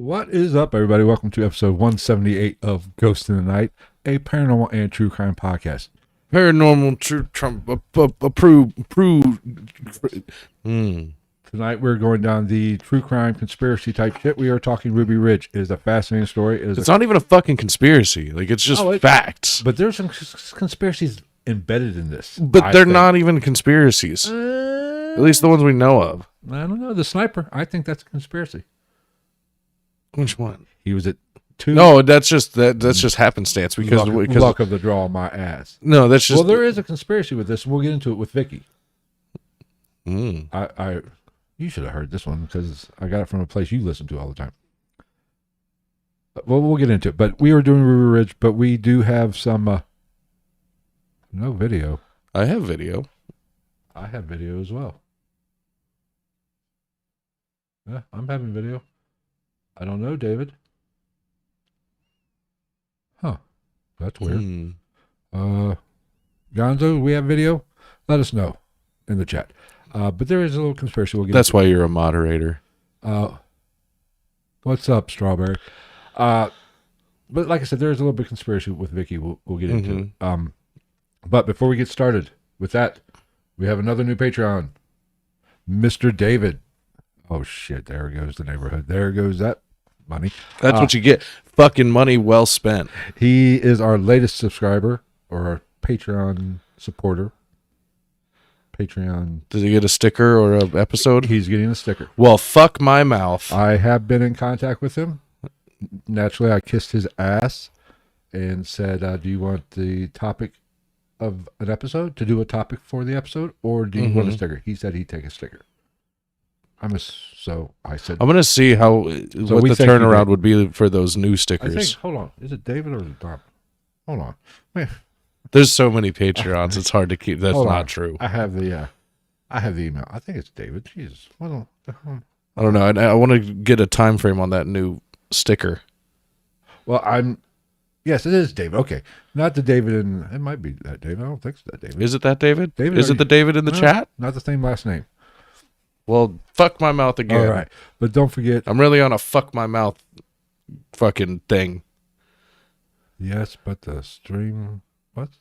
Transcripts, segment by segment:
What is up, everybody? Welcome to episode 178 of Ghost in the Night, a paranormal and true crime podcast. Paranormal true Trump approved. Tonight we're going down the true crime conspiracy type shit. We are talking Ruby Ridge. It is a fascinating story. It's not even a fucking conspiracy. Like, it's just facts. But there's some conspiracies embedded in this. But they're not even conspiracies. At least the ones we know of. I don't know. The sniper. I think that's a conspiracy. Which one? He was at 2. No, that's just happenstance because luck of the draw, my ass. No, that's just. Well, there is a conspiracy with this. We'll get into it with Vicky. You should have heard this one because I got it from a place you listen to all the time. Well, we'll get into it. But we are doing Ruby Ridge, but we do have some no video. I have video. I have video as well. Yeah, I'm having video. I don't know, David. Huh. That's weird. Gonzo, we have video? Let us know in the chat. But there is a little conspiracy. We'll get That's why you're a moderator. What's up, Strawberry? But like I said, there is a little bit of conspiracy with Vicky. We'll get into it. But before we get started with that, we have another new Patreon. Mr. David. Oh, shit. There goes the neighborhood. There goes that money. That's what you get. Fucking money well spent. He is our latest subscriber or our Patreon supporter. Patreon. Does he get a sticker or an episode? He's getting a sticker. Well, fuck my mouth. I have been in contact with him. Naturally, I kissed his ass and said, do you want the topic of an episode to do a topic for the episode, or do you want a sticker? He said he'd take a sticker. So I said, I'm gonna see what the turnaround would be for those new stickers. I think, hold on, is it David or is it Don? Hold on, man. There's so many Patreons, it's hard to keep. That's not true. I have the email. I think it's David. Jesus, I don't know. I want to get a time frame on that new sticker. Well, yes, it is David. Okay, not the David it might be that David. I don't think it's that David. Is it that David? David? Is it the David in the chat? Not the same last name. Well, fuck my mouth again. All right, but don't forget. I'm really on a fuck my mouth fucking thing. Yes, but the stream. What's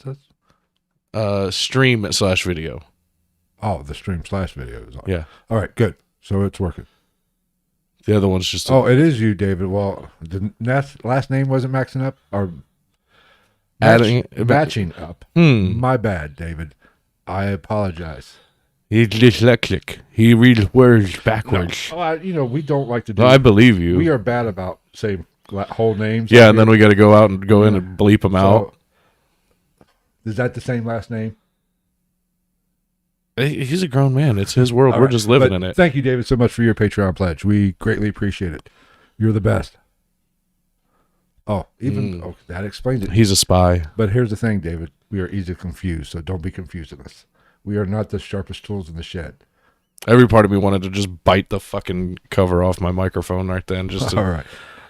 that? Stream/video. Oh, the stream/video is on. Yeah. All right, good. So it's working. The other one's just. Oh, it is you, David. Well, the last name wasn't maxing up or matching up. My bad, David. I apologize. He's dyslexic. He reads words backwards. No, we don't like to do. No, I believe you. We are bad about saying whole names. Yeah, and then we got to go out and go in and bleep them out. Is that the same last name? He's a grown man. It's his world. We're just living in it. Thank you, David, so much for your Patreon pledge. We greatly appreciate it. You're the best. Oh, that explains it. He's a spy. But here's the thing, David. We are easily confused, so don't be confused in this. We are not the sharpest tools in the shed. Every part of me wanted to just bite the fucking cover off my microphone right then. All right.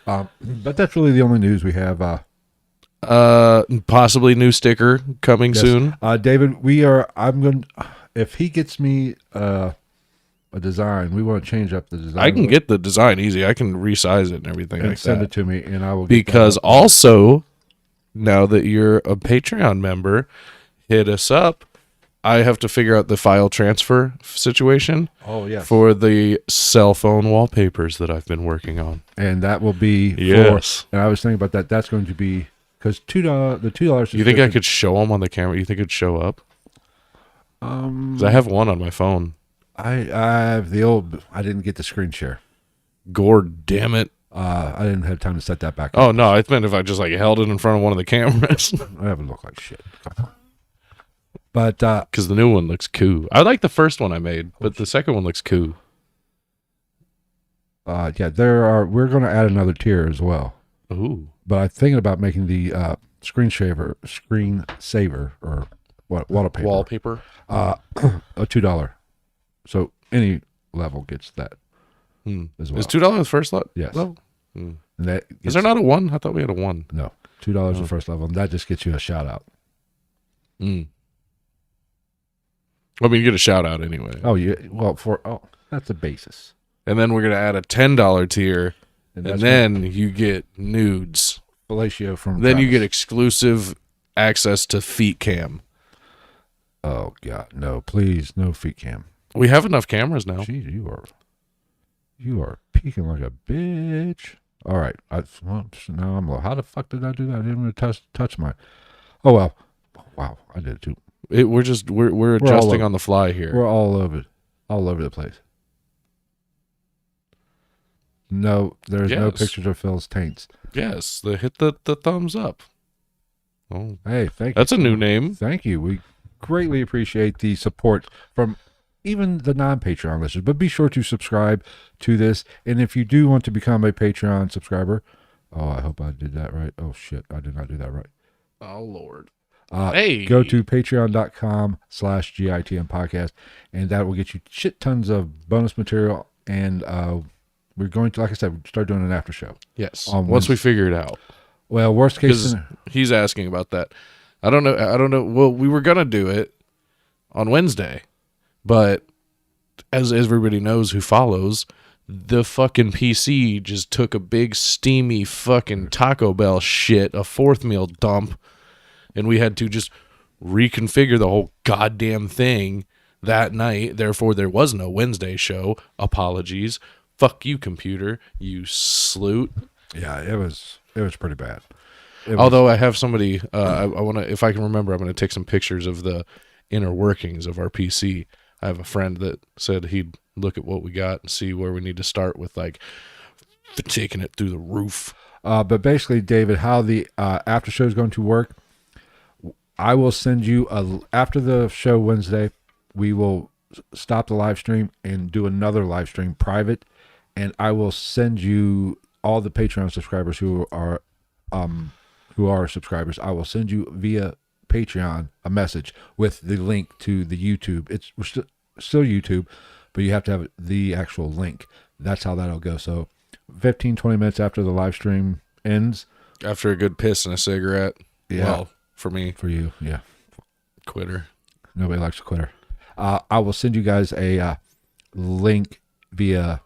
But that's really the only news we have. Possibly new sticker coming soon. David, if he gets me a design, we want to change up the design. I can get the design easy. I can resize it and everything and like send that. it to me, and I will. Because also, now that you're a Patreon member, hit us up. I have to figure out the file transfer situation. Oh, yes. For the cell phone wallpapers that I've been working on, and that will be yes. And I was thinking about that. That's going to be because $2. You think I could show them on the camera? You think it'd show up? 'Cause I have one on my phone. I have the old. I didn't get the screen share. God damn it! I didn't have time to set that back up. Oh no! I meant if I just held it in front of one of the cameras. I haven't looked like shit. But because the new one looks cool. I like the first one I made, but the second one looks cool. Yeah, we're going to add another tier as well. Ooh! But I'm thinking about making the screensaver or what wallpaper a $2. So any level gets that as well. Is $2 the first level? Yes. Well, and that is there not a 1? I thought we had a 1. No, $2 the first level, and that just gets you a shout out. I mean, you get a shout out anyway. Oh yeah. Well, that's a basis. And then we're going to add a $10 tier. And then you get nudes. Fellatio from Then Travis. you get exclusive access to feet cam. Oh, God. No, please. No feet cam. We have enough cameras now. Jeez, you are peeking like a bitch. All right. Now I'm low. How the fuck did I do that? I didn't even touch my. Oh, well. Wow. I did it too. We're adjusting on the fly here. We're all over the place. No, there's no pictures of Phil's taints. Yes, hit the thumbs up. Oh, hey, thank you. That's a new name. Thank you. We greatly appreciate the support from even the non-Patreon listeners. But be sure to subscribe to this. And if you do want to become a Patreon subscriber, I hope I did that right. Oh, shit. I did not do that right. Oh, Lord. Go to patreon.com/GITM podcast, and that will get you shit tons of bonus material. And we're going to, like I said, start doing an after show. Yes. Once we figure it out. Well, worst case, he's asking about that. I don't know. Well, we were gonna do it on Wednesday, but as everybody knows who follows, the fucking PC just took a big steamy fucking Taco Bell shit, a fourth meal dump, and we had to just reconfigure the whole goddamn thing that night. Therefore, there was no Wednesday show. Apologies. Fuck you, computer. You sloot. Yeah, it was pretty bad. Although I have somebody, I want to, if I can remember, I'm going to take some pictures of the inner workings of our PC. I have a friend that said he'd look at what we got and see where we need to start with, like, taking it through the roof. But basically, David, how the after show is going to work, I will send you, after the show Wednesday, we will stop the live stream and do another live stream private, and I will send you all the Patreon subscribers who are subscribers. I will send you via Patreon a message with the link to the YouTube. We're still YouTube, but you have to have the actual link. That's how that'll go. So 15, 20 minutes after the live stream ends. After a good piss and a cigarette. Yeah. Well, for me. For you, yeah. Quitter. Nobody likes a quitter. I will send you guys a link via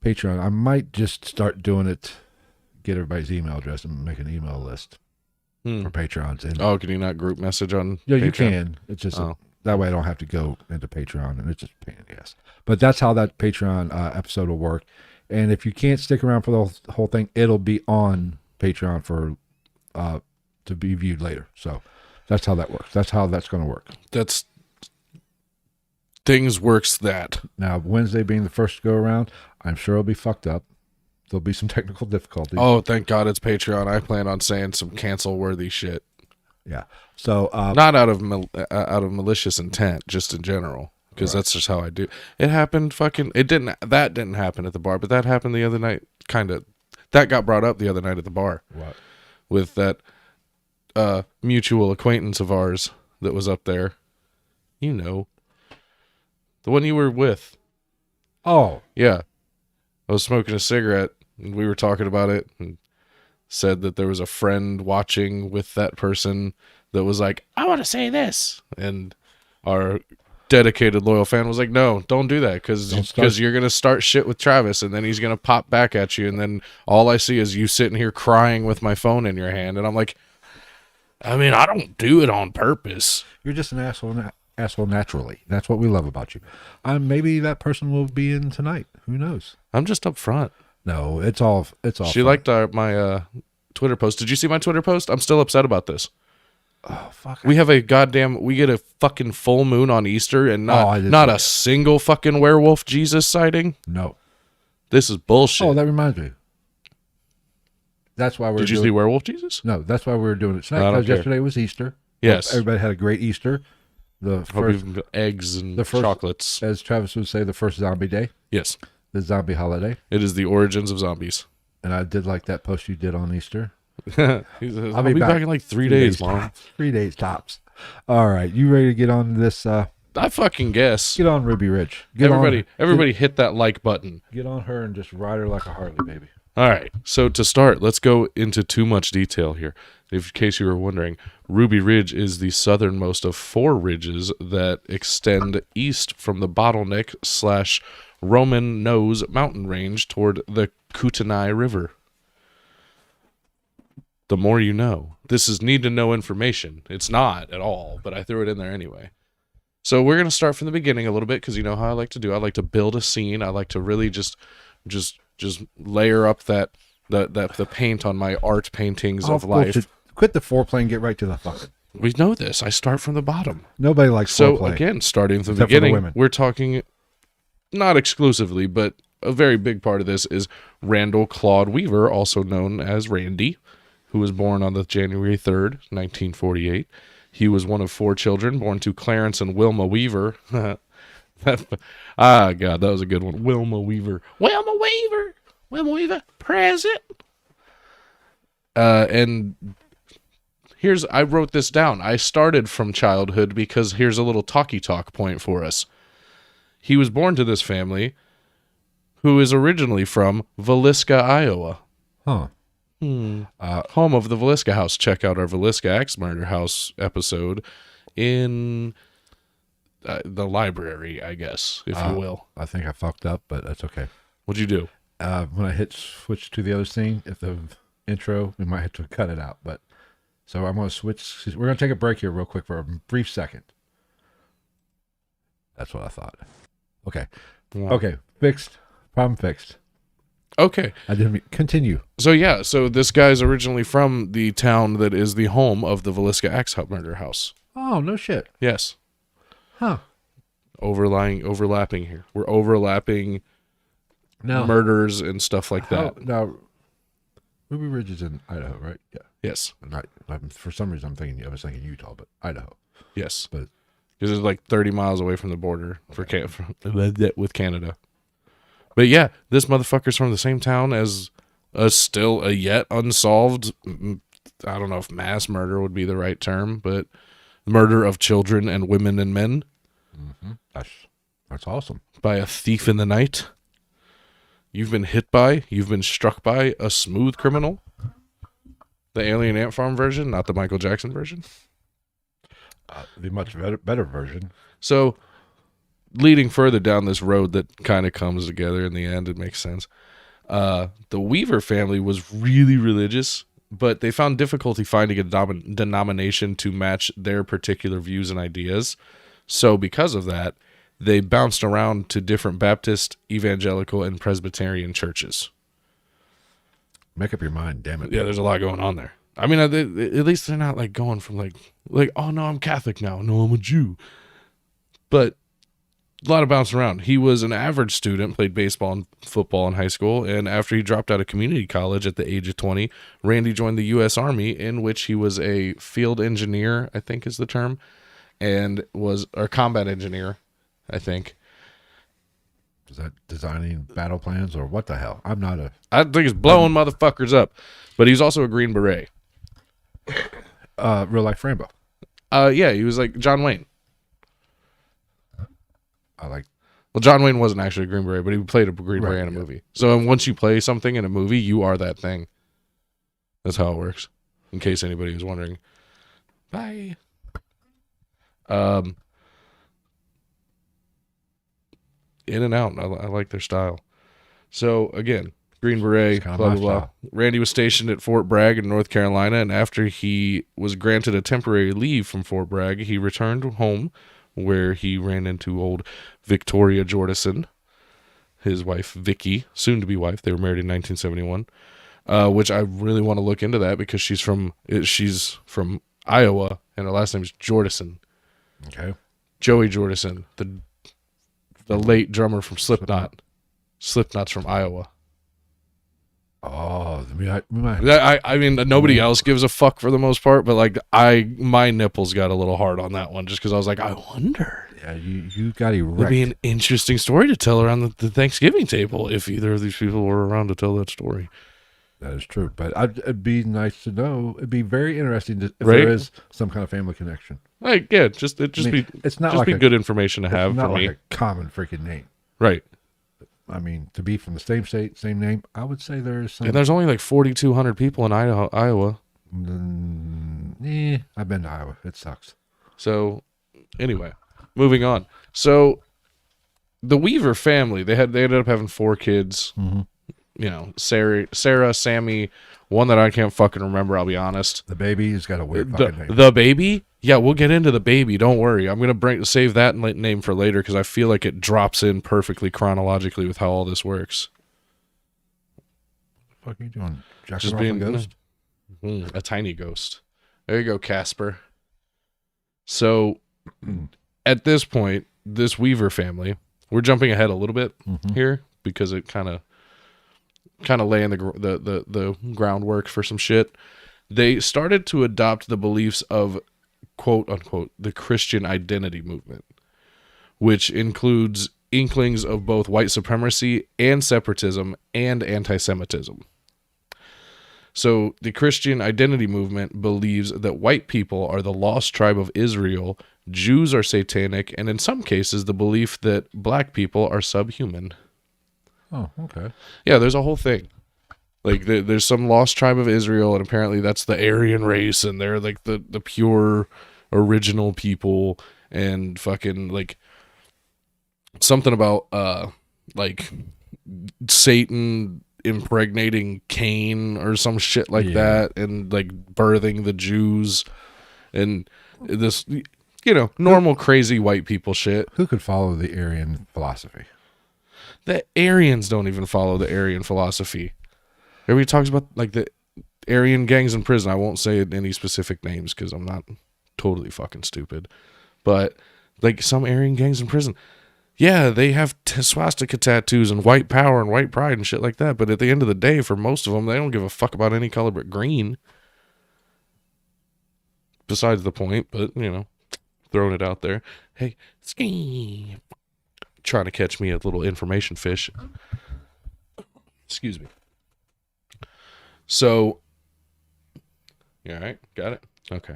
Patreon. I might just start doing it, get everybody's email address and make an email list for Patrons. And can you not group message on Yeah, Patreon? you can. It's just that way I don't have to go into Patreon, and it's just a pain in the ass. But that's how that Patreon episode will work. And if you can't stick around for the whole thing, it'll be on Patreon for to be viewed later. So that's how that works. That's how that's going to work. That's things works that. Now, Wednesday being the first to go around, I'm sure it'll be fucked up. There'll be some technical difficulties. Oh, thank God it's Patreon. I plan on saying some cancel-worthy shit. Yeah. So not out of malicious intent, just in general, because that's just how I do. It happened. That didn't happen at the bar, but that happened the other night. That got brought up the other night at the bar. What? With that mutual acquaintance of ours that was up there. You know, the one you were with. Oh. Yeah. I was smoking a cigarette, and we were talking about it, and said that there was a friend watching with that person that was like, I want to say this. And our dedicated, loyal fan was like, no, don't do that, because you're going to start shit with Travis, and then he's going to pop back at you, and then all I see is you sitting here crying with my phone in your hand, and I'm like, I mean, I don't do it on purpose. You're just an asshole naturally. That's what we love about you. Maybe that person will be in tonight. Who knows? I'm just up front. No, it's all. She liked my Twitter post. Did you see my Twitter post? I'm still upset about this. Oh, fuck. We get a fucking full moon on Easter and not a single fucking werewolf Jesus sighting. No. This is bullshit. Oh, that reminds me. That's why Did you see Werewolf Jesus? No, that's why we were doing it tonight, because yesterday was Easter. Yes. Everybody had a great Easter. The first eggs and chocolates. As Travis would say, the first zombie day. Yes. The zombie holiday. It is the origins of zombies. And I did like that post you did on Easter. I'll be back in like 3 days, Mom. Tops. 3 days tops. All right. You ready to get on this? I fucking guess. Get on Ruby Ridge. Everybody hit that like button. Get on her and just ride her like a Harley, baby. All right. So to start, let's go into too much detail here. In case you were wondering, Ruby Ridge is the southernmost of 4 ridges that extend east from the bottleneck / Roman Nose mountain range toward the Kootenai River. The more you know. This is need to know information. It's not at all, but I threw it in there anyway. So we're going to start from the beginning a little bit because you know how I like to do. I like to build a scene. I like to really just layer up the paint on my art paintings of life. Quit the foreplay and get right to the fucking. We know this. I start from the bottom. Nobody likes foreplay. So again, starting from the beginning, we're talking not exclusively, but a very big part of this is Randall Claude Weaver, also known as Randy, who was born on the January 3rd, 1948. He was one of 4 children born to Clarence and Wilma Weaver. God, that was a good one. Wilma Weaver. Wilma Weaver, present. And I wrote this down. I started from childhood because here's a little talk point for us. He was born to this family who is originally from Villisca, Iowa. Huh. Home of the Villisca House. Check out our Villisca Axe Murder House episode in the library, I guess, if you will. I think I fucked up, but that's okay. What'd you do? When I hit switch to the other scene, if the intro, we might have to cut it out. But so I'm going to switch. We're going to take a break here real quick for a brief second. That's what I thought. Okay. Yeah. Okay. Fixed. Problem fixed. Okay. I didn't continue. So this guy's originally from the town that is the home of the Villisca Axe Murder House. Oh, no shit. Yes. Huh. Overlapping here. We're overlapping murders and stuff like that. Now, Ruby Ridge is in Idaho, right? Yeah. Yes. For some reason, I was thinking Utah, but Idaho. Yes. But because it's like 30 miles away from the border with Canada. But yeah, this motherfucker's from the same town as still a yet unsolved, I don't know if mass murder would be the right term, but murder of children and women and men. Mm-hmm. That's awesome. By a thief in the night. You've been struck by a smooth criminal. The Alien Ant Farm version, not the Michael Jackson version. The much better version. So, leading further down this road that kind of comes together in the end, it makes sense. The Weaver family was really religious, but they found difficulty finding a denomination to match their particular views and ideas. So because of that, they bounced around to different Baptist, evangelical, and Presbyterian churches. Make up your mind, damn it. Yeah, there's a lot going on there. I mean, at least they're not like going from like, oh no, I'm Catholic now. No, I'm a Jew. But a lot of bouncing around. He was an average student, played baseball and football in high school, and after he dropped out of community college at the age of 20, Randy joined the U.S. Army, in which he was a field engineer, I think is the term, and was a combat engineer, I think. Is that designing battle plans or what the hell? I think it's blowing motherfuckers up. But he's also a Green Beret. Real life Rambo. Yeah, he was like John Wayne. Well, John Wayne wasn't actually a Green Beret, but he played a Green Beret in a movie. So once you play something in a movie, you are that thing. That's how it works. In case anybody was wondering. Bye. In and out. I like their style. So again, Green Beret, blah, blah, blah. Randy was stationed at Fort Bragg in North Carolina, and after he was granted a temporary leave from Fort Bragg, he returned home, where he ran into old Victoria Jordison, his wife Vicky, soon to be wife. They were married in 1971, which I really want to look into that because she's from Iowa and her last name is Jordison. Okay. Joey Jordison, the late drummer from Slipknot. Slipknot's from Iowa. Oh, I mean, nobody else gives a fuck for the most part, but like my nipples got a little hard on that one just because I was like, I wonder. Yeah, you got erect. It'd be an interesting story to tell around the Thanksgiving table if either of these people were around to tell that story. That is true, but it'd be nice to know. It'd be very interesting if there is some kind of family connection. Like, yeah, it's not like good information to have for me. It's not like a common freaking name, right? I mean, to be from the same state, same name, I would say there's some. And there's only like 4,200 people in Iowa. I've been to Iowa. It sucks. So, anyway, moving on. So, the Weaver family, they ended up having 4 kids. Mm-hmm. You know, Sarah, Sammy, one that I can't fucking remember, I'll be honest. The baby's got a weird fucking name. The baby? Yeah, we'll get into the baby. Don't worry. I'm going to save that name for later because I feel like it drops in perfectly chronologically with how all this works. What the fuck are you doing? Just being a ghost? A tiny ghost. There you go, Casper. So, at this point, this Weaver family, we're jumping ahead a little bit here because it kind of laying the groundwork for some shit. They started to adopt the beliefs of quote unquote the Christian identity movement, which includes inklings of both white supremacy and separatism and anti-Semitism. So the Christian identity movement believes that white people are the lost tribe of Israel, Jews are satanic, and in some cases the belief that black people are subhuman. Oh, okay. Yeah, there's a whole thing. Like, there's some lost tribe of Israel, and apparently that's the Aryan race, and they're, like, the pure original people, and fucking, like, something about, like, Satan impregnating Cain or some shit like that, and, like, birthing the Jews, and this, you know, normal crazy white people shit. Who could follow the Aryan philosophy? The Aryans don't even follow the Aryan philosophy. Everybody talks about like the Aryan gangs in prison. I won't say any specific names because I'm not totally fucking stupid. But like some Aryan gangs in prison, yeah, they have swastika tattoos and white power and white pride and shit like that. But at the end of the day, for most of them, they don't give a fuck about any color but green. Besides the point, but you know, throwing it out there. Hey, ski. Trying to catch me a little information fish. Excuse me. So, you all right? Got it? Okay.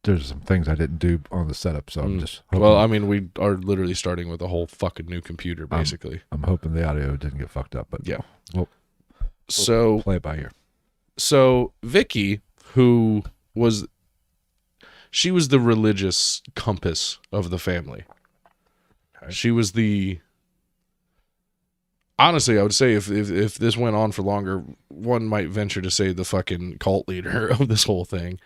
There's some things I didn't do on the setup, so I'm just hoping, well, I mean, we are literally starting with a whole fucking new computer, basically. I'm hoping the audio didn't get fucked up, but yeah. We'll play it by ear. So, Vicky, who was... She was the religious compass of the family. Okay. She was the... Honestly, I would say if this went on for longer, one might venture to say the fucking cult leader of this whole thing.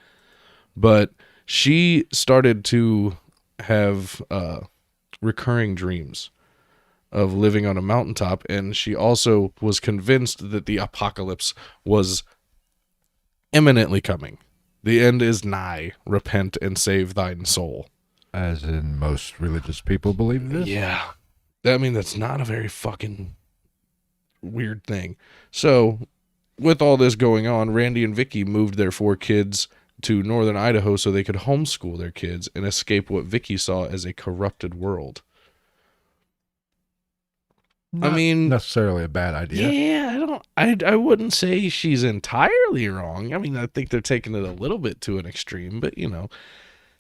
But she started to have recurring dreams of living on a mountaintop, and she also was convinced that the apocalypse was imminently coming. The end is nigh. Repent and save thine soul. As in most religious people believe this? Yeah. I mean, that's not a very fucking weird thing. So, with all this going on, Randy and Vicky moved their 4 kids to northern Idaho so they could homeschool their kids and escape what Vicky saw as a corrupted world. Not I mean, necessarily a bad idea. Yeah, I wouldn't say she's entirely wrong. I mean, I think they're taking it a little bit to an extreme, but you know,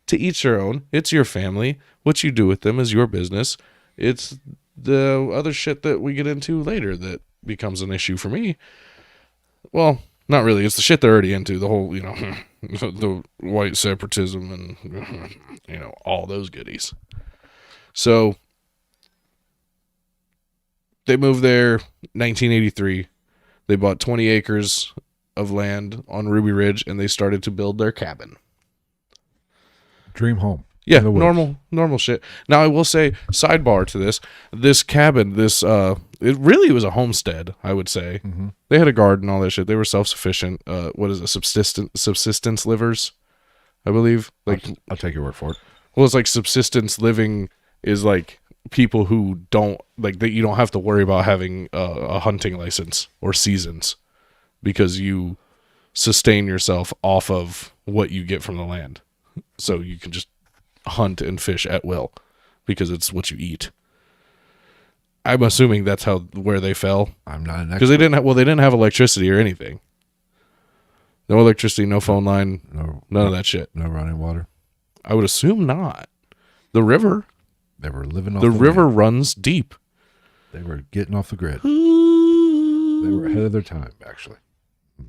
to each their own. It's your family. What you do with them is your business. It's the other shit that we get into later that becomes an issue for me. Well, not really. It's the shit they're already into. The whole, you know, the white separatism and, you know, all those goodies. So, they moved there 1983. They bought 20 acres of land on Ruby Ridge, and they started to build their cabin. Dream home. Yeah, normal shit. Now, I will say, sidebar to this cabin, it really was a homestead, I would say. Mm-hmm. They had a garden, all that shit. They were self-sufficient. What is it? Subsistence livers, I believe. Like, I'll take your word for it. Well, it's like subsistence living is like people who don't like that. You don't have to worry about having a hunting license or seasons because you sustain yourself off of what you get from the land. So you can just hunt and fish at will because it's what you eat. I'm assuming that's where they fell. I'm not an expert. Because they didn't have electricity or anything. No electricity, no phone line, none of that shit. No running water. I would assume not. The river. They were living off the river land. Runs deep. They were getting off the grid. They were ahead of their time, actually.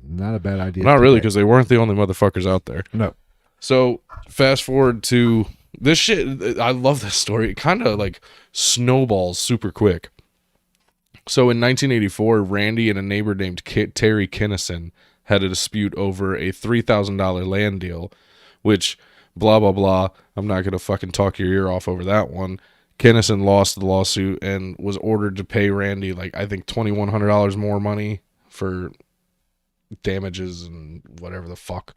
Not a bad idea. Not really, because they weren't the only motherfuckers out there. No. So, fast forward to This shit, I love this story. It kind of like snowballs super quick. So in 1984, Randy and a neighbor named Terry Kinnison had a dispute over a $3,000 land deal, which blah, blah, blah. I'm not going to fucking talk your ear off over that one. Kinnison lost the lawsuit and was ordered to pay Randy, like, I think $2,100 more money for damages and whatever the fuck.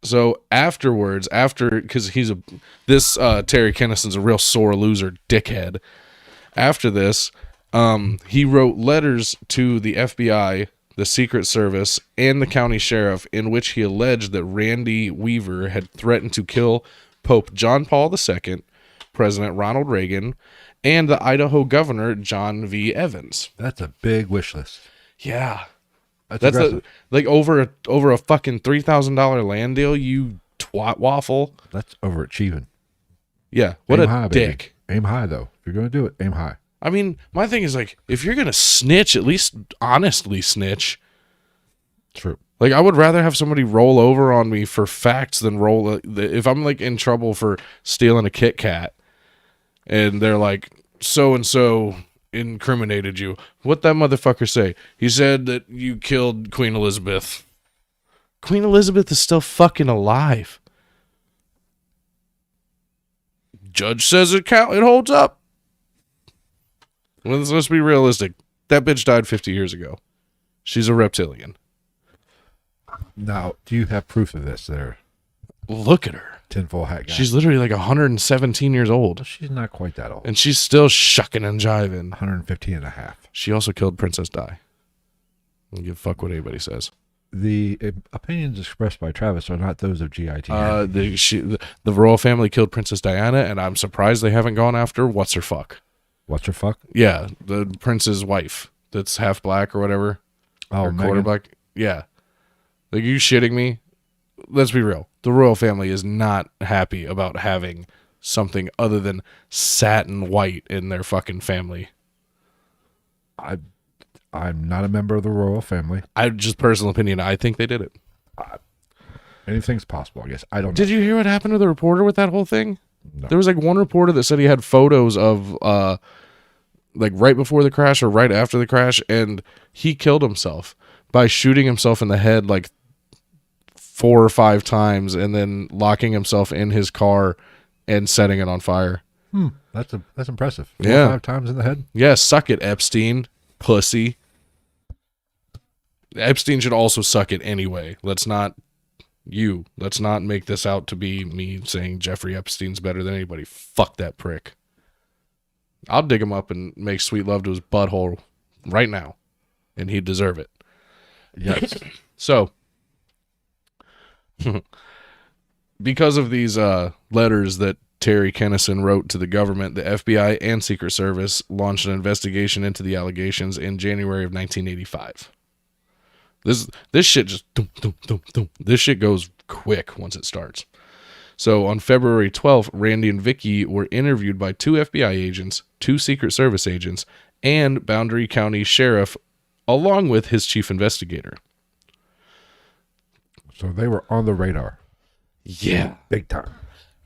So afterwards, because Terry Kinnison's a real sore loser dickhead. After this, he wrote letters to the FBI, the Secret Service, and the county sheriff in which he alleged that Randy Weaver had threatened to kill Pope John Paul II, President Ronald Reagan, and the Idaho governor John V. Evans. That's a big wish list. Yeah. That's like over a fucking $3,000 land deal, you twat waffle. That's overachieving. Yeah. What aim a high, dick. Baby. Aim high, though. If you're going to do it, aim high. I mean, my thing is, like, if you're going to snitch, at least honestly snitch. True. Like, I would rather have somebody roll over on me for facts than if I'm, like, in trouble for stealing a Kit Kat and they're like, so-and-so incriminated you. What that motherfucker say? He said that you killed Queen Elizabeth. Queen Elizabeth is still fucking alive. Judge says it holds up. Well, let's be realistic. That bitch died 50 years ago. She's a reptilian. Now, do you have proof of this there? Look at her. Tinfoil hat guy. She's literally like 117 years old. She's not quite that old. And she's still shucking and jiving. 115 and a half. She also killed Princess Di. I don't give a fuck what anybody says. The opinions expressed by Travis are not those of GIT. The royal family killed Princess Diana, and I'm surprised they haven't gone after what's her fuck. What's her fuck? Yeah, the prince's wife that's half black or whatever. Oh, or quarter black. Yeah. Like, you shitting me? Let's be real. The royal family is not happy about having something other than satin white in their fucking family. I'm not a member of the royal family. Just personal opinion, I think they did it. Anything's possible, I guess. I don't know. Did you hear what happened to the reporter with that whole thing? No. There was like one reporter that said he had photos of like right before the crash or right after the crash, and he killed himself by shooting himself in the head like 4 or 5 times and then locking himself in his car and setting it on fire. That's impressive. 4 Yeah. or 5 times in the head? Yeah, suck it, Epstein. Pussy. Epstein should also suck it anyway. Let's not make this out to be me saying Jeffrey Epstein's better than anybody. Fuck that prick. I'll dig him up and make sweet love to his butthole right now. And he'd deserve it. Yes. So, because of these letters that Terry Kinnison wrote to the government, the FBI and Secret Service launched an investigation into the allegations in January of 1985. This shit just this shit goes quick once it starts. So on February 12th, Randy and Vicky were interviewed by 2 FBI agents, 2 Secret Service agents, and Boundary County Sheriff, along with his chief investigator. So they were on the radar. Yeah. Big time.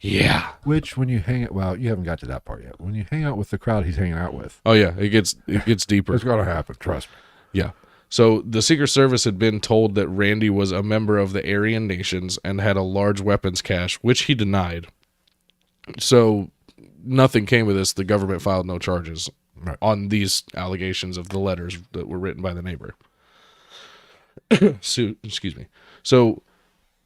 Yeah. Which, when you hang out, well, you haven't got to that part yet. When you hang out with the crowd he's hanging out with. Oh yeah, it gets deeper. It's going to happen, trust me. Yeah. So the Secret Service had been told that Randy was a member of the Aryan Nations and had a large weapons cache, which he denied. So nothing came of this. The government filed no charges on these allegations of the letters that were written by the neighbor. Excuse me. So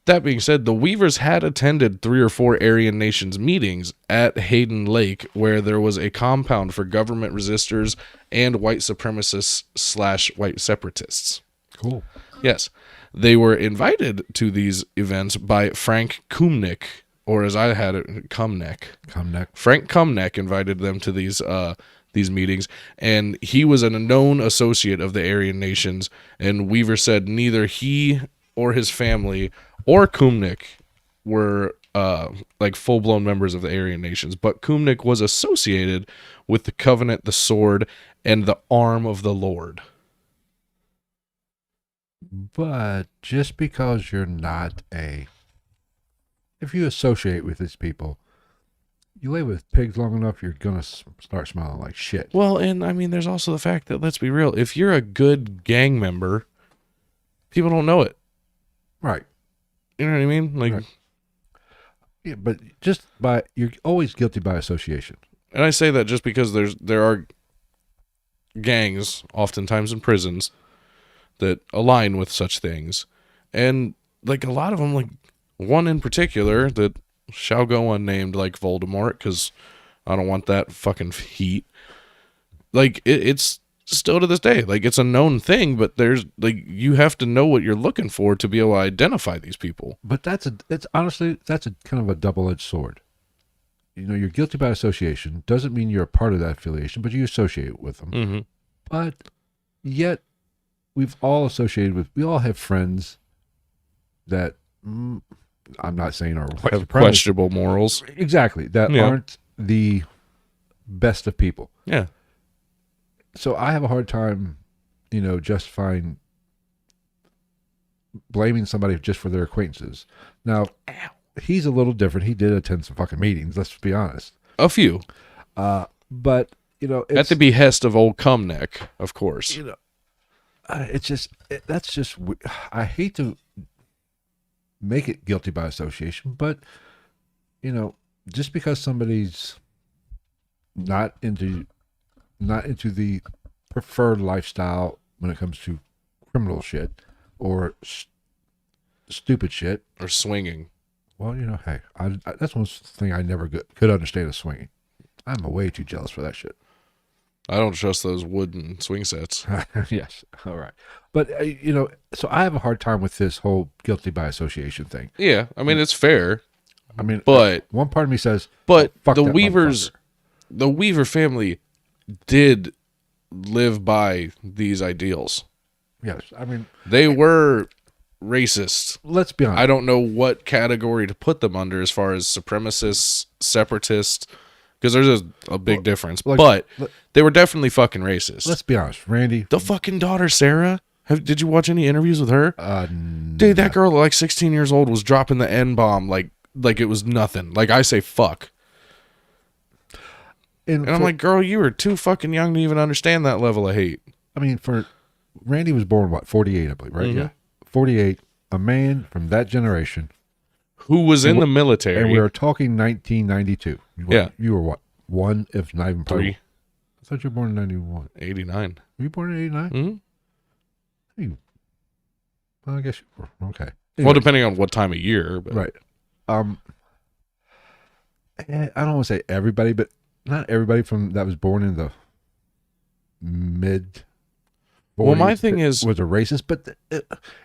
that being said, the Weavers had attended 3 or 4 Aryan Nations meetings at Hayden Lake, where there was a compound for government resistors and white supremacists / white separatists. Cool. Yes. They were invited to these events by Frank Kumnick, or as I had it, Cumneck. Frank Cumneck invited them to these meetings, and he was a known associate of the Aryan Nations, and Weaver said neither he or his family or Kumnick were like full-blown members of the Aryan Nations, but Kumnick was associated with the Covenant, the Sword, and the Arm of the Lord. But just because you're not if you associate with these people, You lay with pigs long enough, you're gonna start smelling like shit. Well, and I mean, there's also the fact that, let's be real, if you're a good gang member, people don't know it. Right. You know what I mean? Like, Right. Yeah, but you're always guilty by association. and I say that just because there are gangs, oftentimes in prisons, that align with such things, and like a lot of them, like one in particular that shall go unnamed, like Voldemort, because I don't want that fucking heat. Like it's still to this day, like it's a known thing, but there's like you have to know what you're looking for to be able to identify these people. But that's honestly a kind of a double-edged sword. You know, you're guilty by association. Doesn't mean you're a part of that affiliation, but you associate with them. Mm-hmm. But yet, we all have friends that I'm not saying are white Have supremacists. questionable morals. Exactly, that Yeah. aren't the best of people. Yeah. So I have a hard time, justifying blaming somebody just for their acquaintances. Now, he's a little different. He did attend some fucking meetings, let's be honest. A few. But, At the behest of old Cumneck, of course. I hate to make it guilty by association, but, just because somebody's not into the preferred lifestyle when it comes to criminal shit or stupid shit. Or swinging. Well, hey, that's one thing I never could understand is swinging. I'm way too jealous for that shit. I don't trust those wooden swing sets. Yes. All right. But, so I have a hard time with this whole guilty by association thing. Yeah, I mean, it's fair. I mean, but one part of me says, but fuck the that the Weaver family did live by these ideals. yes. I mean, They were racist. let's be honest. I don't know what category to put them under as far as supremacists, separatists, because there's a big difference. like, but let- they were definitely fucking racist. Let's be honest. Randy, The fucking daughter, Sarah. Did you watch any interviews with her? Dude, that girl at like 16 years old was dropping the N-bomb like it was nothing. Like, I say fuck. And I'm like, girl, you were too fucking young to even understand that level of hate. I mean, Randy was born, 48, I believe, right? Mhm. Yeah. 48, a man from that generation. Who was in the And military. we are talking 1992. Yeah. You were what? One, if not even probably. 3, I thought you were born in 91. 89. Were you born in 89? Mm-hmm. Well, I guess you were. Okay. Well, Anyway, depending on what time of year. But. right. I don't want to say everybody, but not everybody that was born in the mid. Well, my 40s thing is, was a racist, but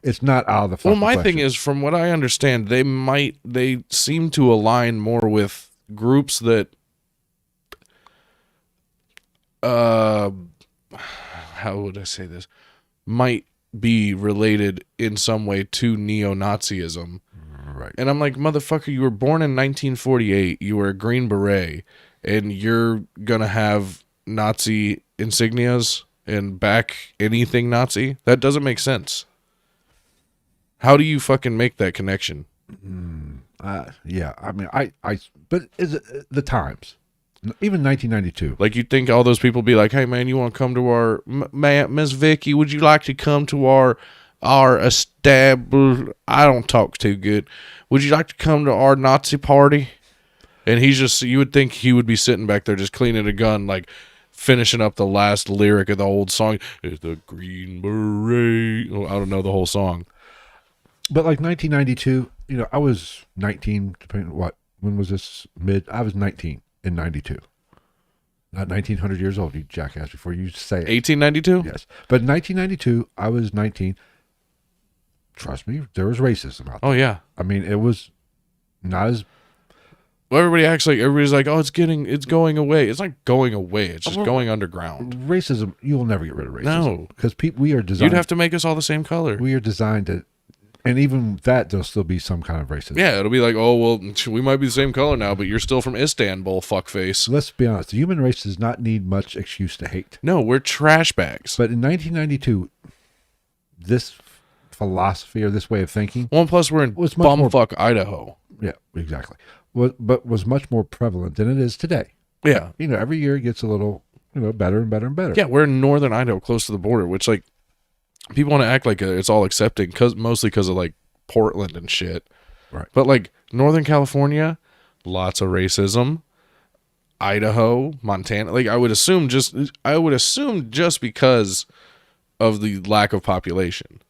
it's not out of the well, fucking my question. thing is, from what I understand, they seem to align more with groups that, how would I say this, might be related in some way to neo-Nazism. Right. And I'm like, motherfucker, you were born in 1948, you were a Green Beret, and you're gonna have Nazi insignias and back anything Nazi? That doesn't make sense. How do you fucking make that connection? Yeah. I mean, but is it the times? Even 1992. Like, you'd think all those people be like, hey, man, you want to come to our, Miss Vicky, would you like to come to our established, I don't talk too good. Would you like to come to our Nazi party? And you would think he would be sitting back there just cleaning a gun, like finishing up the last lyric of the old song. It's the Green Beret. I don't know the whole song. But like 1992, I was 19, depending on when was this I was 19 in 92. Not 1900 years old, you jackass, before you say it. 1892? Yes. But 1992, I was 19. Trust me, there was racism out there. Oh, yeah. I mean, it was not as... Well, everybody's like, oh, it's going away. It's not going away. It's just going underground. Racism, you'll never get rid of racism. No. Because we are designed... You'd have to make us all the same color. We are designed to... And even that, there'll still be some kind of racism. Yeah, it'll be like, oh, well, we might be the same color now, but you're still from Istanbul, fuckface. So let's be honest. The human race does not need much excuse to hate. No, we're trash bags. But in 1992, this philosophy or this way of thinking... Well, plus we're in was much more- bumfuck Idaho. Yeah, exactly. was much more prevalent than it is today. Yeah. Every year it gets a little, better and better and better. Yeah, we're in northern Idaho, close to the border, which, like, people want to act like it's all accepting, mostly because of, like, Portland and shit. Right. But, like, Northern California, lots of racism. Idaho, Montana, like, I would assume just because of the lack of population.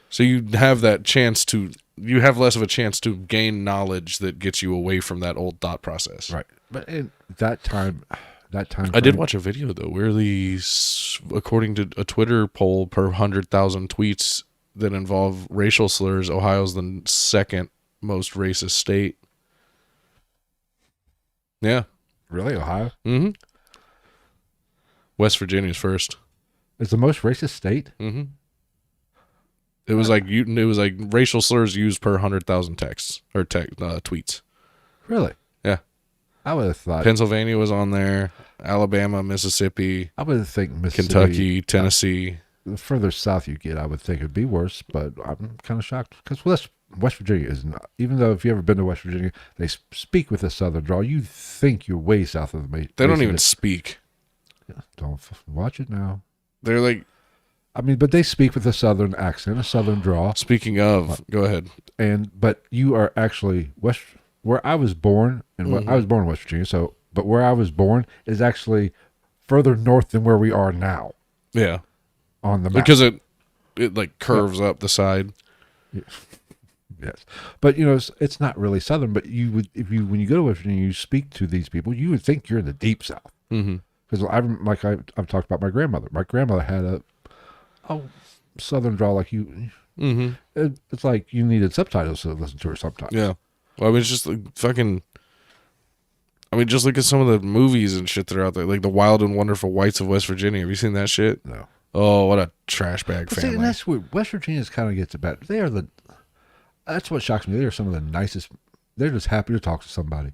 So you have less of a chance to gain knowledge that gets you away from that old thought process. Right. But in that time I did watch a video, though, where according to a Twitter poll per 100,000 tweets that involve racial slurs, Ohio's the second most racist state. Yeah. Really? Ohio? Mm-hmm. West Virginia's first. It's the most racist state? Mm-hmm. It was like racial slurs used per 100,000 texts or tweets. Really? Yeah. I would have thought Pennsylvania was on there, Alabama, Mississippi. I would think Mississippi, Kentucky, Tennessee. The further south you get, I would think it'd be worse. But I'm kind of shocked because West Virginia is not. Even though if you've ever been to West Virginia, they speak with a southern drawl. You think you're way south of the. They don't even speak. Don't watch it now. They're like. But they speak with a southern accent, a southern drawl. Speaking of, go ahead. But you are actually where I was born, and I was born in West Virginia. But where I was born is actually further north than where we are now. Yeah, on the map. Because it like curves up the side. Yeah. Yes, but it's not really southern. But when you go to West Virginia, you speak to these people, you would think you're in the deep south. Because I've talked about my grandmother. My grandmother had a southern drawl like you. It's like you needed subtitles to listen to her sometimes. Yeah. Well, it's just like fucking. Just look at some of the movies and shit that are out there, like The Wild and Wonderful Whites of West Virginia. Have you seen that shit? No. Oh, what a trash bag family! See, and that's weird. West Virginia's kind of gets it bad. That's what shocks me. They are some of the nicest. They're just happy to talk to somebody.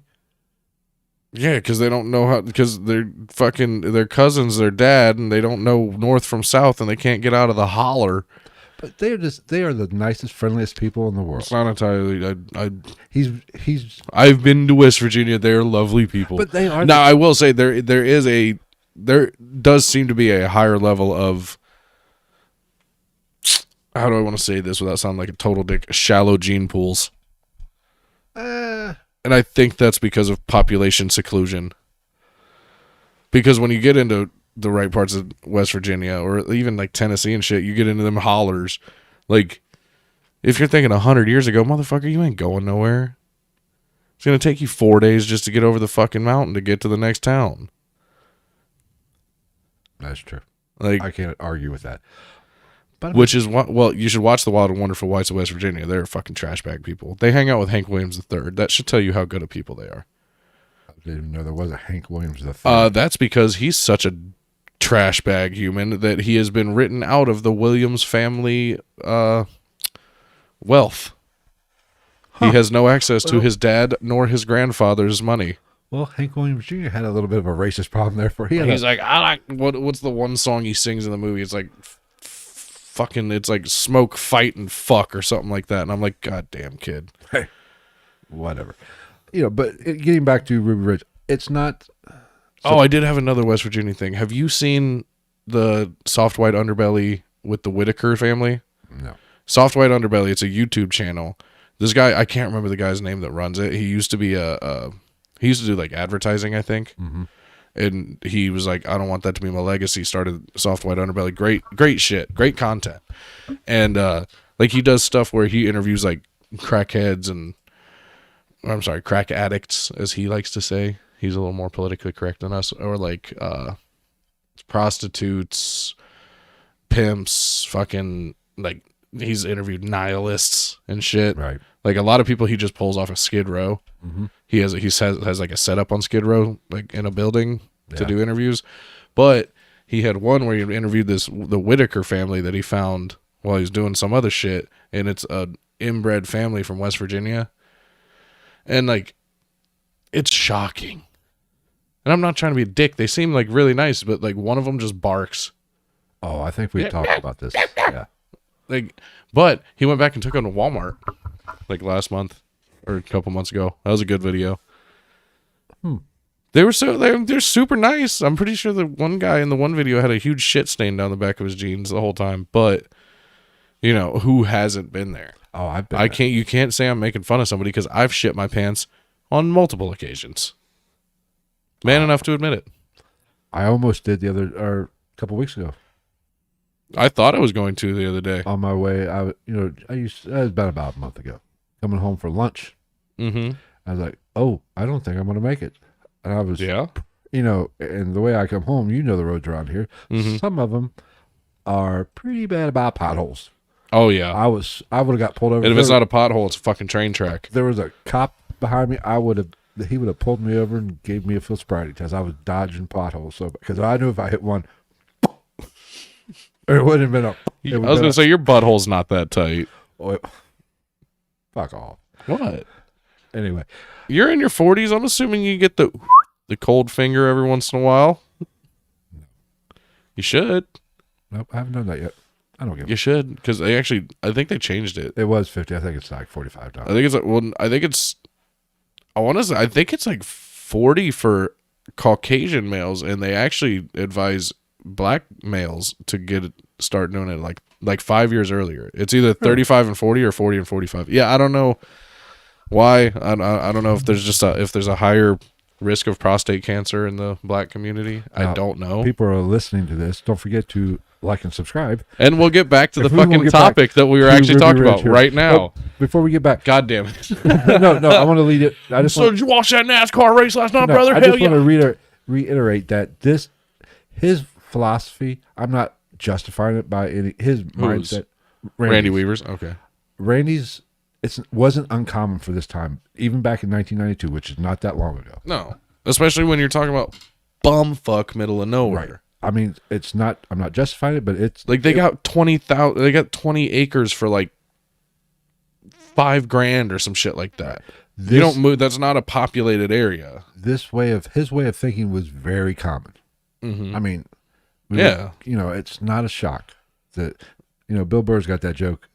Yeah, because they don't know how. Because they're fucking their cousins, their dad, and they don't know north from south, and they can't get out of the holler. But they are the nicest, friendliest people in the world. It's not entirely. I've been to West Virginia. They're lovely people. But they are. Now I will say there does seem to be a higher level of. How do I want to say this without sounding like a total dick? Shallow gene pools. And I think that's because of population seclusion. Because when you get into the right parts of West Virginia or even like Tennessee and shit, you get into them hollers. Like, if you're thinking 100 years ago, motherfucker, you ain't going nowhere. It's going to take you 4 days just to get over the fucking mountain to get to the next town. That's true. Like, I can't argue with that. But which is what? Well, you should watch The Wild and Wonderful Whites of West Virginia. They're fucking trash bag people. They hang out with Hank Williams III. That should tell you how good of people they are. I didn't even know there was a Hank Williams III. That's because he's such a trash bag human that he has been written out of the Williams family wealth. He has no access to his dad nor his grandfather's money. Well, Hank Williams Jr. had a little bit of a racist problem there for him. He's like, I like what's the one song he sings in the movie? It's like fucking, it's like smoke, fight, and fuck or something like that. And I'm like, God damn, kid. Hey, whatever. But getting back to Ruby Ridge, it's not. I did have another West Virginia thing. Have you seen the Soft White Underbelly with the Whitaker family? No. Soft White Underbelly, it's a YouTube channel. This guy, I can't remember the guy's name that runs it. He used to be he used to do like advertising, I think. Mm-hmm. And he was like, I don't want that to be my legacy. Started Soft White Underbelly. Great shit. Great content. And like he does stuff where he interviews like crackheads and crack addicts, as he likes to say. He's a little more politically correct than us. Or like prostitutes, pimps, fucking like he's interviewed nihilists and shit. Right. Like a lot of people he just pulls off of Skid Row. Mm-hmm. He has like a setup on Skid Row, like in a building to do interviews. But he had one where he interviewed the Whitaker family that he found while he was doing some other shit, and it's an inbred family from West Virginia. And like, it's shocking. And I'm not trying to be a dick. They seem like really nice, but like one of them just barks. Oh, I think we talked about this. Yeah. Like, but he went back and took them to Walmart like last month or a couple months ago. That was a good video. They're super nice. I'm pretty sure the one guy in the one video had a huge shit stain down the back of his jeans the whole time. But who hasn't been there? Oh, I've been. You can't say I'm making fun of somebody because I've shit my pants on multiple occasions. Man enough to admit it. I almost did a couple weeks ago. I thought I was going to the other day. On my way, it was about a month ago, coming home for lunch. Mm-hmm. I was like, oh, I don't think I'm going to make it. And I was, yeah. And the way I come home, the roads around here, some of them are pretty bad about potholes. Oh, yeah. I would have got pulled over. And if it's not a pothole, it's a fucking train track. There was a cop behind me. He would have pulled me over and gave me a field sobriety test. I was dodging potholes. Because I knew if I hit one, it wouldn't have been up. I was going to say, your butthole's not that tight. Oh, fuck off. What? Anyway. You're in your 40s. I'm assuming you get the cold finger every once in a while. You should. Nope, I haven't done that yet. I don't give a... You should, because I think they changed it. It was 50. I think it's like 45 now. I think it's like 40 for Caucasian males, and they actually advise black males to start doing it like 5 years earlier. It's either 35 and 40 or 40 and 45. Yeah, I don't know why. I don't know if there's a higher risk of prostate cancer in the black community. I don't know. People are listening to this. Don't forget to like and subscribe. And we'll get back to the fucking topic that we were actually talking about right now. Before we get back. God damn it. No, I want to lead it. Did you watch that NASCAR race last night, brother? I just want to reiterate that his philosophy, I'm not justifying it by his mindset. Randy Weaver's? Okay. Randy's, it wasn't uncommon for this time, even back in 1992, which is not that long ago. No. Especially when you're talking about bumfuck middle of nowhere. Right. I mean, it's not. I'm not justifying it, but it's like they got 20,000. They got 20 acres for like $5,000 or some shit like that. You don't move. That's not a populated area. His way of thinking was very common. Mm-hmm. I mean, it's not a shock that Bill Burr's got that joke.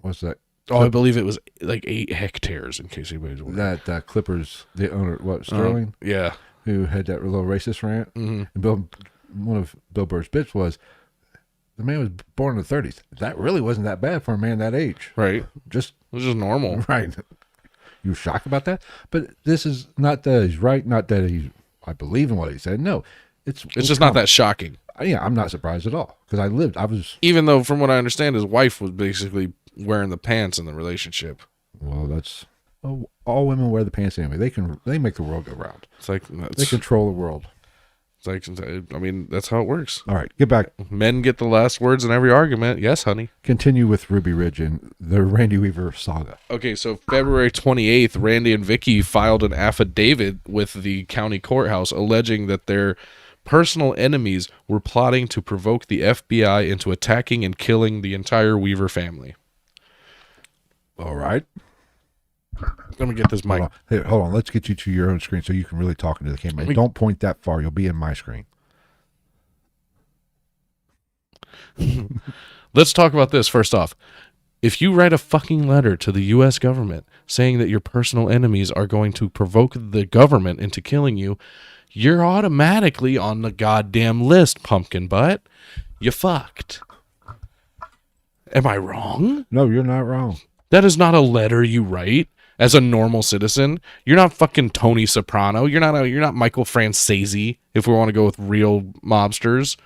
What's that? Oh, I believe it was like 8 hectares. In case anybody's wondering. That Clippers, the owner, Sterling? Yeah, who had that little racist rant. Mm-hmm. And one of Bill Burr's bits was, the man was born in the 30s. That really wasn't that bad for a man that age. Right. It was just normal. Right. You were shocked about that? But this is not that he's right, not that I believe in what he said. No. It's just not that shocking. Yeah, I'm not surprised at all. Because even though from what I understand, his wife was basically wearing the pants in the relationship. Well, that's... all women wear the pants anyway. They make the world go round. It's like... They control the world. It's like, I mean, that's how it works. All right, get back. Men get the last words in every argument. Yes, honey. Continue with Ruby Ridge and the Randy Weaver saga. Okay, so February 28th, Randy and Vicky filed an affidavit with the county courthouse alleging that their personal enemies were plotting to provoke the FBI into attacking and killing the entire Weaver family. All right. Let me get this mic. Hold on. Let's get you to your own screen so you can really talk into the camera. Don't point that far. You'll be in my screen. Let's talk about this first off. If you write a fucking letter to the U.S. government saying that your personal enemies are going to provoke the government into killing you, you're automatically on the goddamn list, pumpkin butt. You fucked. Am I wrong? No, you're not wrong. That is not a letter you write as a normal citizen. You're not fucking Tony Soprano. You're not Michael Francese, if we want to go with real mobsters.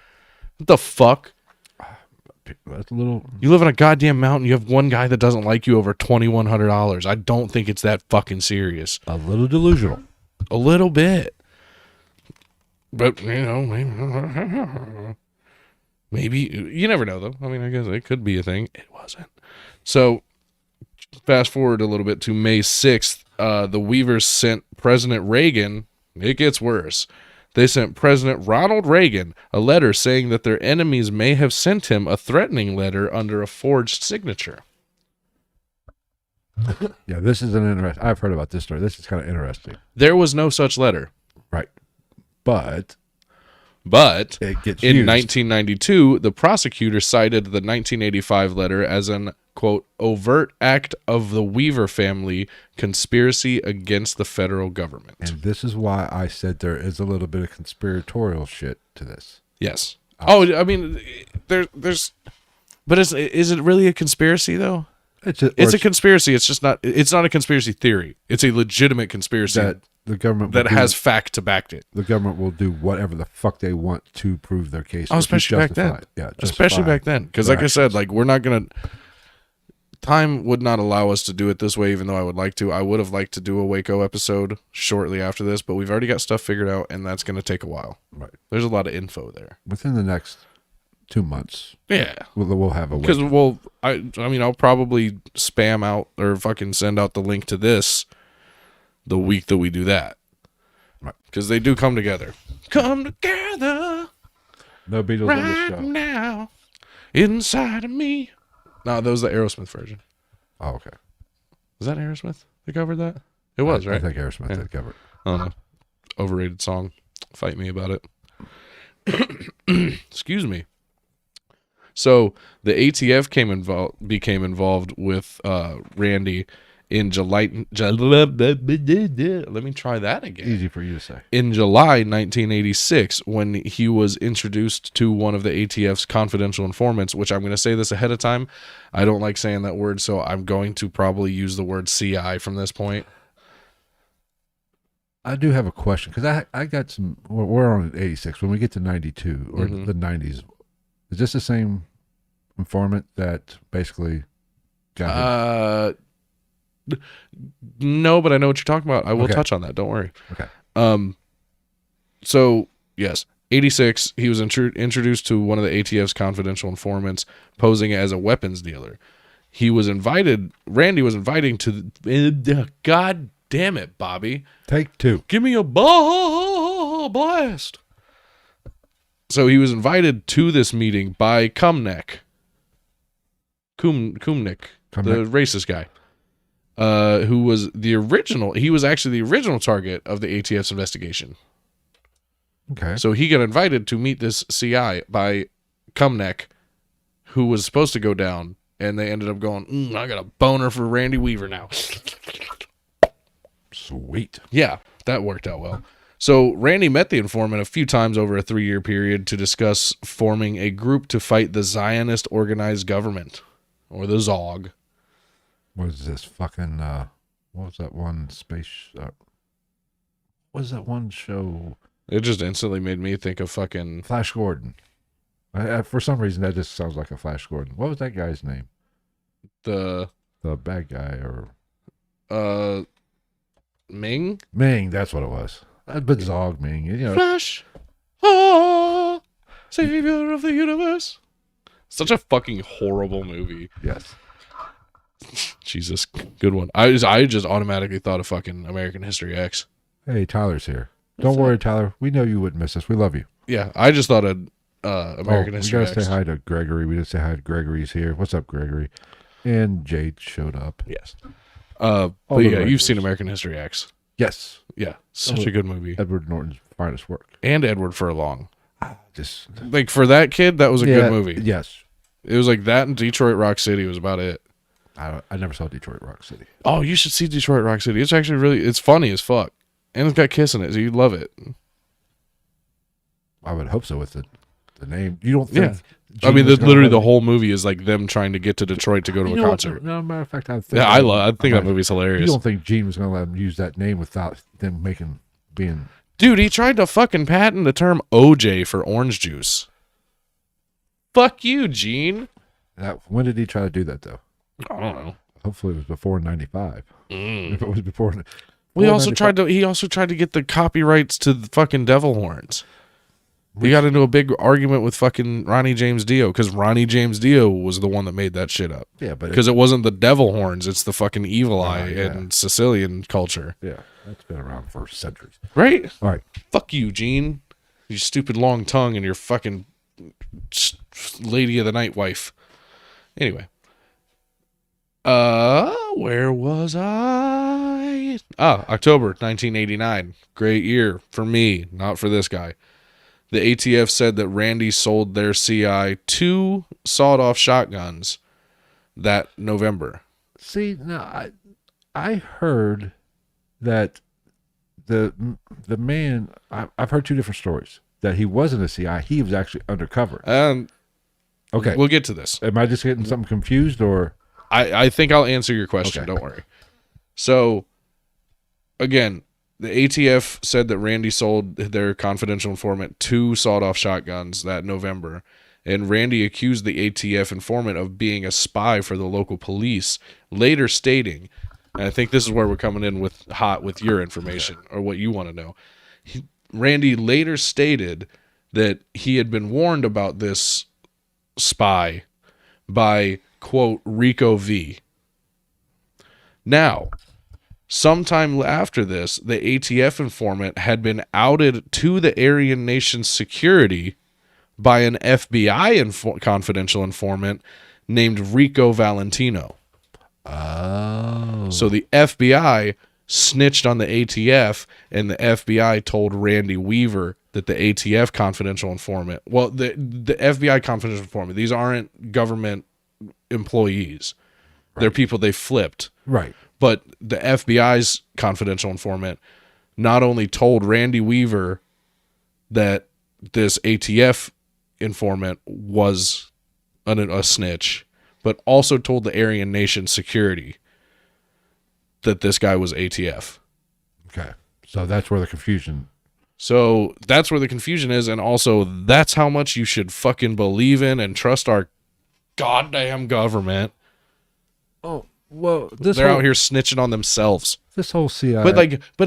What the fuck? That's a little... You live in a goddamn mountain. You have one guy that doesn't like you over $2,100. I don't think it's that fucking serious. A little delusional. A little bit. But, maybe. You never know, though. I mean, I guess it could be a thing. It wasn't. So... Fast forward a little bit to May 6th, the Weavers sent President Reagan, it gets worse, they sent President Ronald Reagan a letter saying that their enemies may have sent him a threatening letter under a forged signature. Yeah, this is an interesting... I've heard about this story. This is kind of interesting. There was no such letter. Right. But it gets in used. 1992, the prosecutor cited the 1985 letter as an quote, overt act of the Weaver family conspiracy against the federal government. And this is why I said there is a little bit of conspiratorial shit to this. Yes. Oh, I mean, there's, but is it really a conspiracy though? It's a conspiracy. It's just not. It's not a conspiracy theory. It's a legitimate conspiracy that the government that has fact to back it. The government will do whatever the fuck they want to prove their case. Oh, especially back then. Yeah, especially back then. Because, like I said, like we're not gonna. Time would not allow us to do it this way, even though I would like to. I would have liked to do a Waco episode shortly after this, but we've already got stuff figured out, and that's going to take a while. Right. There's a lot of info there. Within the next 2 months. Yeah. We'll have a because I mean I'll probably spam out or fucking send out the link to this the week that we do that. Right. Because they do come together. Come together. No Beatles right on the show. Now inside of me. No, that was the Aerosmith version. Oh, okay. Was that Aerosmith that covered that? It was, right? I think Aerosmith did cover it. I don't know. Overrated song. Fight me about it. Excuse me. So the ATF became involved with Randy in July. Let me try that again. Easy for you to say. In July 1986, when he was introduced to one of the ATF's confidential informants, which I'm going to say this ahead of time. I don't like saying that word, so I'm going to probably use the word CI from this point. I do have a question because I got some. We're on 86. When we get to 92 or the 90s, is this the same informant that basically got no, but I know what you're talking about. I will touch on that. Don't worry. Okay. So yes, 86. He was introduced to one of the ATF's confidential informants, posing as a weapons dealer. He was invited. Randy was inviting to. God damn it, Bobby! Take 2. Give me a blast. So he was invited to this meeting by Kumnick, the racist guy, who was the original. He was actually the original target of the ATF's investigation. Okay. So he got invited to meet this CI by Kumnick, who was supposed to go down, and they ended up going, I got a boner for Randy Weaver now. Sweet. Yeah, that worked out well. So Randy met the informant a few times over a 3-year period to discuss forming a group to fight the Zionist organized government, or the ZOG. What is this fucking, what was that one space, what was that one show? It just instantly made me think of fucking... Flash Gordon. For some reason, that just sounds like a Flash Gordon. What was that guy's name? The bad guy, or... Ming? Ming, that's what it was. But Zog Ming, you know. Flash, savior of the universe. Such a fucking horrible movie. Yes. Jesus, good one. I just automatically thought of fucking American History X. Hey, Tyler's here. Don't worry, Tyler. We know you wouldn't miss us. We love you. Yeah, I just thought of American History X. We gotta say hi to Gregory. We didn't say hi to Gregory's here. What's up, Gregory? And Jade showed up. Yes. But yeah, you've seen American History X. Yes. Yeah, such a good movie. Edward Norton's finest work. And Edward Furlong. Just like for that kid, that was a good movie. Yes. It was like that and Detroit Rock City was about it. I never saw Detroit Rock City. Oh, you should see Detroit Rock City. It's actually it's funny as fuck. And it's got Kiss in it, so you'd love it. I would hope so with the name. You don't think... Yeah. I mean, literally the whole movie is like them trying to get to Detroit to go to a concert. No, matter of fact, I think... Yeah, I think that movie's hilarious. You don't think Gene was going to let him use that name without them being... Dude, he tried to fucking patent the term OJ for orange juice. Fuck you, Gene. When did he try to do that, though? I don't know. Hopefully it was before 95. If it was before... Well, he also tried to get the copyrights to the fucking devil horns. He got into a big argument with fucking Ronnie James Dio because Ronnie James Dio was the one that made that shit up. Yeah, but because it wasn't the devil horns, it's the fucking evil eye and Sicilian culture. Yeah, that's been around for centuries. Right? All right. Fuck you, Gene. You stupid long tongue and your fucking lady of the night wife. Anyway. Where was I? October 1989. Great year for me, not for this guy. The ATF said that Randy sold their CI 2 sawed-off shotguns that November. See, now I heard that the man, I've heard two different stories, that he wasn't a CI, he was actually undercover. Okay. We'll get to this. Am I just getting something confused, or? I think I'll answer your question. Okay. Don't worry. So, again, the ATF said that Randy sold their confidential informant 2 sawed-off shotguns that November, and Randy accused the ATF informant of being a spy for the local police, later stating, and I think this is where we're coming in with your information, or what you want to know. Randy later stated that he had been warned about this spy by, quote, Rico V. Now, sometime after this, the ATF informant had been outed to the Aryan Nation's security by an FBI confidential informant named Rico Valentino. Oh. So the FBI snitched on the ATF, and the FBI told Randy Weaver that the ATF confidential informant, well, the FBI confidential informant, these aren't government employees. Right. They're people they flipped. Right. But the FBI's confidential informant not only told Randy Weaver that this ATF informant was a snitch, but also told the Aryan Nation security that this guy was ATF. Okay. So that's where the confusion. So that's where the confusion is, and also that's how much you should fucking believe in and trust our goddamn government. Oh, well, they're out here snitching on themselves. This whole CI. But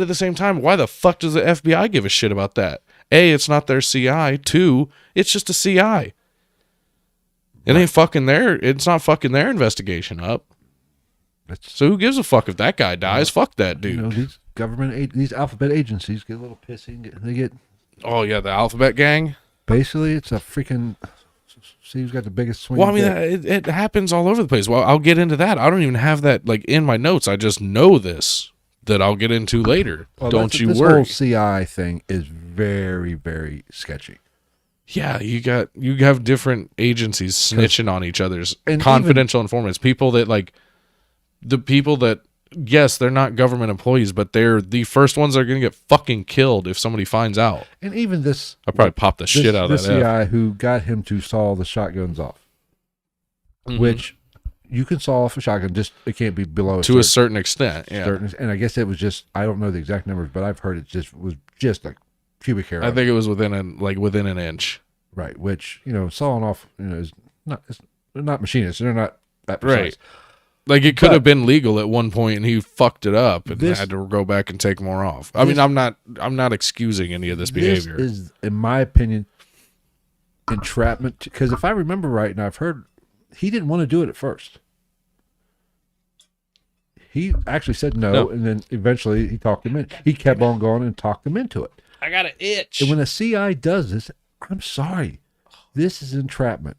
at the same time, why the fuck does the FBI give a shit about that? A, it's not their CI. 2, it's just a CI. It ain't fucking it's not fucking their investigation up. So who gives a fuck if that guy dies? Fuck that dude. You know, these these alphabet agencies get a little pissy. They get. Oh yeah, the alphabet gang. Basically, it's a freaking. See who's got the biggest swing. Well, I mean, it happens all over the place. Well, I'll get into that. I don't even have that like in my notes. I just know this that I'll get into later. Well, don't you worry. This whole CI thing is very, very sketchy. Yeah, you have different agencies snitching on each other's confidential informants. People that like the people that, yes, they're not government employees, but they're the first ones that are going to get fucking killed if somebody finds out. And even this, I'll probably pop the shit out of that. This CI who got him to saw the shotguns off, which you can saw off a shotgun, just it can't be below to a certain extent. Yeah, and I guess it was just, I don't know the exact numbers, but I've heard it was just like pubic hair. I think it was within an inch. Right, which sawing off is they're not machinists, they're not that precise. Right. Like it could have been legal at one point, and he fucked it up and had to go back and take more off. I mean, I'm not excusing any of this behavior. This is, in my opinion, entrapment. Because if I remember right, and I've heard, he didn't want to do it at first. He actually said no, and then eventually he talked him in. He kept on going and talked him into it. I got an itch. And when a CI does this, I'm sorry, this is entrapment.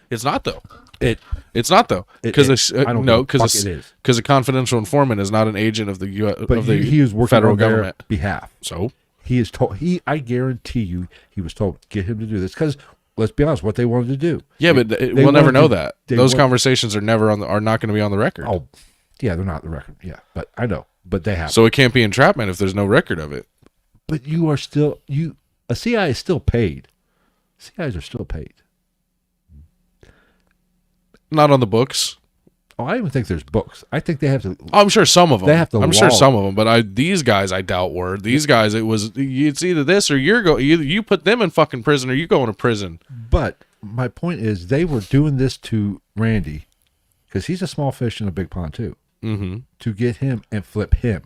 It's not though. It's not though, because a confidential informant is not an agent of the he was working federal on government their behalf. So he is told. I guarantee you, he was told get him to do this because let's be honest, what they wanted to do. Yeah, but we'll never know that. Those conversations are not going to be on the record. Oh, yeah, they're not on the record. Yeah, but I know, but they have. So it can't be entrapment if there's no record of it. But you are still a CI is still paid. CIs are still paid. Not on the books. Oh, I don't even think there's books. I think they have to. I'm sure some of them. They have to. I'm sure some of them, but these guys, I doubt were. These guys, it's either this or you put them in fucking prison or you go into prison. But my point is, they were doing this to Randy because he's a small fish in a big pond too. Mm-hmm. To get him and flip him.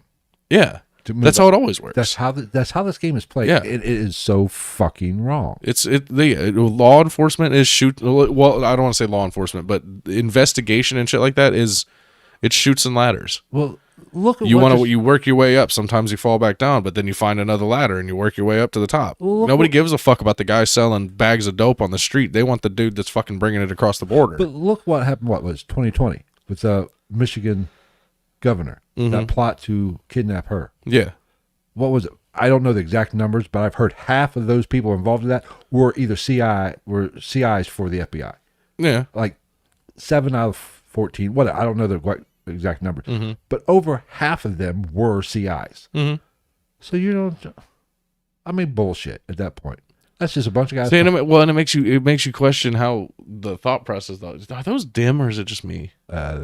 Yeah. That's how it always works. That's how this game is played. Yeah. It is so fucking wrong. Law enforcement is well, I don't want to say law enforcement, but investigation and shit like that it shoots and ladders. Well, look at you work your way up. Sometimes you fall back down, but then you find another ladder and you work your way up to the top. Nobody gives a fuck about the guy selling bags of dope on the street. They want the dude that's fucking bringing it across the border. But look what happened. What was 2020 with the Michigan governor, that plot to kidnap her. Yeah. What was it? I don't know the exact numbers, but I've heard half of those people involved in that were either CIs for the FBI. Yeah. Like 7 out of 14, what, I don't know the exact numbers, Mm-hmm. but over half of them were CIs. Mm-hmm. So you don't, I mean, bullshit at that point. That's just a bunch of guys. See, and it makes you question how the thought process, though. Are those dim or is it just me? A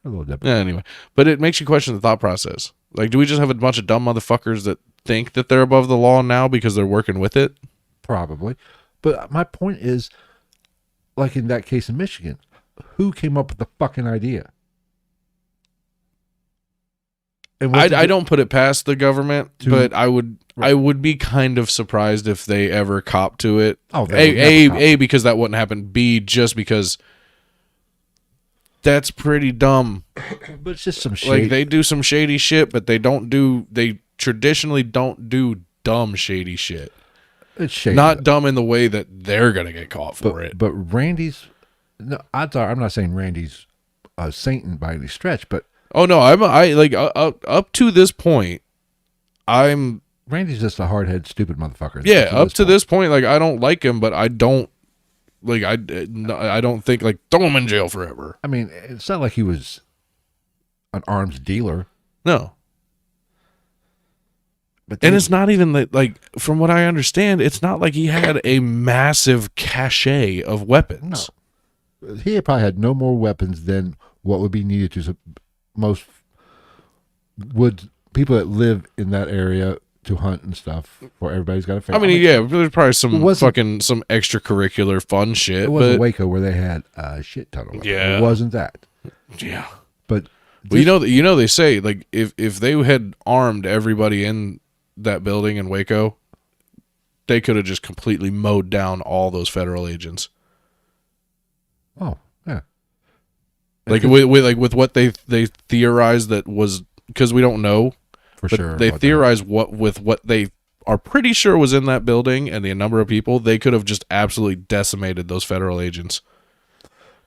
little different. Yeah, anyway. But it makes you question the thought process. Like, do we just have a bunch of dumb motherfuckers that think that they're above the law now because they're working with it? Probably. But my point is, like in that case in Michigan, who came up with the fucking idea? And I don't put it past the government, but I would be kind of surprised if they ever cop to it. Oh, A, because that wouldn't happen. B, just because that's pretty dumb. But it's just some shit. Like, they do some shady shit, but they traditionally don't do dumb shady shit. It's shady. Not dumb in the way that they're gonna get caught for it. But Randy's, no, odds are, I'm not saying Randy's a saint by any stretch, but oh no, up to this point, Randy's just a hard-headed, stupid motherfucker. Yeah, up to this point, like, I don't like him, but I don't like I don't think like throw him in jail forever. I mean, it's not like he was an arms dealer. No. But And it's not even that, like, from what I understand, it's not like he had a massive cachet of weapons. No. He probably had no more weapons than what would be needed to most people that live in that area to hunt and stuff. For everybody's got a family. I mean, yeah, there's probably some extracurricular fun shit. It wasn't Waco where they had a shit ton of weapons. Yeah. It wasn't that. Yeah. But well, they say, like, if they had armed everybody in that building in Waco, they could have just completely mowed down all those federal agents. Oh, yeah. Like with what they theorized that was, because we don't know For but sure. they theorized what they are pretty sure was in that building and the number of people, they could have just absolutely decimated those federal agents.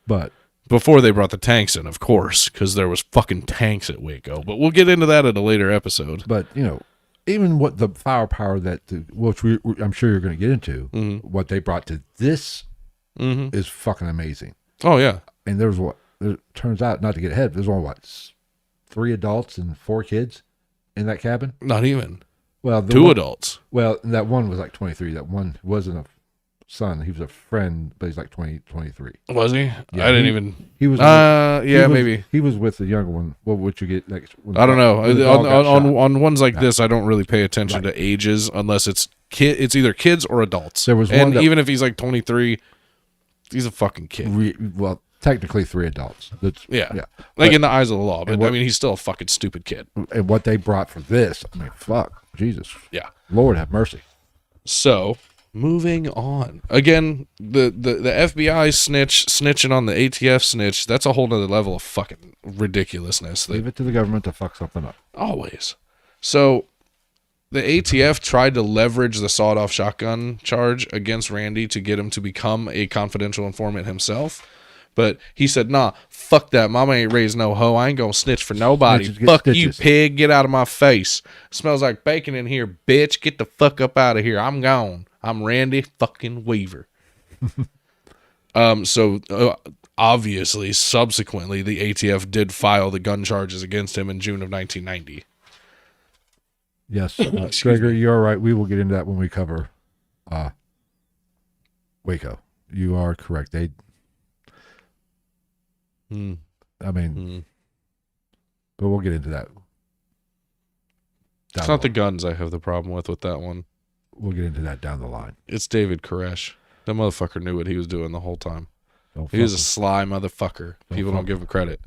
But before they brought the tanks in, of course, because there was fucking tanks at Waco. But we'll get into that at a later episode. But even what the firepower which I'm sure you're going to get into, what they brought to this is fucking amazing. Oh yeah, and it turns out, not to get ahead, there's only 3 adults and 4 kids in that cabin. not even. Well, 2 adults. Well, that one was like 23. That one wasn't a son; he was a friend, but he's like 23. Was he? Yeah, I didn't even. He was. Maybe he was with the younger one. What would you get next? I don't know. On ones like this, I don't really pay attention to ages unless it's it's either kids or adults. There was and one even if he's like 23, he's a fucking kid. Well, technically 3 adults. Yeah. Like but, in the eyes of the law, but I mean, he's still a fucking stupid kid. And what they brought for this, I mean, fuck, Jesus. Yeah. Lord have mercy. So, moving on. Again, the FBI snitching on the ATF snitch, that's a whole nother level of fucking ridiculousness. Leave it to the government to fuck something up. Always. So, the ATF tried to leverage the sawed-off shotgun charge against Randy to get him to become a confidential informant himself. But he said, nah, fuck that. Mama ain't raised no hoe. I ain't gonna snitch for nobody. Fuck stitches. you, pig. Get out of my face. Smells like bacon in here, bitch. Get the fuck up out of here. I'm gone. I'm Randy fucking Weaver. Obviously, subsequently, the ATF did file the gun charges against him in June of 1990. Yes. Gregor, you're right. We will get into that when we cover Waco. You are correct. I mean, but we'll get into that. It's not the guns I have the problem with that one. We'll get into that down the line. It's David Koresh. That motherfucker knew what he was doing the whole time. He was a sly motherfucker. People don't give him credit.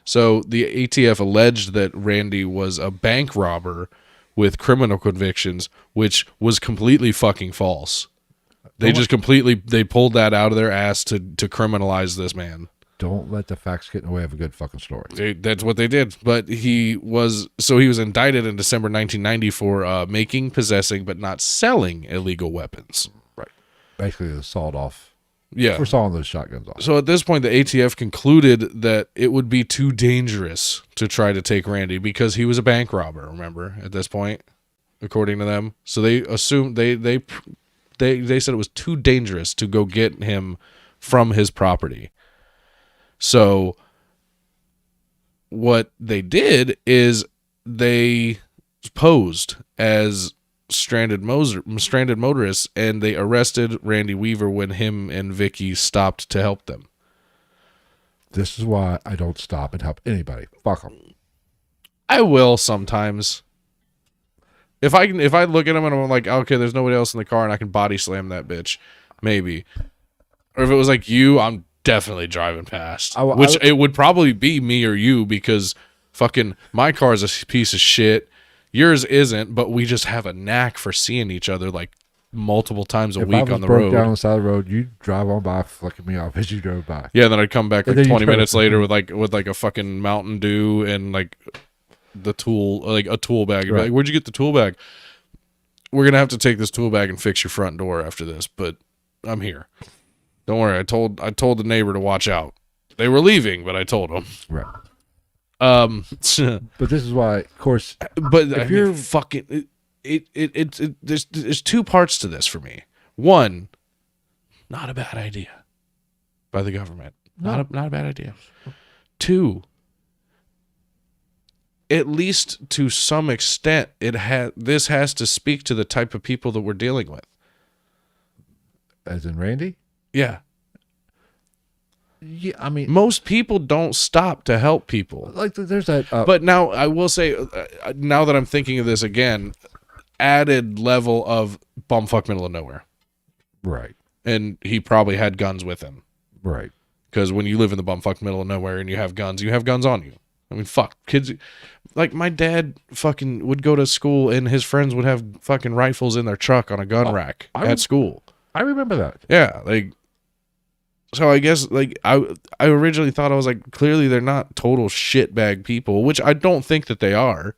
So the ATF alleged that Randy was a bank robber with criminal convictions, which was completely fucking false. They they pulled that out of their ass to criminalize this man. Don't let the facts get in the way of a good fucking story. That's what they did. But he was indicted in December 1990 for making, possessing, but not selling illegal weapons. Right. Basically, the sawed off. Yeah. For sawing those shotguns off. So at this point, the ATF concluded that it would be too dangerous to try to take Randy because he was a bank robber, remember, at this point, according to them. So they assumed, they said it was too dangerous to go get him from his property. So what they did is they posed as stranded motorists, and they arrested Randy Weaver when him and Vicky stopped to help them. This is why I don't stop and help anybody. Fuck them. I will sometimes. If I look at them and I'm like, okay, there's nobody else in the car and I can body slam that bitch, maybe. Or if it was like you, I'm definitely driving past. It would probably be me or you, because fucking my car is a piece of shit. Yours isn't, but we just have a knack for seeing each other like multiple times a week on the road. Down the side of the road, you drive on by, flicking me off as you drove by. Yeah, then I'd come back like 20 minutes later with like a fucking Mountain Dew and like the tool, like a tool bag. You'd be like, where'd you get the tool bag? We're gonna have to take this tool bag and fix your front door after this, but I'm here. Don't worry. I told the neighbor to watch out. They were leaving, but I told them. Right. But this is why, of course. But if you're fucking, there's two parts to this for me. One, not a bad idea by the government. No. Not a bad idea. Two, at least to some extent, this has to speak to the type of people that we're dealing with. As in Randy? Yeah. Yeah, I mean, most people don't stop to help people. Like, there's that. But now I will say, now that I'm thinking of this again, added level of bumfuck middle of nowhere. Right. And he probably had guns with him. Right. Because when you live in the bumfuck middle of nowhere and you have guns on you. I mean, fuck. Kids, like my dad fucking would go to school and his friends would have fucking rifles in their truck on a gun rack at school. I remember that. Yeah, like, so I guess, like, I originally thought, I was like, clearly they're not total shitbag people, which I don't think that they are.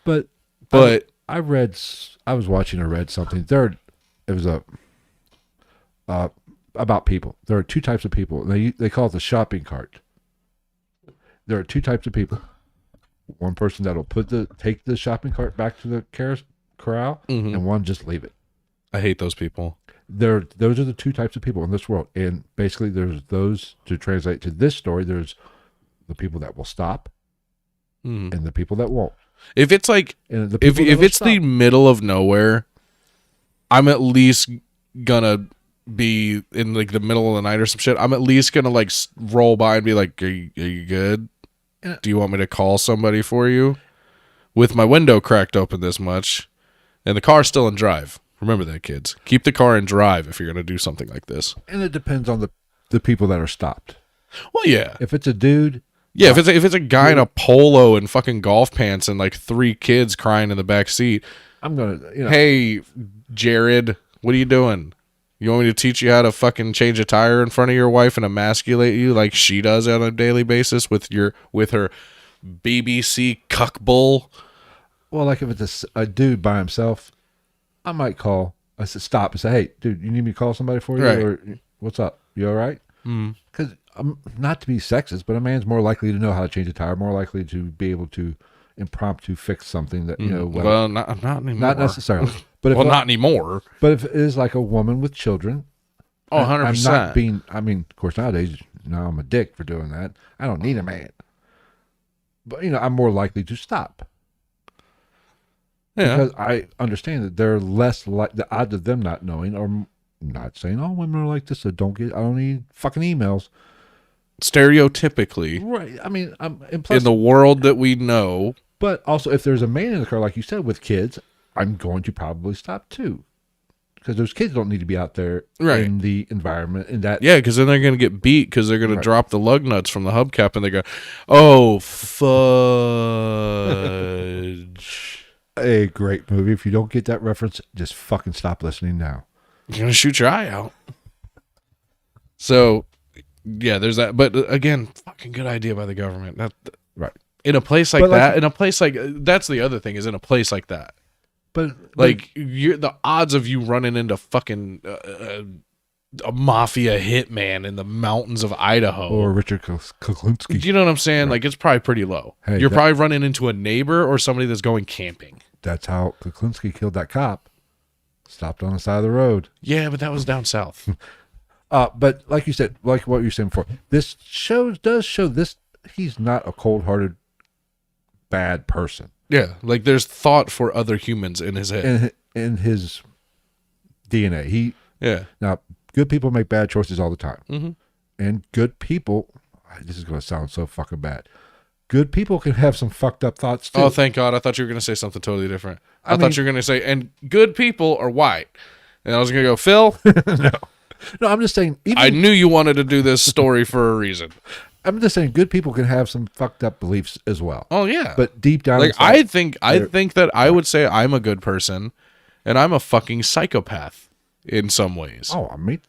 But I was watching or read something. It was about people. There are two types of people. They call it the shopping cart. There are two types of people. One person that'll take the shopping cart back to the corral, and one just leave it. I hate those people. Those are the two types of people in this world. And basically there's those, to translate to this story, there's the people that will stop and the people that won't. If it's like, if it's the middle of nowhere, I'm at least gonna be in like the middle of the night or some shit. I'm at least gonna like roll by and be like, are you good? Do you want me to call somebody for you? With my window cracked open this much and the car's still in drive. Remember that, kids. Keep the car in drive if you're going to do something like this. And it depends on the people that are stopped. Well, yeah. If it's a dude. Yeah, if it's a guy in a polo and fucking golf pants and like 3 kids crying in the back seat. I'm going to, Hey, Jared, what are you doing? You want me to teach you how to fucking change a tire in front of your wife and emasculate you like she does on a daily basis with her BBC cuck bull? Well, like if it's a dude by himself, I might call. I said, stop and say, hey, dude, you need me to call somebody for you? Right. Or what's up? You all right? Because I'm not to be sexist, but a man's more likely to know how to change a tire, more likely to be able to impromptu fix something that, well, not anymore. Not necessarily. But not anymore. But if it is like a woman with children. Oh, 100%. Of course, nowadays, I'm a dick for doing that. I don't need a man. But, I'm more likely to stop. Yeah. Because I understand that they're less like the odds of them not knowing, or not saying all women are like this, so I don't need fucking emails. Stereotypically. Right. I mean, in the world that we know. But also, if there's a man in the car, like you said, with kids, I'm going to probably stop too. Because those kids don't need to be out there in the environment. Yeah, because then they're going to get beat because they're going to drop the lug nuts from the hubcap and they go, oh, fudge. A great movie. If you don't get that reference, just fucking stop listening now. You're going to shoot your eye out. So, yeah, there's that. But again, fucking good idea by the government. Right. In a place like that, that's the other thing, is in a place like that. But the odds of you running into fucking a mafia hitman in the mountains of Idaho, or Richard Kuklinski, you know what I'm saying? Right. Like, it's probably pretty low. Hey, you're probably running into a neighbor or somebody that's going camping. That's how Kuklinski killed that cop. Stopped on the side of the road. Yeah, but that was down south. But like you said, like what you were saying before, this does show this. He's not a cold-hearted, bad person. Yeah, like there's thought for other humans in his head. In his DNA. Yeah. Now, good people make bad choices all the time. Mm-hmm. And good people, this is going to sound so fucking bad. Good people can have some fucked up thoughts too. Oh, thank God. I thought you were going to say something totally different. I thought you were going to say, and good people are white. And I was going to go, Phil? No, I'm just saying. I knew you wanted to do this story for a reason. I'm just saying good people can have some fucked up beliefs as well. Oh, yeah. But deep down like, inside, I think that I would say I'm a good person, and I'm a fucking psychopath in some ways. Oh, I mean,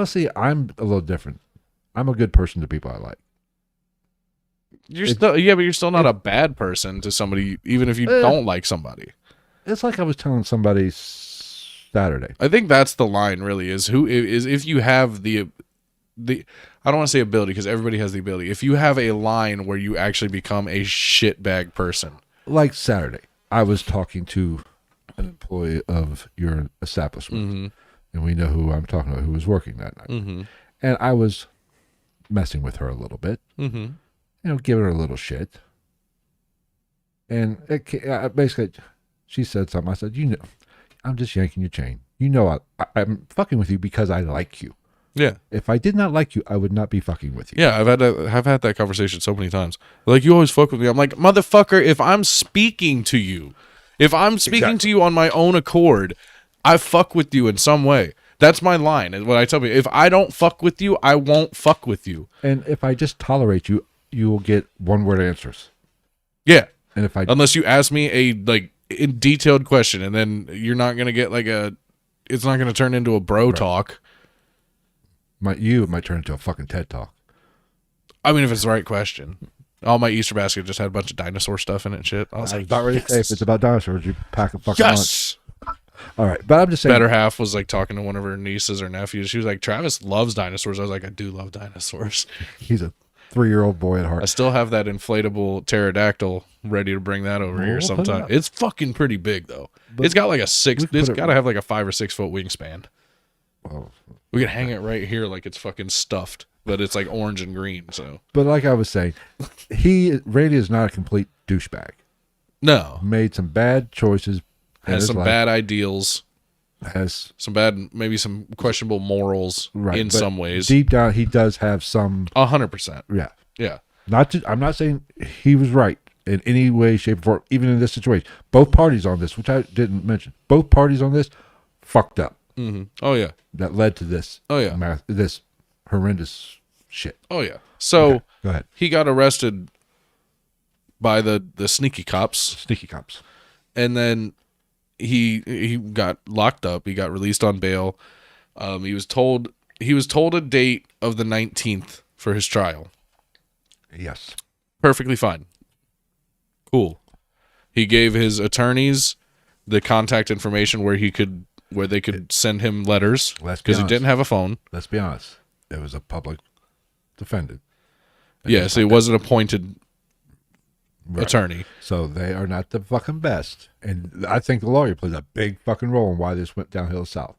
see, I'm a little different. I'm a good person to people I like. But you're still not a bad person to somebody, even if you don't like somebody. It's like I was telling somebody Saturday. I think that's the line, really, is if you have the I don't want to say ability because everybody has the ability. If you have a line where you actually become a shitbag person. Like Saturday, I was talking to an employee of your establishment, mm-hmm. and we know who I'm talking about, who was working that night. Mm-hmm. And I was messing with her a little bit, mm-hmm. Giving her a little shit. And basically, she said something. I said, I'm just yanking your chain. I'm fucking with you because I like you. Yeah. If I did not like you, I would not be fucking with you. Yeah, I've had that conversation so many times. Like, you always fuck with me. I'm like, motherfucker, if I'm speaking to you, to you on my own accord, I fuck with you in some way. That's my line. Is what I tell you. If I don't fuck with you, I won't fuck with you. And if I just tolerate you, you will get one-word answers. Yeah. And unless you ask me a detailed question, and then you're not gonna get it's not gonna turn into a bro talk. It might turn into a fucking TED talk. I mean, if it's the right question. All my Easter basket just had a bunch of dinosaur stuff in it and shit. I was like, about ready to say, if it's about dinosaurs, you pack a fucking lunch. All right, but I'm just saying. Better half was talking to one of her nieces or nephews. She was like, Travis loves dinosaurs. I was like, I do love dinosaurs. He's a 3-year-old boy at heart. I still have that inflatable pterodactyl ready to bring that over here sometime. It's fucking pretty big though. But it's got it's got to have a 5 or 6 foot wingspan. Oh, we can hang it right here like it's fucking stuffed, but it's orange and green. So, but like I was saying, Randy is not a complete douchebag. No, made some bad choices. Has some bad ideals. Has some bad, maybe some questionable morals in some ways. Deep down, he does have some. 100%. Yeah, yeah. I'm not saying he was right in any way, shape, or form. Even in this situation, both parties on this, which I didn't mention, both parties on this fucked up. Mm-hmm. Oh yeah, that led to this. Oh yeah, this horrendous shit. Oh yeah. So okay, go ahead. He got arrested by the sneaky cops. Sneaky cops, and then he got locked up. He got released on bail. He was told a date of the 19th for his trial. Yes, perfectly fine. Cool. He gave his attorneys the contact information where they could send him letters because he didn't have a phone. Let's be honest. It was a public defendant. Yes, it was an appointed attorney. So they are not the fucking best. And I think the lawyer plays a big fucking role in why this went downhill south.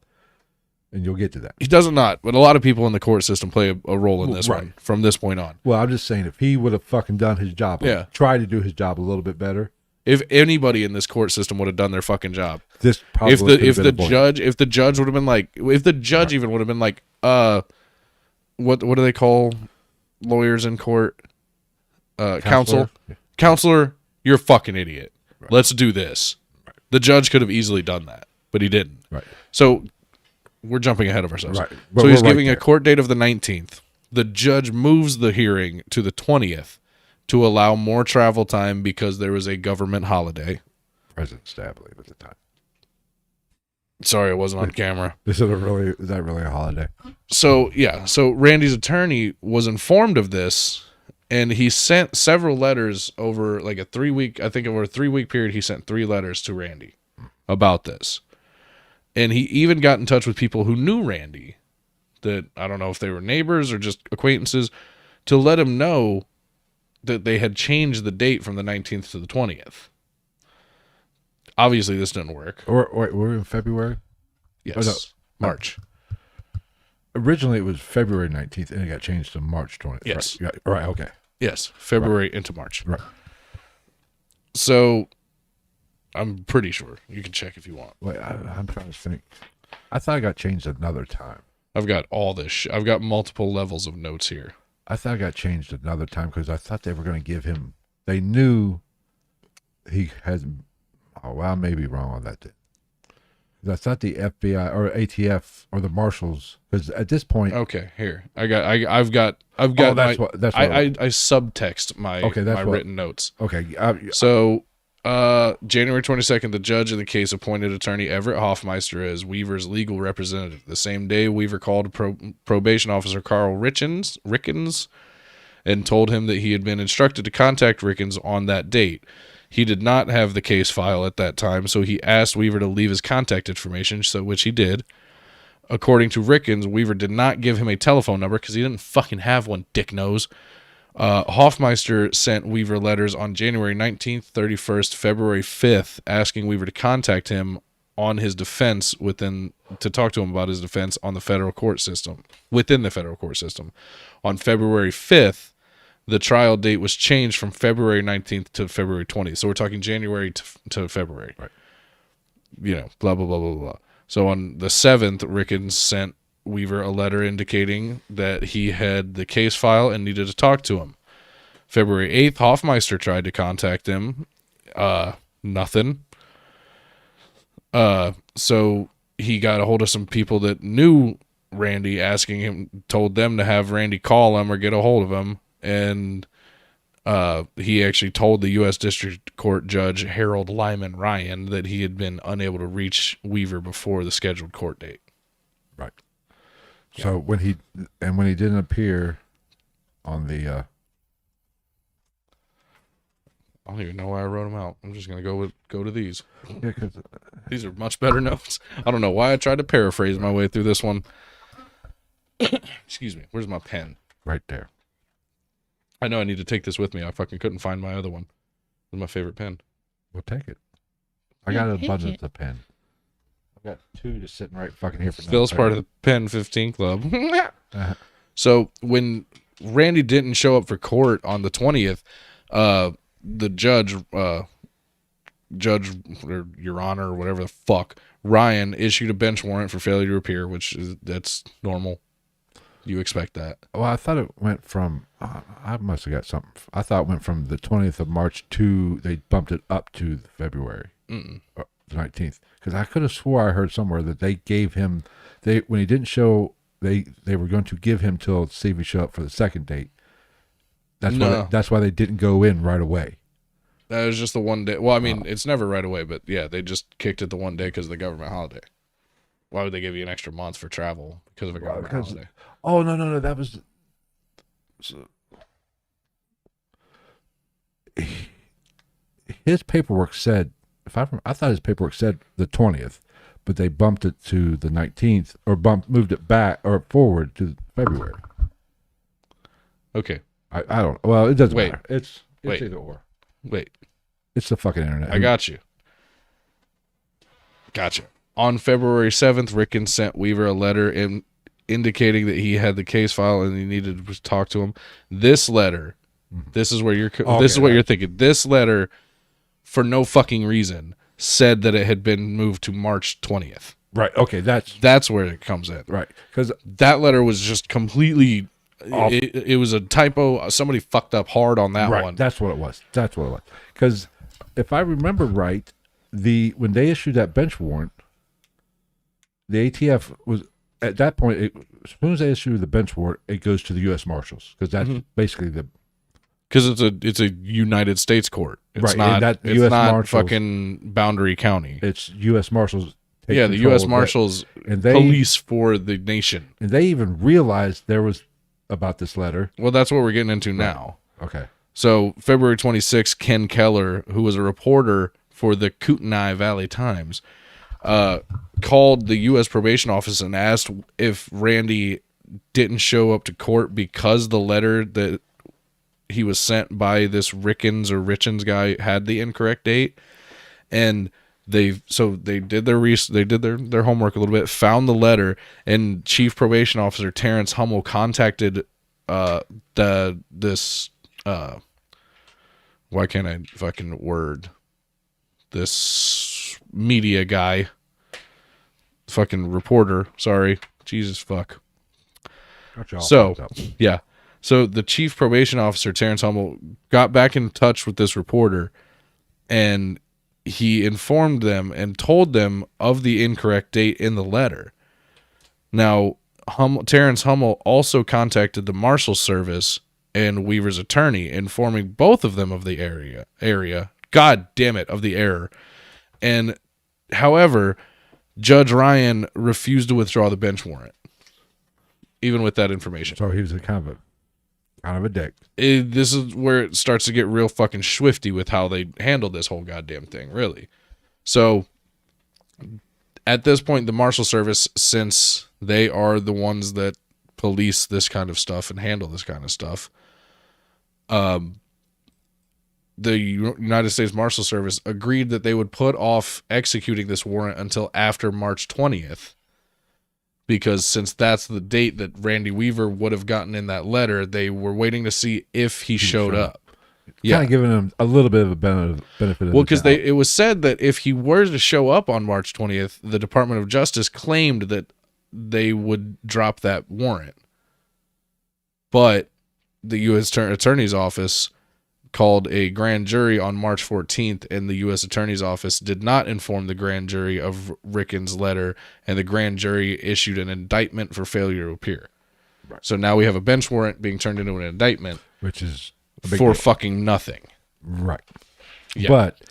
And you'll get to that. He does not, but a lot of people in the court system play a role in this one from this point on. Well, I'm just saying, if he would have fucking done his job, tried to do his job a little bit better. If anybody in this court system would have done their fucking job, this probably if the judge would have been like, if the judge even would have been like, what do they call lawyers in court? Counselor, you're a fucking idiot. Right. Let's do this. Right. The judge could have easily done that, but he didn't. Right. So we're jumping ahead of ourselves. Right. So he's giving a court date of the 19th. The judge moves the hearing to the 20th to allow more travel time because there was a government holiday. President's Day, I believe, at the time. Sorry, I wasn't on camera. Is that really a holiday? So Randy's attorney was informed of this, and he sent several letters over over a 3-week period. He sent 3 letters to Randy about this. And he even got in touch with people who knew Randy, that I don't know if they were neighbors or just acquaintances, to let him know that they had changed the date from the 19th to the 20th. Obviously, this didn't work. We're in February? Yes. Oh, no. March. Originally, it was February 19th, and it got changed to March 20th. Yes. Right. Yeah, right. Okay. Yes. February into March. Right. So, I'm pretty sure. You can check if you want. Wait, I'm trying to think. I thought it got changed another time. I've got all this. I've got multiple levels of notes here. I thought it got changed another time because I thought they were going to give him. They knew he has. Oh, well, I may be wrong on that. I thought the FBI or ATF or the Marshals, because at this point. Okay, here I've got. Oh, that's my, what. That's I, what I subtext my my written notes. Okay. So, January 22nd, the judge in the case appointed attorney Everett Hoffmeister as Weaver's legal representative. The same day, Weaver called probation officer Carl Rickens and told him that he had been instructed to contact Rickens on that date. He did not have the case file at that time, so he asked Weaver to leave his contact information, which he did. According to Rickens, Weaver did not give him a telephone number because he didn't fucking have one, dick nose. Hoffmeister sent Weaver letters on January 19th, 31st, February 5th, asking Weaver to contact him on his defense to talk to him about his defense on the federal court system, within the federal court system. On February 5th, the trial date was changed from February 19th to February 20th. So we're talking January to February. Right. You know, blah, blah, blah, blah, blah. So on the 7th, Rickens sent Weaver a letter indicating that he had the case file and needed to talk to him. February 8th, Hoffmeister tried to contact him. Nothing. So he got a hold of some people that knew Randy, told them to have Randy call him or get a hold of him. And he actually told the U.S. District Court Judge Harold Lyman Ryan that he had been unable to reach Weaver before the scheduled court date. Right. Yeah. So when he didn't appear on the, I don't even know why I wrote them out. I'm just gonna go to these. Yeah, because these are much better notes. I don't know why I tried to paraphrase my way through this one. Excuse me. Where's my pen? Right there. I know I need to take this with me. I fucking couldn't find my other one. This is my favorite pen. We'll take it. I got an abundance of pen. I've got two just sitting right fucking here for now. Phil's part of the Pen 15 Club. So when Randy didn't show up for court on the 20th, the judge, or Your Honor, or whatever the fuck, Ryan issued a bench warrant for failure to appear, that's normal. You expect that. Well, I thought it went from, I must have got something. I thought it went from the 20th of March to, they bumped it up to February, the 19th. Because I could have swore I heard somewhere that they gave him, when he didn't show, they were going to give him till see if he showed up for the second date. That's why they didn't go in right away. That was just the one day. Well, I mean, it's never right away, but yeah, they just kicked it the one day because of the government holiday. Why would they give you an extra month for travel because of a government holiday? Oh, no. That was... his paperwork said, I thought his paperwork said the 20th, but they bumped it to the 19th, or moved it back or forward to February. Okay. I don't. Well, it doesn't matter. It's either or. Wait. It's the fucking internet. I got you. Gotcha. On February 7th, Rickens sent Weaver a letter indicating that he had the case file and he needed to talk to him. This letter, this is where you're thinking. This letter, for no fucking reason, said that it had been moved to March 20th. Right. Okay. That's where it comes in. Right. Because that letter was just completely. It was a typo. Somebody fucked up hard on that one. That's what it was. Because if I remember right, when they issued that bench warrant, the ATF was at that point. As soon as they issue the bench warrant, it goes to the U.S. Marshals because that's basically because it's a United States court. It's right. Not US not Marshals, fucking Boundary County. It's U.S. Marshals. Yeah, the U.S. Marshals and police for the nation. And they even realized there was about this letter. Well, that's what we're getting into now. Okay. So February 26th, Ken Keller, who was a reporter for the Kootenai Valley Times, called the U.S. probation office and asked if Randy didn't show up to court because the letter that he was sent by this Rickens guy had the incorrect date. And They did their homework a little bit, found the letter, and Chief Probation Officer Terrence Hummel contacted why can't I fucking word this media guy, fucking reporter, sorry, Jesus fuck. So yeah, so the Chief Probation Officer Terrence Hummel got back in touch with this reporter, and he informed them and told them of the incorrect date in the letter. Now, Terrence Hummel also contacted the Marshal Service and Weaver's attorney, informing both of them of the area. God damn it, of the error. And, however, Judge Ryan refused to withdraw the bench warrant, even with that information. So he was kind of a dick. This is where it starts to get real fucking swifty with how they handled this whole goddamn thing, really. So, at this point, the Marshal Service, since they are the ones that police this kind of stuff and handle this kind of stuff, the United States Marshal Service agreed that they would put off executing this warrant until after March 20th. Because since that's the date that Randy Weaver would have gotten in that letter, they were waiting to see if he showed up. Kind of giving him a little bit of a benefit. Well, because it was said that if he were to show up on March 20th, the Department of Justice claimed that they would drop that warrant. But the U.S. Attorney's Office called a grand jury on March 14th, and the U.S. Attorney's Office did not inform the grand jury of Ricken's letter, and the grand jury issued an indictment for failure to appear. Right. So now we have a bench warrant being turned into an indictment, which is for fucking nothing. Right. Yeah. But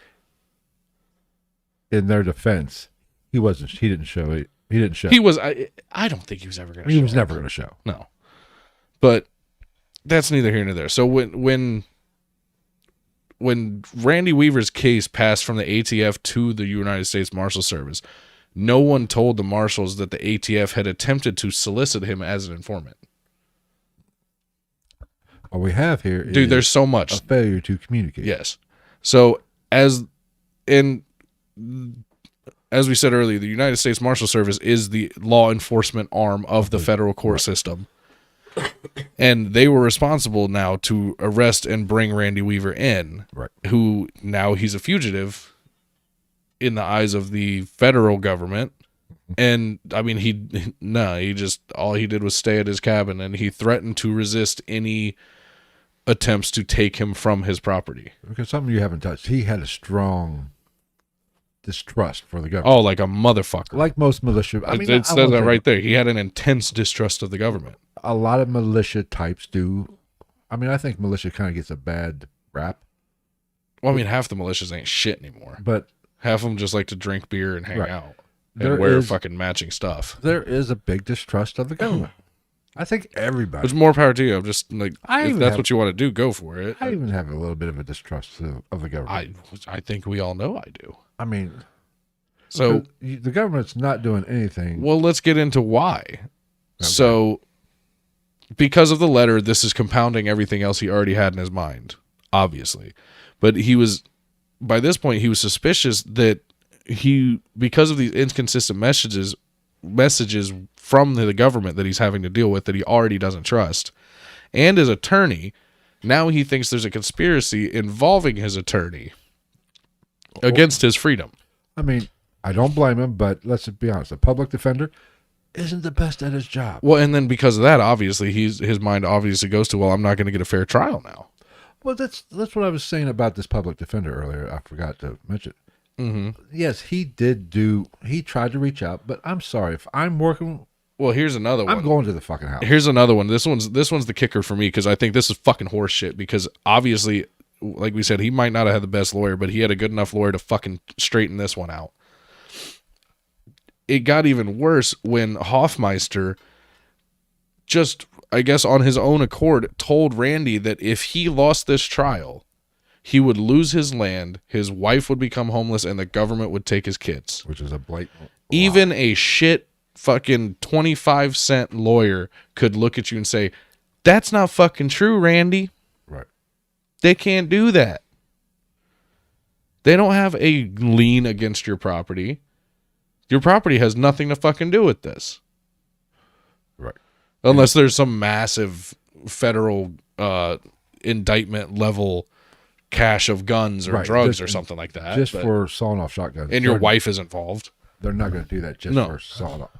in their defense, he didn't show it. He didn't show. He was. I don't think he was ever going to show. He was never going to show. No. But that's neither here nor there. So when Randy Weaver's case passed from the ATF to the United States Marshal Service, no one told the marshals that the ATF had attempted to solicit him as an informant. All we have here is there's so much a failure to communicate. Yes. So as we said earlier, the United States Marshal Service is the law enforcement arm of the federal court system. And they were responsible now to arrest and bring Randy Weaver in, right? Who now he's a fugitive in the eyes of the federal government. And I mean, he just, all he did was stay at his cabin, and he threatened to resist any attempts to take him from his property. Because something you haven't touched, he had a strong distrust for the government. Oh, like a motherfucker. Like most militia. I mean, it says that right there. He had an intense distrust of the government. A lot of militia types do. I mean, I think militia kind of gets a bad rap. Well, I mean, half the militias ain't shit anymore. But half of them just like to drink beer and hang out and wear fucking matching stuff. There is a big distrust of the government. I think everybody. There's more power to you. I'm just like, if that's what you want to do, go for it. I even have a little bit of a distrust of the government. I think we all know I do. I mean, so the government's not doing anything. Well, let's get into why. Okay. So, because of the letter, this is compounding everything else he already had in his mind, obviously. But by this point, he was suspicious that because of these inconsistent messages from the government that he's having to deal with that he already doesn't trust, and his attorney, now he thinks there's a conspiracy involving his attorney against his freedom. I mean, I don't blame him, but let's be honest, a public defender isn't the best at his job. Well, and then because of that, obviously, his mind obviously goes to, well, I'm not going to get a fair trial now. Well, that's what I was saying about this public defender earlier. I forgot to mention. Mm-hmm. Yes, he tried to reach out, but I'm sorry, if I'm working. Well, here's another one. I'm going to the fucking house. Here's another one. This one's the kicker for me, because I think this is fucking horse shit, because obviously, like we said, he might not have had the best lawyer, but he had a good enough lawyer to fucking straighten this one out. It got even worse when Hoffmeister just, I guess on his own accord, told Randy that if he lost this trial, he would lose his land, his wife would become homeless, and the government would take his kids. Which is a blatant lie. Even a shit fucking 25-cent lawyer could look at you and say, that's not fucking true, Randy. Right. They can't do that. They don't have a lien against your property. Your property has nothing to fucking do with this. Right. Unless there's some massive federal indictment level cache of guns or drugs or something like that. Just for sawing off shotguns. And your wife is involved. They're not going to do that just for sawing off.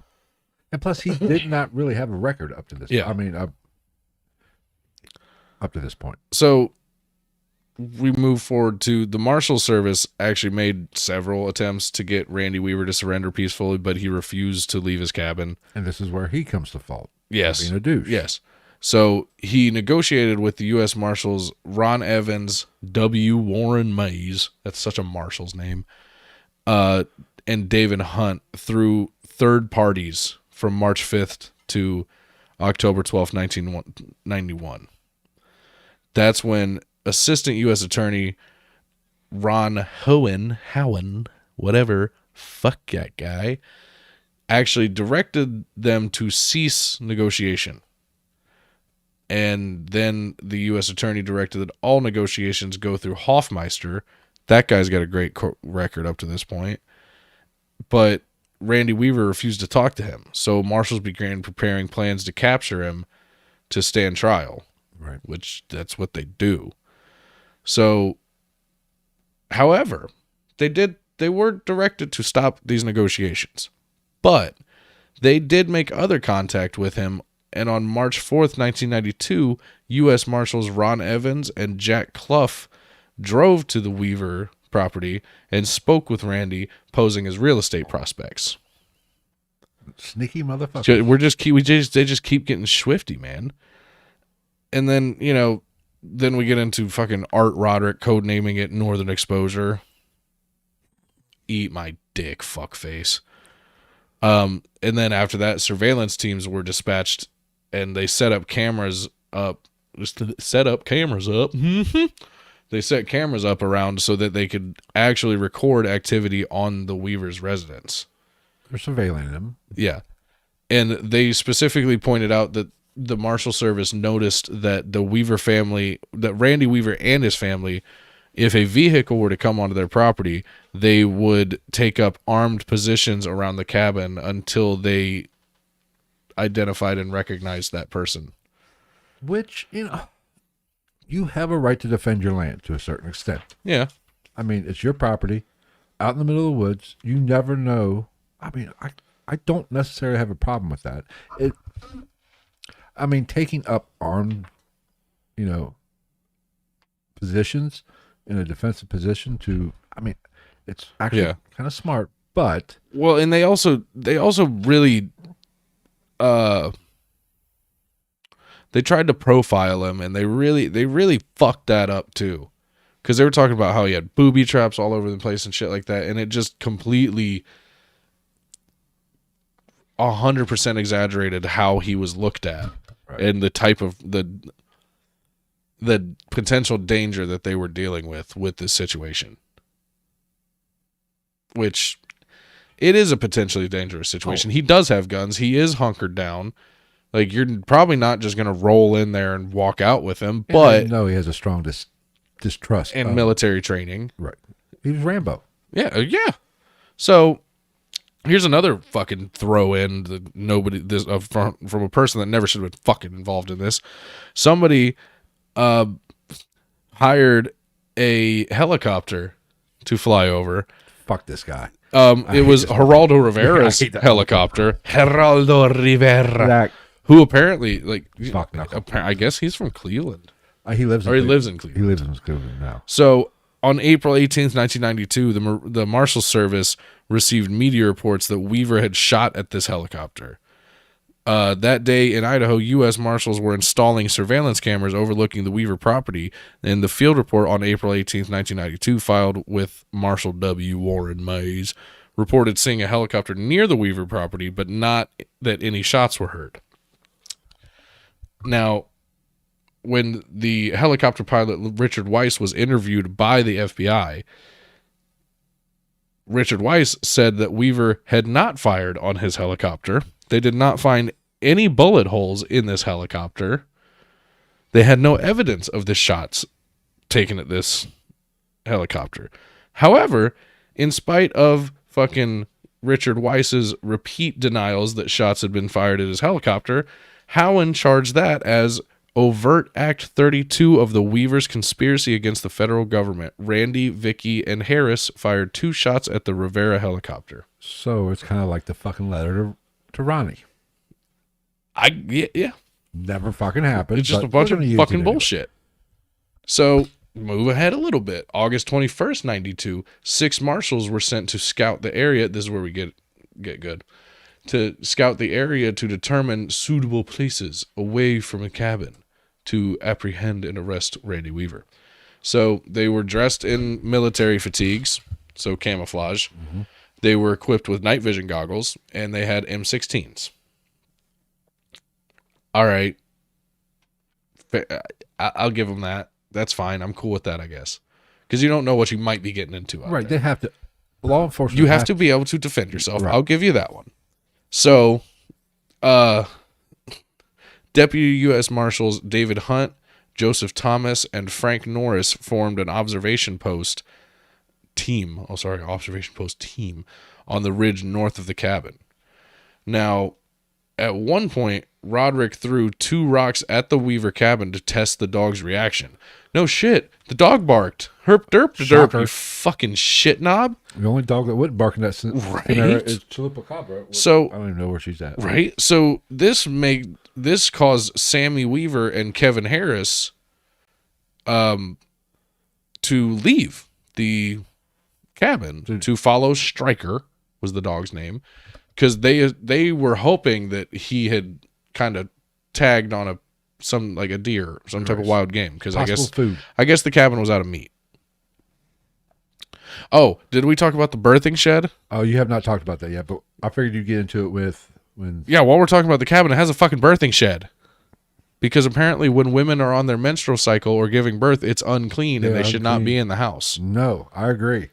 And plus, he did not really have a record up to this. Yeah. I mean, up to this point. So we move forward to the Marshal Service actually made several attempts to get Randy Weaver to surrender peacefully, but he refused to leave his cabin. And this is where he comes to fault. Yes. Being a douche. Yes. So he negotiated with the U.S. Marshals Ron Evans, W. Warren Mays, that's such a marshal's name, and David Hunt through third parties from March 5th to October 12th, 1991. That's when Assistant U.S. Attorney Ron Howen, whatever, fuck that guy, actually directed them to cease negotiation. And then the U.S. Attorney directed that all negotiations go through Hoffmeister. That guy's got a great record up to this point. But Randy Weaver refused to talk to him. So marshals began preparing plans to capture him to stand trial. Right. Which that's what they do. So, however, they were directed to stop these negotiations. But they did make other contact with him, and on March 4th, 1992, U.S. Marshals Ron Evans and Jack Clough drove to the Weaver property and spoke with Randy, posing as real estate prospects. Sneaky motherfucker. They just keep getting swifty, man. And then, then we get into fucking Art Roderick codenaming it Northern Exposure. Eat my dick, fuckface. And then after that, surveillance teams were dispatched, and they set up cameras up. They set cameras up around so that they could actually record activity on the Weaver's residence. They're surveilling them. Yeah. And they specifically pointed out that the Marshal Service noticed that that Randy Weaver and his family, if a vehicle were to come onto their property, they would take up armed positions around the cabin until they identified and recognized that person. Which, you have a right to defend your land to a certain extent. Yeah. I mean, it's your property, out in the middle of the woods. You never know. I mean, I don't necessarily have a problem with that. Taking up armed, positions in a defensive position it's actually kind of smart, but... Well, and they also really, they tried to profile him, and they really fucked that up too. Because they were talking about how he had booby traps all over the place and shit like that, and it just completely 100% exaggerated how he was looked at. Right. And the type of the potential danger that they were dealing with this situation, which it is a potentially dangerous situation. He does have guns. He is hunkered down. Like, you're probably not just going to roll in there and walk out with him, but no, he has a strong distrust and military training. Right. He was Rambo. Yeah. Yeah. So here's another fucking throw in that from a person that never should have been fucking involved in this. Somebody hired a helicopter to fly over. Fuck this guy. It was Geraldo Rivera's helicopter. Geraldo Rivera, who apparently, I guess he's from Cleveland. He lives in Cleveland. He lives in Cleveland now. So on April 18th, 1992, the Marshal Service received media reports that Weaver had shot at this helicopter. That day in Idaho, U.S. Marshals were installing surveillance cameras overlooking the Weaver property, and the field report on April 18th, 1992, filed with Marshal W. Warren Mays, reported seeing a helicopter near the Weaver property, but not that any shots were heard. Now, when the helicopter pilot Richard Weiss was interviewed by the FBI, Richard Weiss said that Weaver had not fired on his helicopter. They did not find any bullet holes in this helicopter. They had no evidence of the shots taken at this helicopter. However, in spite of fucking Richard Weiss's repeat denials that shots had been fired at his helicopter, Howen charged that as overt Act 32 of the Weavers' conspiracy against the federal government. Randy, Vicky, and Harris fired 2 shots at the Rivera helicopter. So it's kind of like the fucking letter to Ronnie. Yeah. Never fucking happened. It's just a bunch of fucking bullshit. So move ahead a little bit. August 21st, 92, 6 marshals were sent to scout the area. This is where we get good. To scout the area to determine suitable places away from a cabin to apprehend and arrest Randy Weaver. So they were dressed in military fatigues, so camouflage. Mm-hmm. They were equipped with night vision goggles, and they had M16s. All right. I'll give them that. That's fine. I'm cool with that, I guess. Because you don't know what you might be getting into. Right. There. They have to. Law enforcement. You have to be able to defend yourself. Right. I'll give you that one. So, Deputy U.S. Marshals David Hunt, Joseph Thomas, and Frank Norris formed an observation post team on the ridge north of the cabin. Now, at one point, Roderick threw 2 rocks at the Weaver cabin to test the dog's reaction. No shit. The dog barked. Herp derp derp, you fucking shit knob. The only dog that wouldn't bark in that scenario is Chupacabra. So I don't even know where she's at. Right? So this caused Sammy Weaver and Kevin Harris to leave the cabin to follow Stryker, was the dog's name, because they were hoping that he had kind of tagged on a deer, some type of wild game, because I guess the cabin was out of meat. Oh, did we talk about the birthing shed? Oh, you have not talked about that yet, but I figured you'd get into it when. Yeah, while we're talking about the cabin, it has a fucking birthing shed. Because apparently when women are on their menstrual cycle or giving birth, it's unclean and they should not be in the house. No, I agree.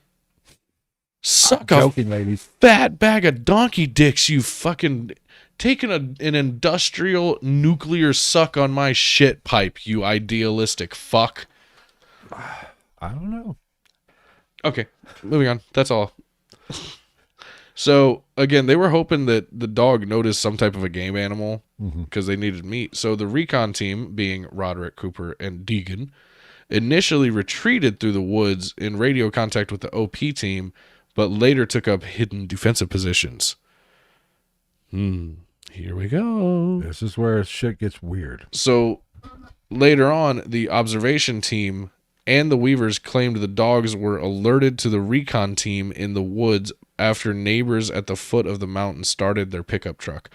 Suck a fat bag of donkey dicks, you fucking... Taking an industrial nuclear suck on my shit pipe, you idealistic fuck. I don't know. Okay, moving on. That's all. So, again, they were hoping that the dog noticed some type of a game animal because they needed meat. So the recon team, being Roderick, Cooper, and Deegan, initially retreated through the woods in radio contact with the OP team, but later took up hidden defensive positions. Here we go. This is where shit gets weird. So later on, the observation team and the Weavers claimed the dogs were alerted to the recon team in the woods after neighbors at the foot of the mountain started their pickup truck.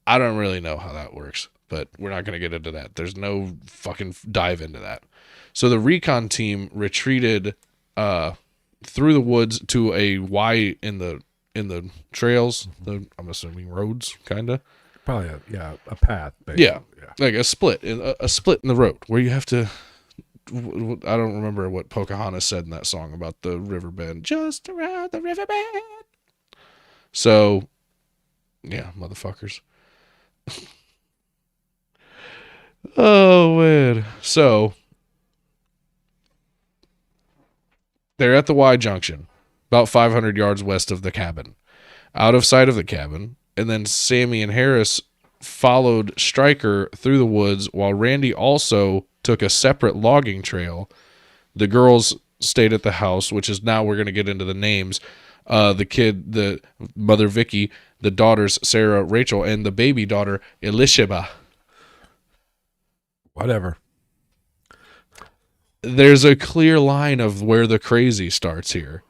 I don't really know how that works, but we're not going to get into that. There's no fucking dive into that. So the recon team retreated through the woods to a Y in the trails, I'm assuming roads, kind of. Probably a path. Basically. Yeah, like a split in the road where you have to. I don't remember what Pocahontas said in that song about the river bend, just around the river bend. So, yeah, motherfuckers. Oh man, so they're at the Y junction, about 500 yards west of the cabin, out of sight of the cabin, and then Sammy and Harris followed Stryker through the woods while Randy also took a separate logging trail. The girls stayed at the house, which is now we're going to get into the names. The mother Vicky, the daughters Sarah, Rachel, and the baby daughter Elisheba. Whatever. There's a clear line of where the crazy starts here.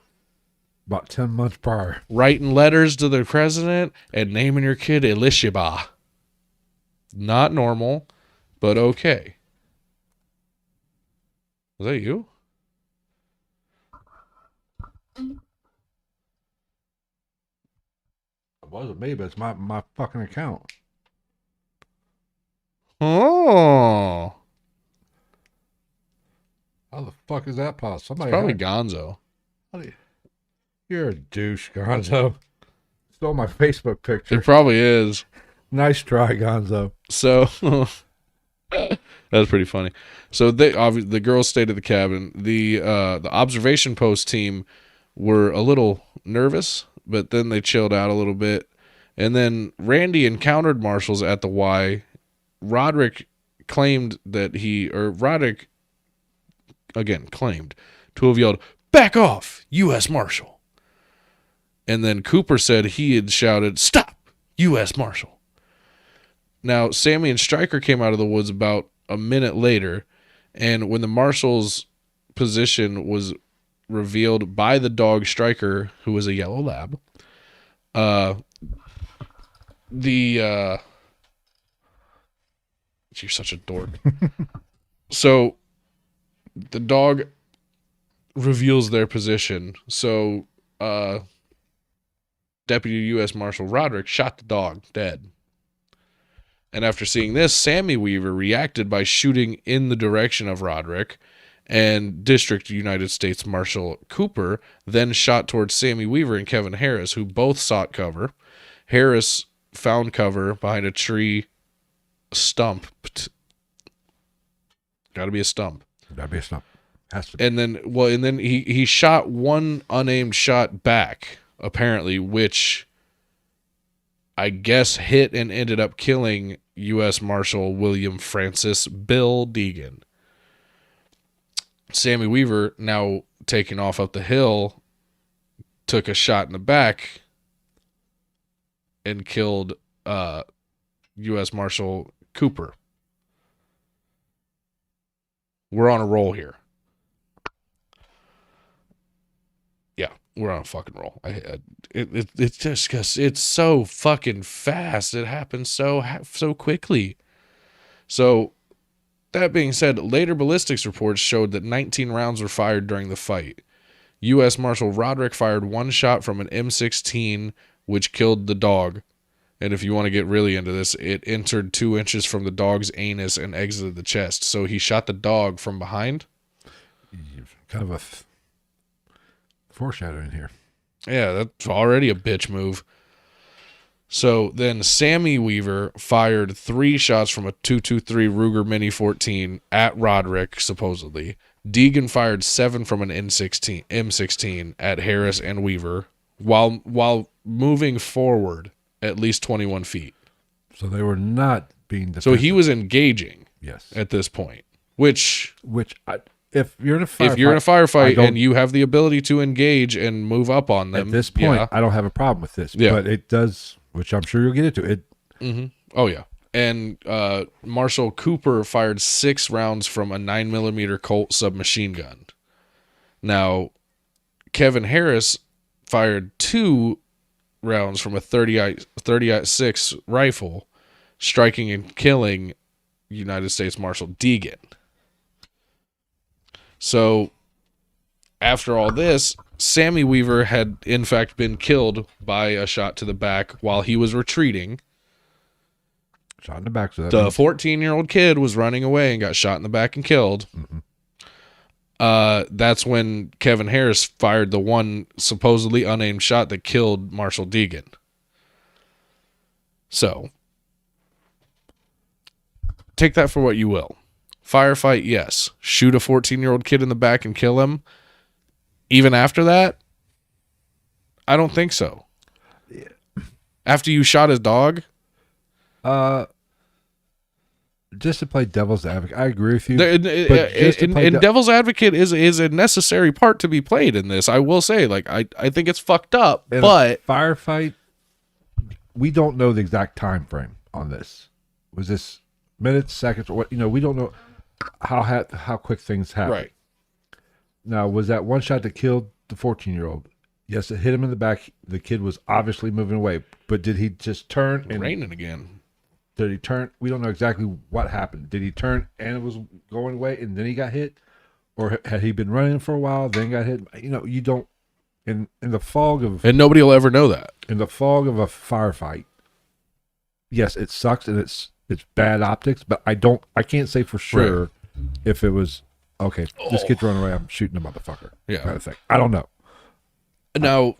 About 10 months prior. Writing letters to the president and naming your kid Elisheba. Not normal, but okay. Was that you? It wasn't me, but it's my fucking account. Oh. How the fuck is that possible? It's probably Gonzo. You're a douche, Gonzo. Stole my Facebook picture. It probably is. Nice try, Gonzo. So, That's pretty funny. So the girls stayed at the cabin. The observation post team were a little nervous, but then they chilled out a little bit. And then Randy encountered marshals at the Y. Roderick claimed Roderick again claimed to have yelled, "Back off, U.S. Marshal." And then Cooper said he had shouted, "Stop, U.S. Marshal." Now, Sammy and Stryker came out of the woods about a minute later, and when the marshal's position was revealed by the dog Stryker, who was a yellow lab, you're such a dork. So the dog reveals their position. So Deputy U.S. Marshal Roderick shot the dog dead. And after seeing this, Sammy Weaver reacted by shooting in the direction of Roderick, and District United States Marshal Cooper then shot towards Sammy Weaver and Kevin Harris, who both sought cover. Harris found cover behind a tree stump. Gotta be a stump. Gotta be a stump. Has to be. And then he shot one unaimed shot back, apparently, which I guess hit and ended up killing U.S. Marshal William Francis Bill Deegan. Sammy Weaver, now taking off up the hill, took a shot in the back and killed U.S. Marshal Cooper. We're on a roll here. Yeah, we're on a fucking roll. It's just because it's so fucking fast. It happens so quickly. So, that being said, later ballistics reports showed that 19 rounds were fired during the fight. U.S. Marshal Roderick fired one shot from an M16, which killed the dog. And if you want to get really into this, it entered 2 inches from the dog's anus and exited the chest. So he shot the dog from behind. Kind of a foreshadowing here. Yeah, that's already a bitch move. So then Sammy Weaver fired 3 shots from a .223 Ruger Mini 14 at Roderick, supposedly. Deegan fired 7 from an M16 at Harris and Weaver while moving forward at least 21 feet. So they were not being defensive. So he was engaging. Yes. At this point, if you're in a firefight and you have the ability to engage and move up on them, at this point, I don't have a problem with this. Yeah. But it does, which I'm sure you'll get into it. Mm-hmm. Oh yeah. And Marshal Cooper fired 6 rounds from a 9mm Colt submachine gun. Now, Kevin Harris fired 2 rounds from a 30-06 rifle, striking and killing United States Marshal Deegan. So, after all this, Sammy Weaver had in fact been killed by a shot to the back while he was retreating. Shot in the back. So that the means 14-year-old kid was running away and got shot in the back and killed. Mm-hmm. That's when Kevin Harris fired the one supposedly unaimed shot that killed Marshal Deegan. So, take that for what you will. Firefight, yes. Shoot a 14-year-old kid in the back and kill him. Even after that, I don't think so. Yeah. After you shot his dog? Just to play devil's advocate, I agree with you. And devil's advocate is a necessary part to be played in this. I will say, like, I think it's fucked up, in but a firefight, we don't know the exact time frame on this. Was this minutes, seconds, or what? We don't know how quick things happen. Right. Now, was that one shot that killed the 14-year-old? Yes, it hit him in the back. The kid was obviously moving away, but did he just turn and raining again? Did he turn? We don't know exactly what happened. Did he turn and it was going away and then he got hit? Or had he been running for a while, then got hit? You don't, in the fog of... And nobody will ever know that. In the fog of a firefight, yes, it sucks and it's bad optics, but I can't say for sure if it was, okay, this kid's running away, I'm shooting a motherfucker. Yeah. Kind of thing. I don't know. Now,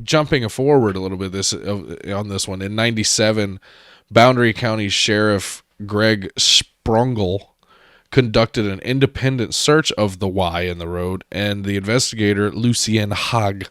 jumping forward a little bit on this one, in 97... Boundary County Sheriff Greg Sprungel conducted an independent search of the Y in the road, and the investigator, Lucien Haag,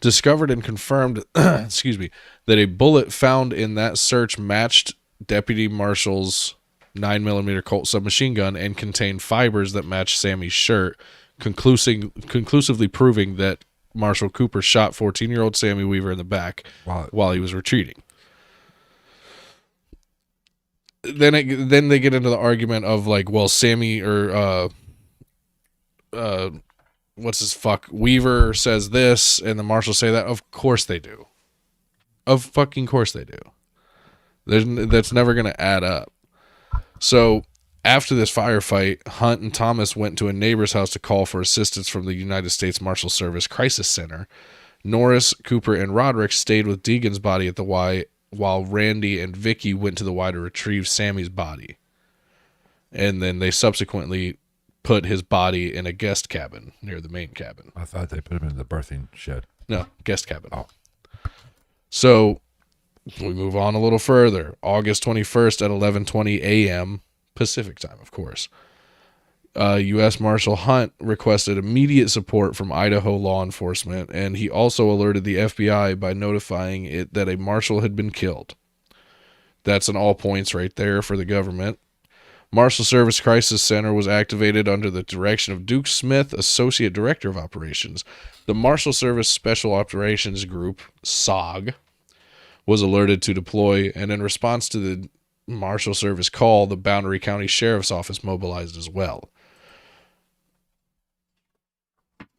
discovered and confirmed excuse me, that a bullet found in that search matched Deputy Marshall's 9mm Colt submachine gun and contained fibers that matched Sammy's shirt, conclusively proving that Marshall Cooper shot 14-year-old Sammy Weaver in the back while he was retreating. Then they get into the argument of like, well, Sammy or Weaver says this and the marshals say that. Of course they do. Of fucking course they do. That's never going to add up. So after this firefight, Hunt and Thomas went to a neighbor's house to call for assistance from the United States Marshals Service Crisis Center. Norris, Cooper, and Roderick stayed with Deegan's body at the Y, while Randy and Vicky went to the Y to retrieve Sammy's body. And then they subsequently put his body in a guest cabin near the main cabin. I thought they put him in the birthing shed. No, guest cabin. Oh. So we move on a little further. August 21st at 11:20 a.m. Pacific time, of course. U.S. Marshal Hunt requested immediate support from Idaho law enforcement, and he also alerted the FBI by notifying it that a marshal had been killed. That's an all points right there for the government. Marshal Service Crisis Center was activated under the direction of Duke Smith, Associate Director of Operations. The Marshal Service Special Operations Group, SOG, was alerted to deploy, and in response to the Marshal Service call, the Boundary County Sheriff's Office mobilized as well.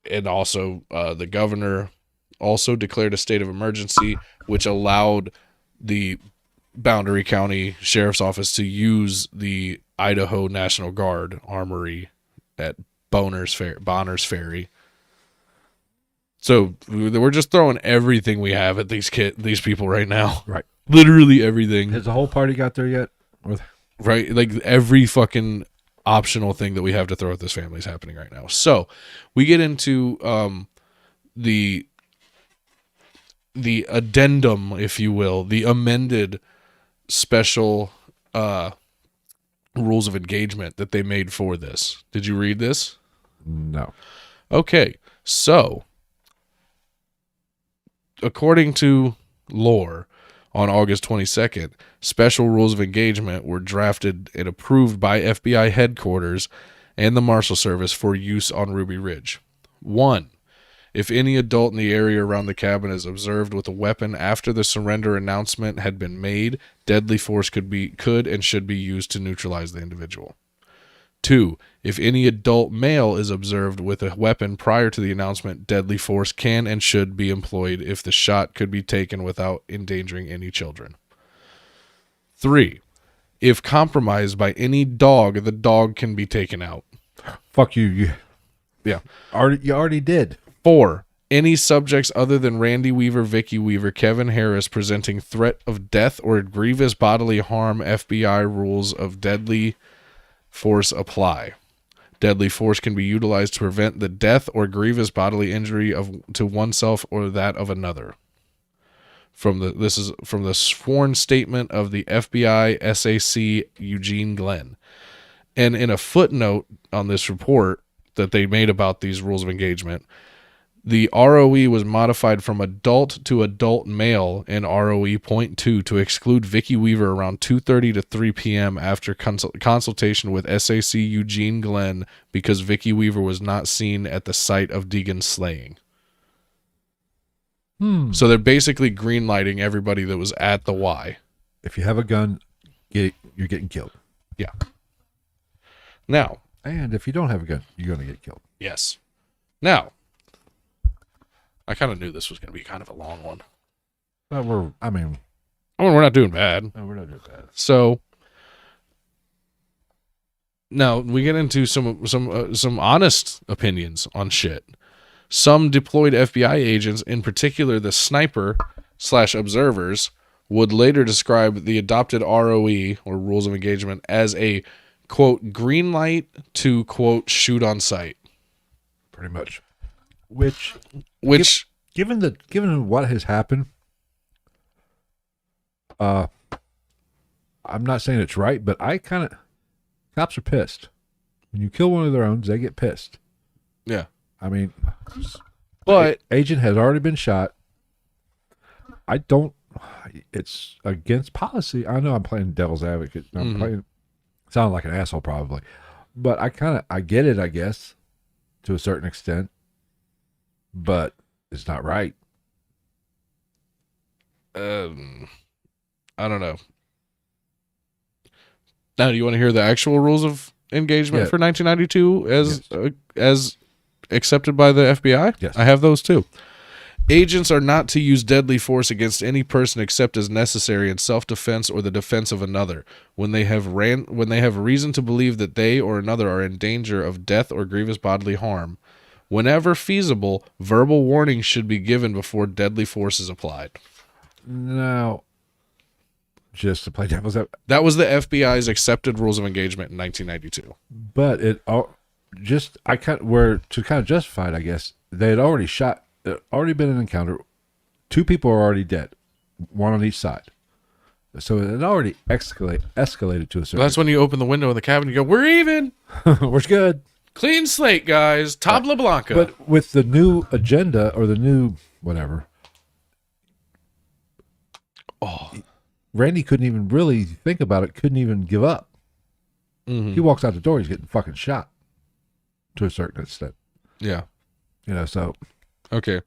And also, the governor also declared a state of emergency, which allowed the Boundary County Sheriff's Office to use the Idaho National Guard Armory at Bonner's Ferry. So we're just throwing everything we have at these people right now. Right. Literally everything. Has the whole party got there yet? Right. Like every fucking optional thing that we have to throw at this family is happening right now. So we get into the addendum, if you will, the amended special rules of engagement that they made for this. Did you read this? No. Okay. So according to lore, on August 22nd, special rules of engagement were drafted and approved by FBI headquarters and the Marshal Service for use on Ruby Ridge. 1. If any adult in the area around the cabin is observed with a weapon after the surrender announcement had been made, deadly force could and should be used to neutralize the individual. 2. If any adult male is observed with a weapon prior to the announcement, deadly force can and should be employed if the shot could be taken without endangering any children. 3. If compromised by any dog, the dog can be taken out. Fuck you. Yeah. You already did. 4. Any subjects other than Randy Weaver, Vicky Weaver, Kevin Harris presenting threat of death or grievous bodily harm, FBI rules of deadly force apply. Deadly force can be utilized to prevent the death or grievous bodily injury to oneself or that of another. This is from the sworn statement of the FBI SAC Eugene Glenn. And in a footnote on this report that they made about these rules of engagement, the ROE was modified from adult to adult male in ROE .2 to exclude Vicky Weaver around 2:30 to 3 p.m. after consultation with SAC Eugene Glenn because Vicky Weaver was not seen at the site of Deegan's slaying. So they're basically greenlighting everybody that was at the Y. If you have a gun, you're getting killed. Yeah. Now. And if you don't have a gun, you're going to get killed. Yes. Now. I kind of knew this was going to be kind of a long one. But we're not doing bad. No, we're not doing bad. So now we get into some honest opinions on shit. Some deployed FBI agents, in particular the sniper/observers, would later describe the adopted ROE, or rules of engagement, as a, quote, green light to, quote, shoot on sight. Pretty much. Which given what has happened, I'm not saying it's right, but I kind of Cops are pissed. When you kill one of their own, they get pissed. Yeah. I mean, But agent has already been shot. I don't. It's against policy. I know I'm playing devil's advocate. I'm playing. Sound like an asshole probably, but I get it. I guess to a certain extent, but it's not right. I don't know. Now, do you want to hear the actual rules of engagement for 1992 as accepted by the FBI? Yes. I have those too. Agents are not to use deadly force against any person except as necessary in self-defense or the defense of another, when they have reason to believe that they or another are in danger of death or grievous bodily harm. Whenever feasible, verbal warning should be given before deadly force is applied. Now, just to play devil's advocate, that was the FBI's accepted rules of engagement in 1992. But to kind of justify it, I guess they had already shot. There had already been an encounter. 2 people are already dead, one on each side. So it had already escalated to a certain. That's when you open the window in the cabin and you go, "We're even. We're good. Clean slate, guys. Tabla Blanca." But with the new agenda or the new whatever, Randy couldn't even really think about it. Couldn't even give up. He walks out the door. He's getting fucking shot. To a certain extent. Yeah. So. Okay.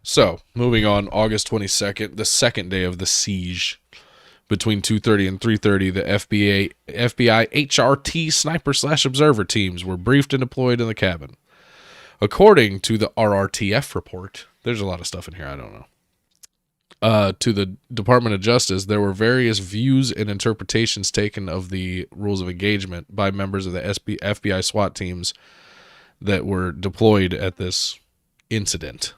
So, moving on, August 22nd, the second day of the siege. Between 2:30 and 3:30, the FBI HRT sniper/observer teams were briefed and deployed in the cabin. According to the RRTF report, there's a lot of stuff in here I don't know. To the Department of Justice, there were various views and interpretations taken of the rules of engagement by members of the FBI SWAT teams that were deployed at this incident.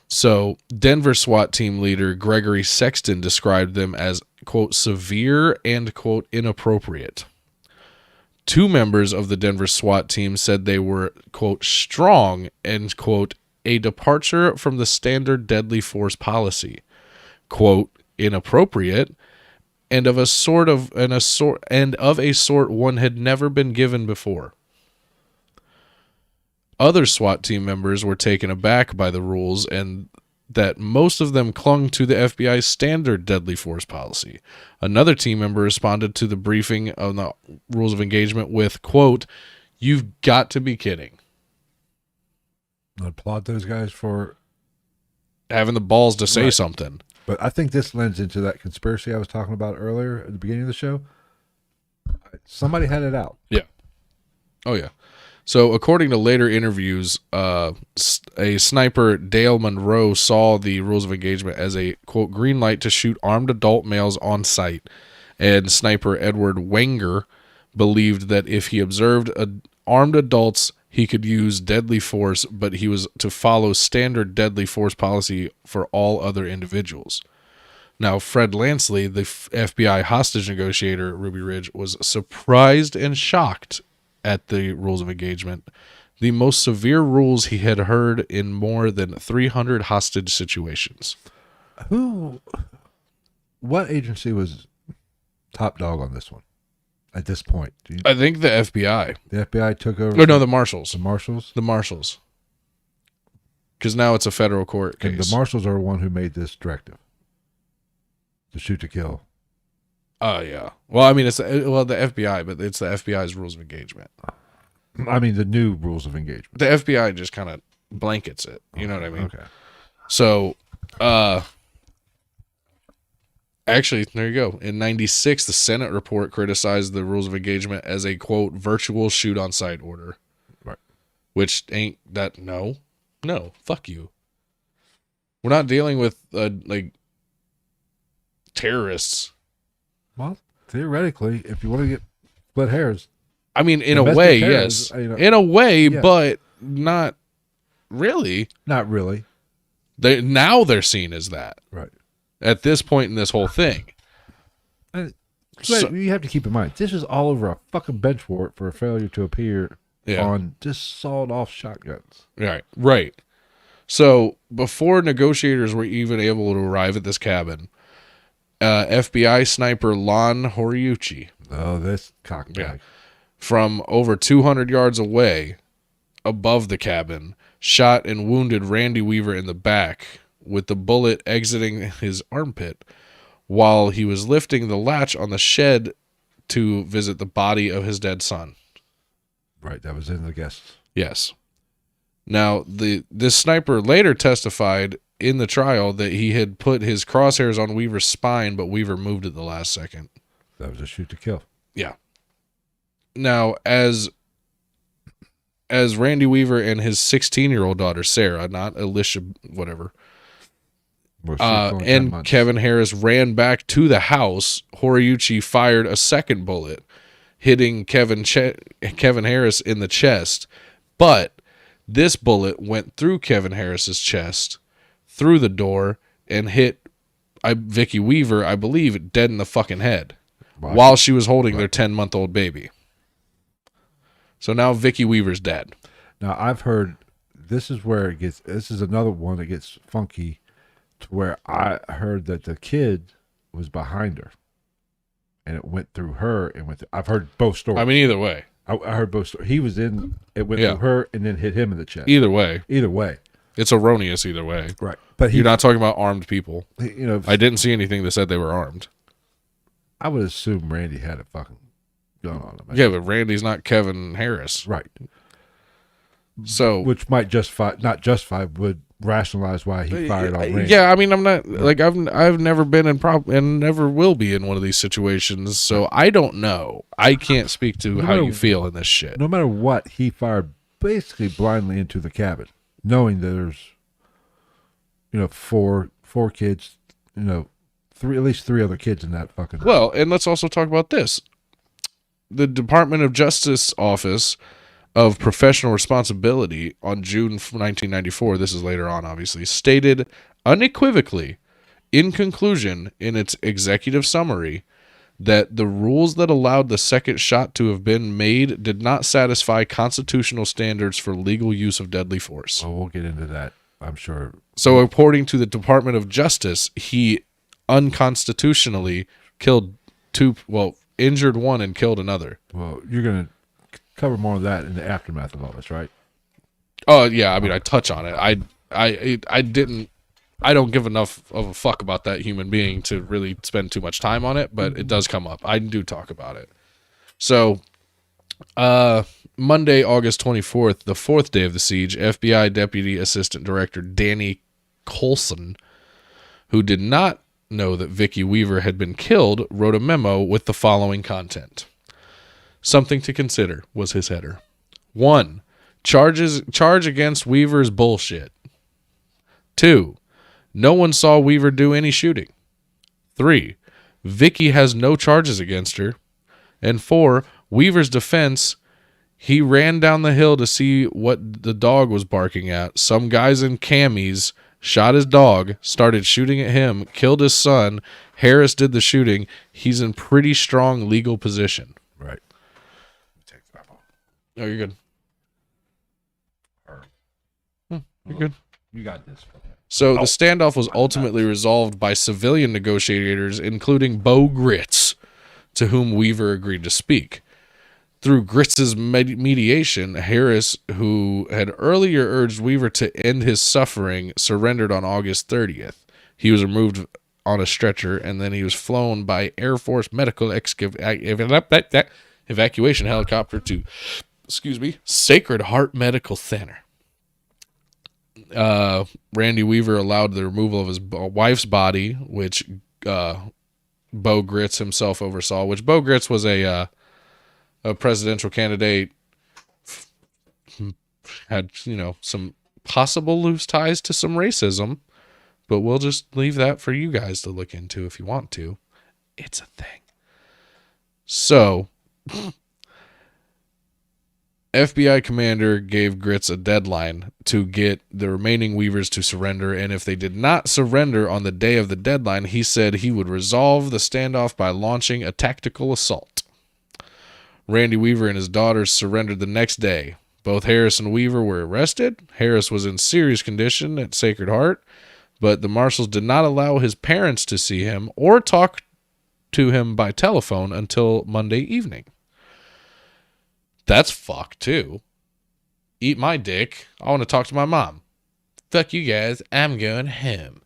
So, Denver SWAT team leader Gregory Sexton described them as, quote, severe and, quote, inappropriate. 2 members of the Denver SWAT team said they were, quote, strong and, quote, a departure from the standard deadly force policy, quote, inappropriate, and of a sort one had never been given before. Other SWAT team members were taken aback by the rules and that most of them clung to the FBI's standard deadly force policy. Another team member responded to the briefing on the rules of engagement with, quote, "You've got to be kidding." I applaud those guys for having the balls to say something. But I think this lends into that conspiracy I was talking about earlier at the beginning of the show. Somebody had it out. Yeah. Oh, yeah. So, according to later interviews, a sniper, Dale Monroe, saw the rules of engagement as a, quote, green light to shoot armed adult males on sight. And sniper Edward Wenger believed that if he observed armed adults, he could use deadly force, but he was to follow standard deadly force policy for all other individuals. Now, Fred Lansley, the FBI hostage negotiator at Ruby Ridge, was surprised and shocked at the rules of engagement, the most severe rules he had heard in more than 300 hostage situations. What agency was top dog on this one at this point? I think the FBI. The FBI took over? Oh, no, the Marshals. The Marshals? The Marshals. Because now it's a federal court case. And the Marshals are the one who made this directive. To shoot to kill. Oh, yeah. Well, I mean, it's the FBI, but it's the FBI's rules of engagement. I mean, the new rules of engagement. The FBI just kind of blankets it. You know what I mean? Okay. So, actually, there you go. In 96, the Senate report criticized the rules of engagement as a, quote, virtual shoot-on-sight order. Right. Which ain't that, no, fuck you. We're not dealing with, terrorists. Well, theoretically, if you want to get split hairs. I mean, in a way, yes. In a way, yeah. But not really. Not really. Now they're seen as that. Right. At this point in this whole thing. So, you have to keep in mind, this is all over a fucking bench warrant for a failure to appear on just sawed-off shotguns. Right. So, before negotiators were even able to arrive at this cabin, FBI sniper Lon Horiuchi Oh, this cockbag. Yeah. From over 200 yards away, above the cabin, shot and wounded Randy Weaver in the back with the bullet exiting his armpit while he was lifting the latch on the shed to visit the body of his dead son. Right, that was in the guests. Yes. Now, this sniper later testified in the trial that he had put his crosshairs on Weaver's spine, but Weaver moved at the last second. That was a shoot to kill. Yeah. Now, as Randy Weaver and his 16-year-old daughter, Sarah, not Alicia, whatever, and Kevin Harris ran back to the house, Horiuchi fired a second bullet, hitting Kevin Harris in the chest. But this bullet went through Kevin Harris's chest, through the door, and hit Vicky Weaver, I believe, dead in the fucking head while she was holding their 10-month-old baby. So now Vicky Weaver's dead. Now, I've heard this is another one that gets funky, to where I heard that the kid was behind her and it went through her and I've heard both stories. I mean, either way. I heard both stories. It went through her and then hit him in the chest. Either way. It's erroneous either way. Right. But you're not talking about armed people. You know, I didn't see anything that said they were armed. I would assume Randy had a fucking gun on him. Yeah, but Randy's not Kevin Harris. Right. So, which might would rationalize why he fired on Randy. Yeah, I mean, I'm not like I've never been in and never will be in one of these situations, so I don't know. I can't speak to how you feel in this shit. No matter what, he fired basically blindly into the cabin, knowing that there's, four kids, at least three other kids in that fucking. Well, and let's also talk about this. The Department of Justice Office of Professional Responsibility on June 1994, this is later on obviously, stated unequivocally in conclusion in its executive summary that the rules that allowed the second shot to have been made did not satisfy constitutional standards for legal use of deadly force. Oh, we'll get into that, I'm sure. So according to the Department of Justice, he unconstitutionally injured one and killed another. Well, you're going to cover more of that in the aftermath of all this, right? Oh yeah, I mean, I touch on it. I don't give enough of a fuck about that human being to really spend too much time on it, but it does come up. I do talk about it. So, Monday, August 24th, the fourth day of the siege, FBI Deputy Assistant Director Danny Colson, who did not know that Vicky Weaver had been killed, wrote a memo with the following content. Something to consider was his header. 1. Charge against Weaver's bullshit. 2. No one saw Weaver do any shooting. 3. Vicky has no charges against her. And 4. Weaver's defense, he ran down the hill to see what the dog was barking at. Some guys in camis shot his dog, started shooting at him, killed his son. Harris did the shooting. He's in pretty strong legal position. Right. Oh, you're good. You're good. You got this. So the standoff was ultimately resolved by civilian negotiators, including Bo Gritz, to whom Weaver agreed to speak. Through Gritz's mediation, Harris, who had earlier urged Weaver to end his suffering, surrendered on August 30th. He was removed on a stretcher, and then he was flown by Air Force medical evacuation helicopter to Sacred Heart Medical Center. Randy Weaver allowed the removal of his wife's body, which Bo Gritz himself oversaw, which Bo Gritz was a presidential candidate, had, some possible loose ties to some racism, but we'll just leave that for you guys to look into if you want to. It's a thing. So, FBI commander gave Gritz a deadline to get the remaining Weavers to surrender, and if they did not surrender on the day of the deadline, he said he would resolve the standoff by launching a tactical assault. Randy Weaver and his daughters surrendered the next day. Both Harris and Weaver were arrested. Harris was in serious condition at Sacred Heart, but the marshals did not allow his parents to see him or talk to him by telephone until Monday evening. That's fucked, too. Eat my dick. I want to talk to my mom. Fuck you guys. I'm going home.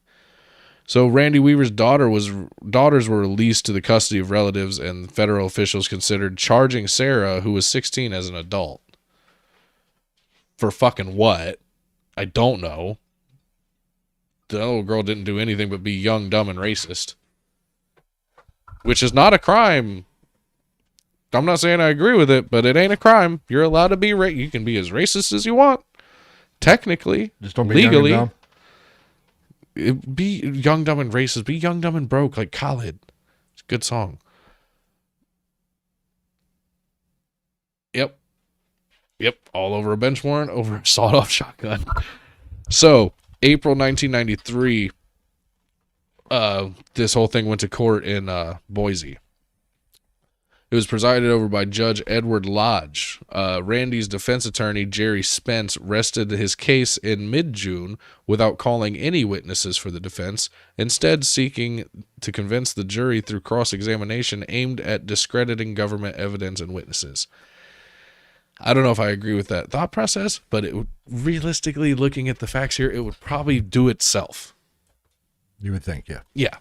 So Randy Weaver's daughters were released to the custody of relatives, and federal officials considered charging Sarah, who was 16, as an adult. For fucking what? I don't know. The little girl didn't do anything but be young, dumb, and racist. Which is not a crime. I'm not saying I agree with it, but it ain't a crime. You're allowed to be you can be as racist as you want. Technically. Just don't be legally. Young and dumb. Be young, dumb, and racist. Be young, dumb, and broke, like Khalid. It's a good song. Yep. All over a bench warrant over a sawed-off shotgun. So, April 1993, this whole thing went to court in Boise. It was presided over by Judge Edward Lodge. Randy's defense attorney, Jerry Spence, rested his case in mid-June without calling any witnesses for the defense, instead seeking to convince the jury through cross-examination aimed at discrediting government evidence and witnesses. I don't know if I agree with that thought process, but it would, realistically, looking at the facts here, it would probably do itself. You would think, yeah. Yeah.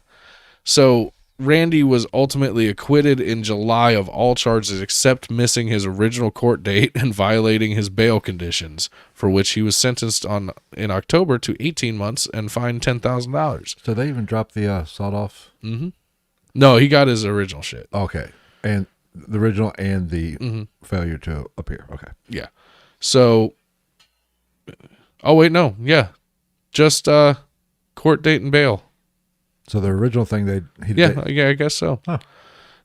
So Randy was ultimately acquitted in July of all charges except missing his original court date and violating his bail conditions, for which he was sentenced in October to 18 months and fined $10,000. So they even dropped the sawed-off? Mm-hmm. No, he got his original shit. Okay. And the original and the failure to appear. Okay. Yeah. So, oh, wait, no. Yeah. Just court date and bail. So the original thing I guess so. Huh.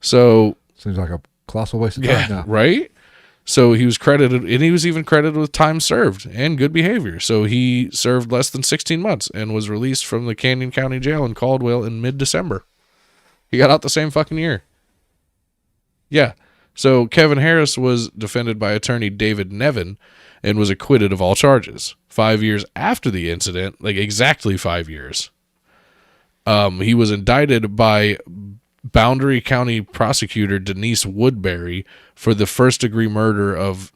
So seems like a colossal waste of time now. Right? So he was credited, and he was even credited with time served and good behavior. So he served less than 16 months and was released from the Canyon County Jail in Caldwell in mid-December. He got out the same fucking year. Yeah. So Kevin Harris was defended by attorney David Nevin and was acquitted of all charges. 5 years after the incident, like exactly 5 years, he was indicted by Boundary County prosecutor Denise Woodbury for the first-degree murder of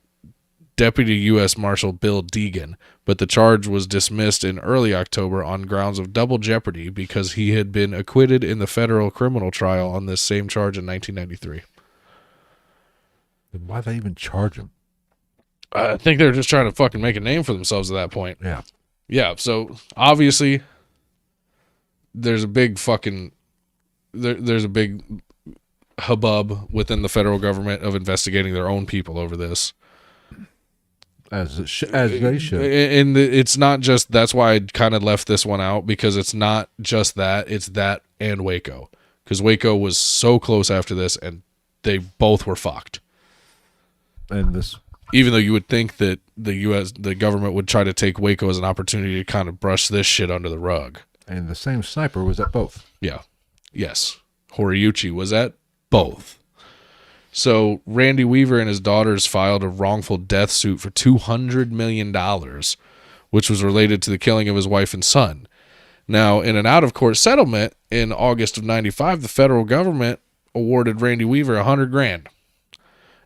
Deputy U.S. Marshal Bill Deegan, but the charge was dismissed in early October on grounds of double jeopardy because he had been acquitted in the federal criminal trial on this same charge in 1993. Then why they even charge him? I think they're just trying to fucking make a name for themselves at that point. Yeah. Yeah, so obviously there's a big fucking there's a big hubbub within the federal government of investigating their own people over this. As they should. And it's not just, that's why I kind of left this one out, because it's not just that, it's that and Waco. Because Waco was so close after this and they both were fucked. And this, even though you would think that the government would try to take Waco as an opportunity to kind of brush this shit under the rug. And the same sniper was at both. Yeah. Yes. Horiuchi was at both. So Randy Weaver and his daughters filed a wrongful death suit for $200 million, which was related to the killing of his wife and son. Now, in an out-of-court settlement in August of 95, the federal government awarded Randy Weaver $100,000.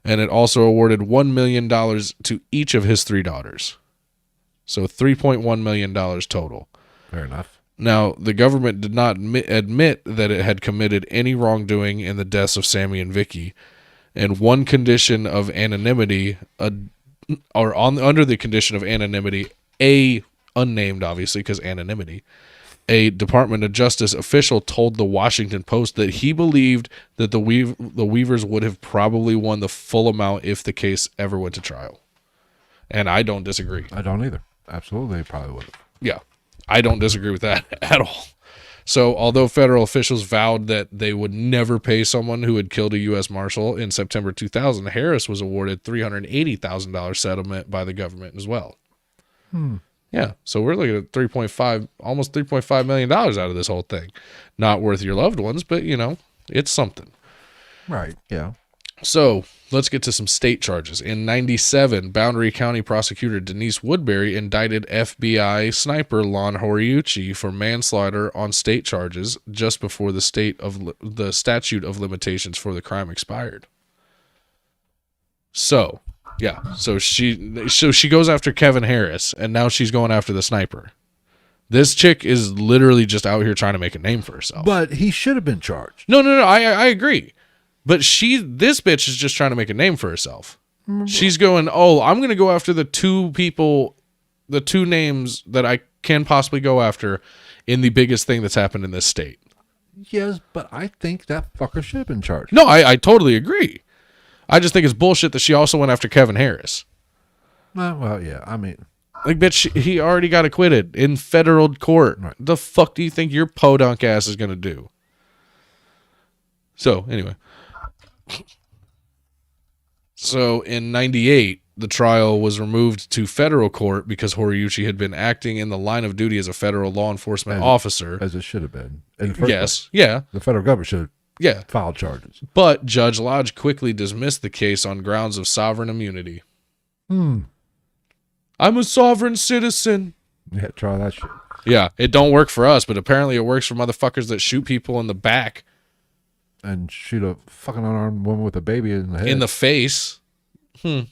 And it also awarded $1 million to each of his three daughters. So $3.1 million total. Fair enough. Now, the government did not admit that it had committed any wrongdoing in the deaths of Sammy and Vicky. And one condition of anonymity, under the condition of anonymity, unnamed obviously because anonymity, a Department of Justice official told the Washington Post that he believed that the Weavers would have probably won the full amount if the case ever went to trial. And I don't disagree. I don't either. Absolutely, they probably would have. Yeah, I don't disagree with that at all. So, although federal officials vowed that they would never pay someone who had killed a U.S. Marshal, in September 2000, Harris was awarded $380,000 settlement by the government as well. Yeah, so we're looking at almost $3.5 million out of this whole thing. Not worth your loved ones, but, it's something. Right, yeah. So let's get to some state charges. In 97, Boundary County prosecutor Denise Woodbury indicted FBI sniper Lon Horiuchi for manslaughter on state charges just before the statute of limitations for the crime expired. So, yeah. So she goes after Kevin Harris, and now she's going after the sniper. This chick is literally just out here trying to make a name for herself. But he should have been charged. No. I agree. But this bitch is just trying to make a name for herself. She's going, I'm going to go after the two names that I can possibly go after in the biggest thing that's happened in this state. Yes, but I think that fucker should have been charged. No, I totally agree. I just think it's bullshit that she also went after Kevin Harris. Well, yeah, I mean... Like, bitch, he already got acquitted in federal court. Right. The fuck do you think your podunk ass is going to do? So, anyway... So in 98, the trial was removed to federal court because Horiuchi had been acting in the line of duty as a federal law enforcement officer. As it should have been. Yes, yeah. The federal government should have filed charges. But Judge Lodge quickly dismissed the case on grounds of sovereign immunity. I'm a sovereign citizen. Yeah, try that shit. Yeah, it don't work for us, but apparently it works for motherfuckers that shoot people in the back. And shoot a fucking unarmed woman with a baby in the head. In the face. I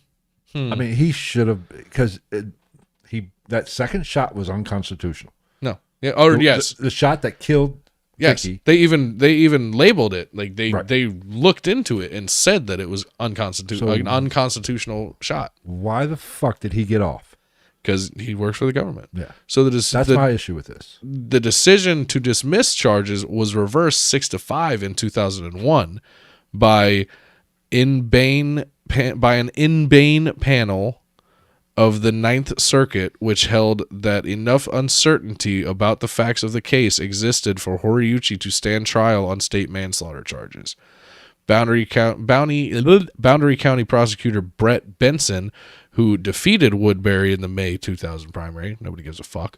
mean, he should have, because that second shot was unconstitutional. No. Yeah. Or yes. The shot that killed Vicky. They even labeled it. Like they looked into it and said that it was unconstitutional, like an unconstitutional shot. Why the fuck did he get off? Because he works for the government. Yeah. So that's my issue with this. The decision to dismiss charges was reversed 6-5 in 2001 by an in Bain panel of the Ninth Circuit, which held that enough uncertainty about the facts of the case existed for Horiuchi to stand trial on state manslaughter charges. Boundary County prosecutor Brett Benson, who defeated Woodbury in the May 2000 primary, nobody gives a fuck,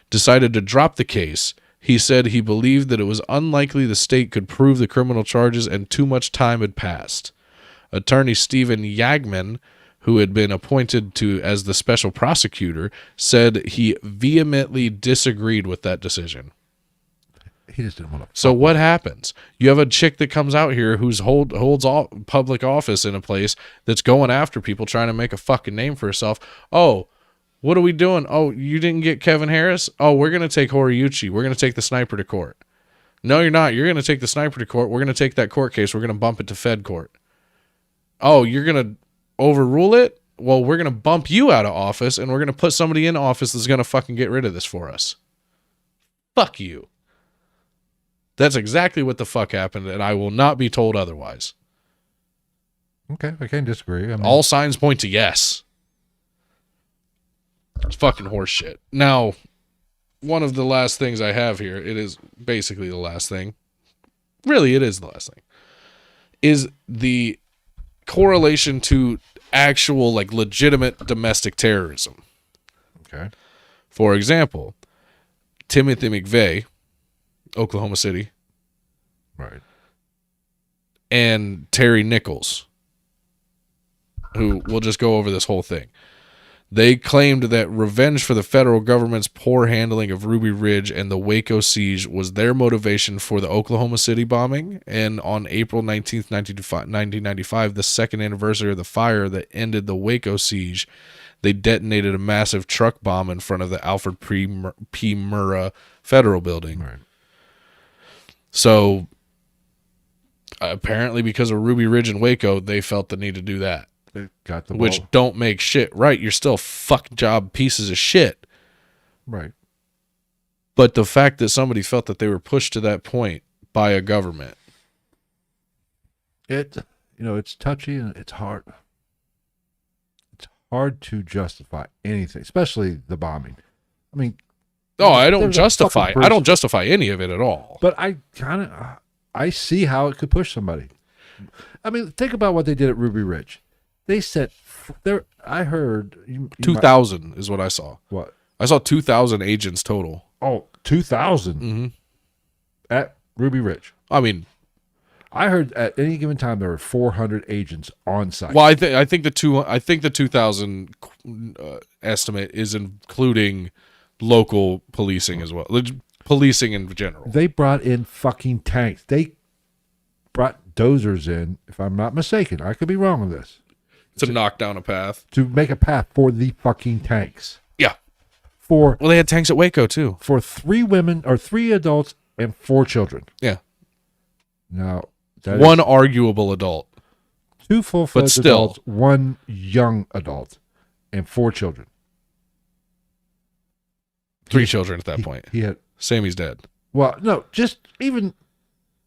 decided to drop the case. He said he believed that it was unlikely the state could prove the criminal charges and too much time had passed. Attorney Stephen Yagman, who had been appointed as the special prosecutor, said he vehemently disagreed with that decision. He just didn't want to. So what happens? You have a chick that comes out here who's holds all public office in a place that's going after people, trying to make a fucking name for herself. Oh, what are we doing? Oh, you didn't get Kevin Harris? Oh, we're going to take Horiuchi. We're going to take the sniper to court. No, you're not. You're going to take the sniper to court. We're going to take that court case. We're going to bump it to Fed court. Oh, you're going to overrule it? Well, we're going to bump you out of office, and we're going to put somebody in office that's going to fucking get rid of this for us. Fuck you. That's exactly what the fuck happened, and I will not be told otherwise. Okay, I can't disagree. I mean, all signs point to yes. It's fucking horse shit. Now, one of the last things I have here, it is basically the last thing. Really, it is the last thing. Is the correlation to actual, like, legitimate domestic terrorism. Okay. For example, Timothy McVeigh, Oklahoma City. Right. And Terry Nichols, who we'll just go over this whole thing. They claimed that revenge for the federal government's poor handling of Ruby Ridge and the Waco siege was their motivation for the Oklahoma City bombing. And on April 19th, 1995, the second anniversary of the fire that ended the Waco siege, they detonated a massive truck bomb in front of the Alfred P. Murrah Federal Building. Right. So apparently because of Ruby Ridge and Waco, they felt the need to do that. They got the which don't make shit right. You're still fuck job pieces of shit. Right. But the fact that somebody felt that they were pushed to that point by a government. It's touchy and it's hard. It's hard to justify anything, especially the bombing. I mean, I don't justify any of it at all. But I see how it could push somebody. I mean, think about what they did at Ruby Ridge. They said there. I heard 2,000 is what I saw. What? I saw 2,000 agents total. Oh, 2,000 mm-hmm. at Ruby Ridge. I mean, I heard at any given time there were 400 agents on site. Well, I think the 2,000 estimate is including local policing as well. Policing in general. They brought in fucking tanks. They brought dozers in, if I'm not mistaken. I could be wrong on this. To knock down a path. To make a path for the fucking tanks. Yeah. Well, they had tanks at Waco too. For 3 women or 3 adults and 4 children. Yeah. Now, one arguable adult. 2 full-fledged adults, 1 young adult, and 4 children. 3 children at that point. He had Sammy's dead. Well, no, just even.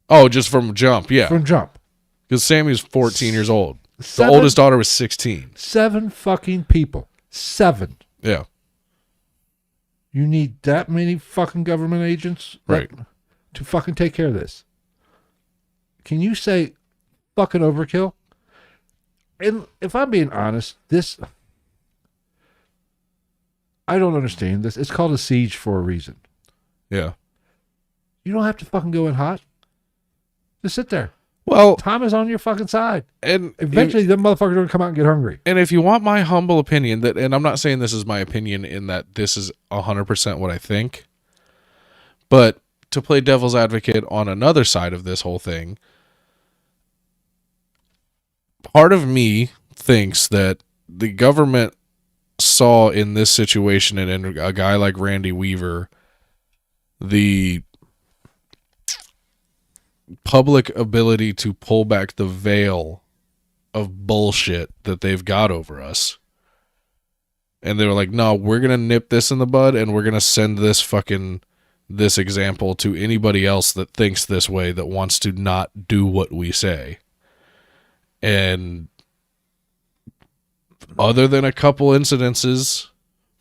Oh, just from jump, yeah. From jump. Because Sammy's 14 years old. The oldest daughter was 16. 7 fucking people. 7. Yeah. You need that many fucking government agents, right, to fucking take care of this. Can you say fucking overkill? And if I'm being honest, this, I don't understand this. It's called a siege for a reason. Yeah. You don't have to fucking go in hot. Just sit there. Well, time is on your fucking side. And eventually them motherfuckers are going to come out and get hungry. And if you want my humble opinion, and I'm not saying this is my opinion in that this is 100% what I think, but to play devil's advocate on another side of this whole thing, part of me thinks that the government saw in this situation and in a guy like Randy Weaver the public ability to pull back the veil of bullshit that they've got over us. And they were like, no, we're going to nip this in the bud and we're going to send this example to anybody else that thinks this way, that wants to not do what we say. And other than a couple incidences,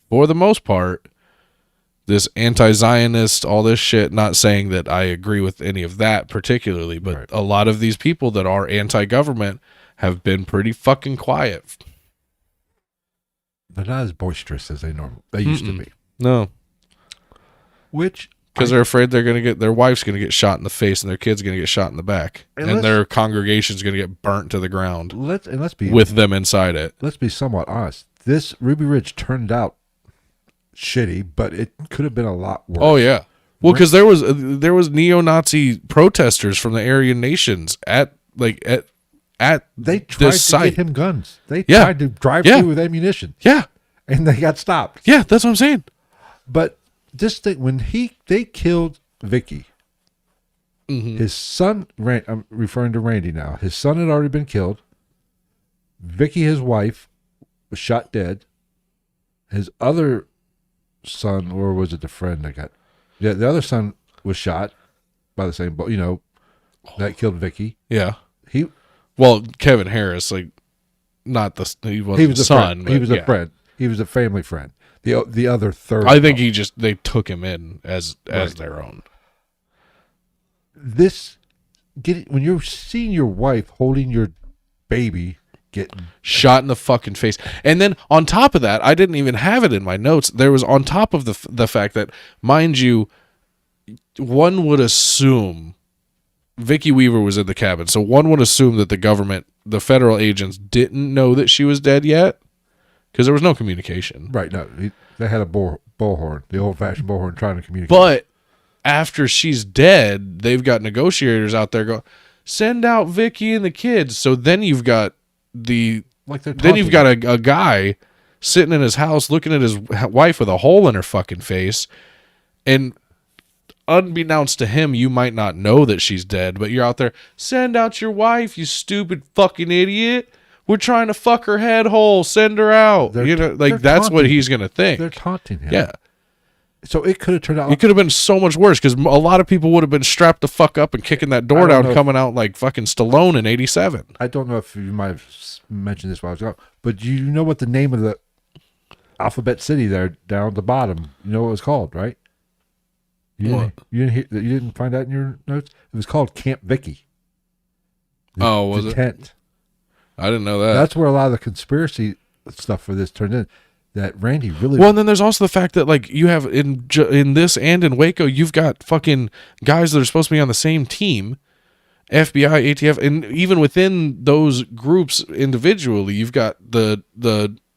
for the most part, this anti-Zionist, all this shit, not saying that I agree with any of that particularly, but right. A lot of these people that are anti-government have been pretty fucking quiet. They're not as boisterous as they used to be. No. Which... Because they're afraid their wife's going to get shot in the face and their kid's going to get shot in the back. And their congregation's going to get burnt to the ground. Let's be with them inside it. Let's be somewhat honest. This Ruby Ridge turned out shitty, but it could have been a lot worse. Oh yeah. Well, because there was neo-Nazi protesters from the Aryan nations at they tried to site. get him guns. They tried to drive through with ammunition. Yeah. And they got stopped. Yeah, that's what I'm saying. But this thing, when they killed Vicky, his son, I'm referring to Randy now, his son had already been killed. Vicky, his wife, was shot dead. His other son, or was it the friend that got... Yeah, the other son was shot by the same... that killed Vicky. Yeah. Well, Kevin Harris, not the... He wasn't he was the son. He was a friend. He was a family friend. The other third... I think they took him in as their own. When you're seeing your wife holding your baby... get shot in the fucking face. And then on top of that, I didn't even have it in my notes. There was on top of the fact that, mind you, one would assume Vicky Weaver was in the cabin. So one would assume that the government, the federal agents, didn't know that she was dead yet because there was no communication. Right. No, they had a bullhorn, the old-fashioned bullhorn, trying to communicate. But after she's dead, they've got negotiators out there going, send out Vicky and the kids. So then you've got then you've got a guy sitting in his house looking at his wife with a hole in her fucking face, and unbeknownst to him, you might not know that she's dead, but you're out there, send out your wife, you stupid fucking idiot, we're trying to fuck her head whole, send her out. That's what he's gonna think. They're taunting him. Yeah. So it could have turned out... It could have been so much worse, because a lot of people would have been strapped the fuck up and kicking that door down, coming out like fucking Stallone in 87. I don't know if you might have mentioned this while I was gone, but you know what the name of the Alphabet City there down at the bottom, you know what it was called, right? You didn't find that in your notes? It was called Camp Vicky. Was it? Tent. I didn't know that. That's where a lot of the conspiracy stuff for this turned in. That Randy really... Well, and then there's also the fact that, you have in this and in Waco, you've got fucking guys that are supposed to be on the same team, FBI, ATF, and even within those groups individually, you've got the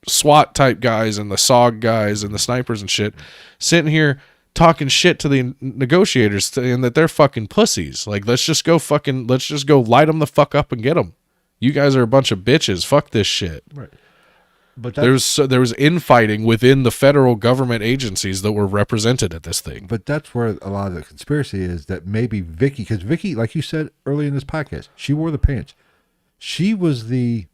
SWAT type guys and the SOG guys and the snipers and shit sitting here talking shit to the negotiators saying that they're fucking pussies. Like, let's just go light them the fuck up and get them. You guys are a bunch of bitches. Fuck this shit. Right. But there was infighting within the federal government agencies that were represented at this thing. But that's where a lot of the conspiracy is, that maybe Vicky, because Vicky, like you said early in this podcast, she wore the pants. She was the...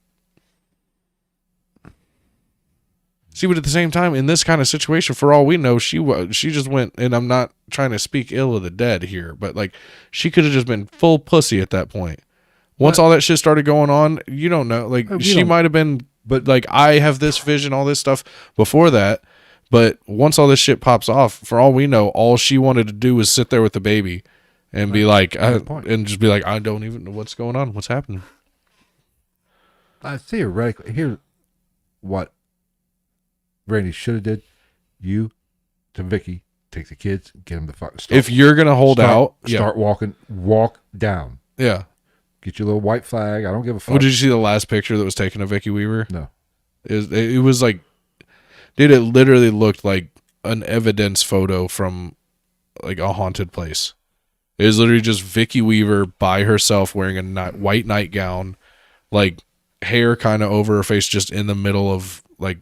See, but at the same time, in this kind of situation, for all we know, she just went, and I'm not trying to speak ill of the dead here, but like, she could have just been full pussy at that point. Once all that shit started going on, you don't know. Like, she might have been... But like, I have this vision, all this stuff before that. But once all this shit pops off, for all we know, all she wanted to do was sit there with the baby and be like, and just be like, I don't even know what's going on. What's happening? Theoretically, here's what Randy should have did. You to Vicky, take the kids, get them the fuck. If you're going to hold out, start walking, walk down. Yeah. Get your little white flag. I don't give a fuck. Well, did you see the last picture that was taken of Vicky Weaver? No. It was like, dude, it literally looked like an evidence photo from like a haunted place. It was literally just Vicky Weaver by herself wearing a white nightgown, like hair kind of over her face, just in the middle of like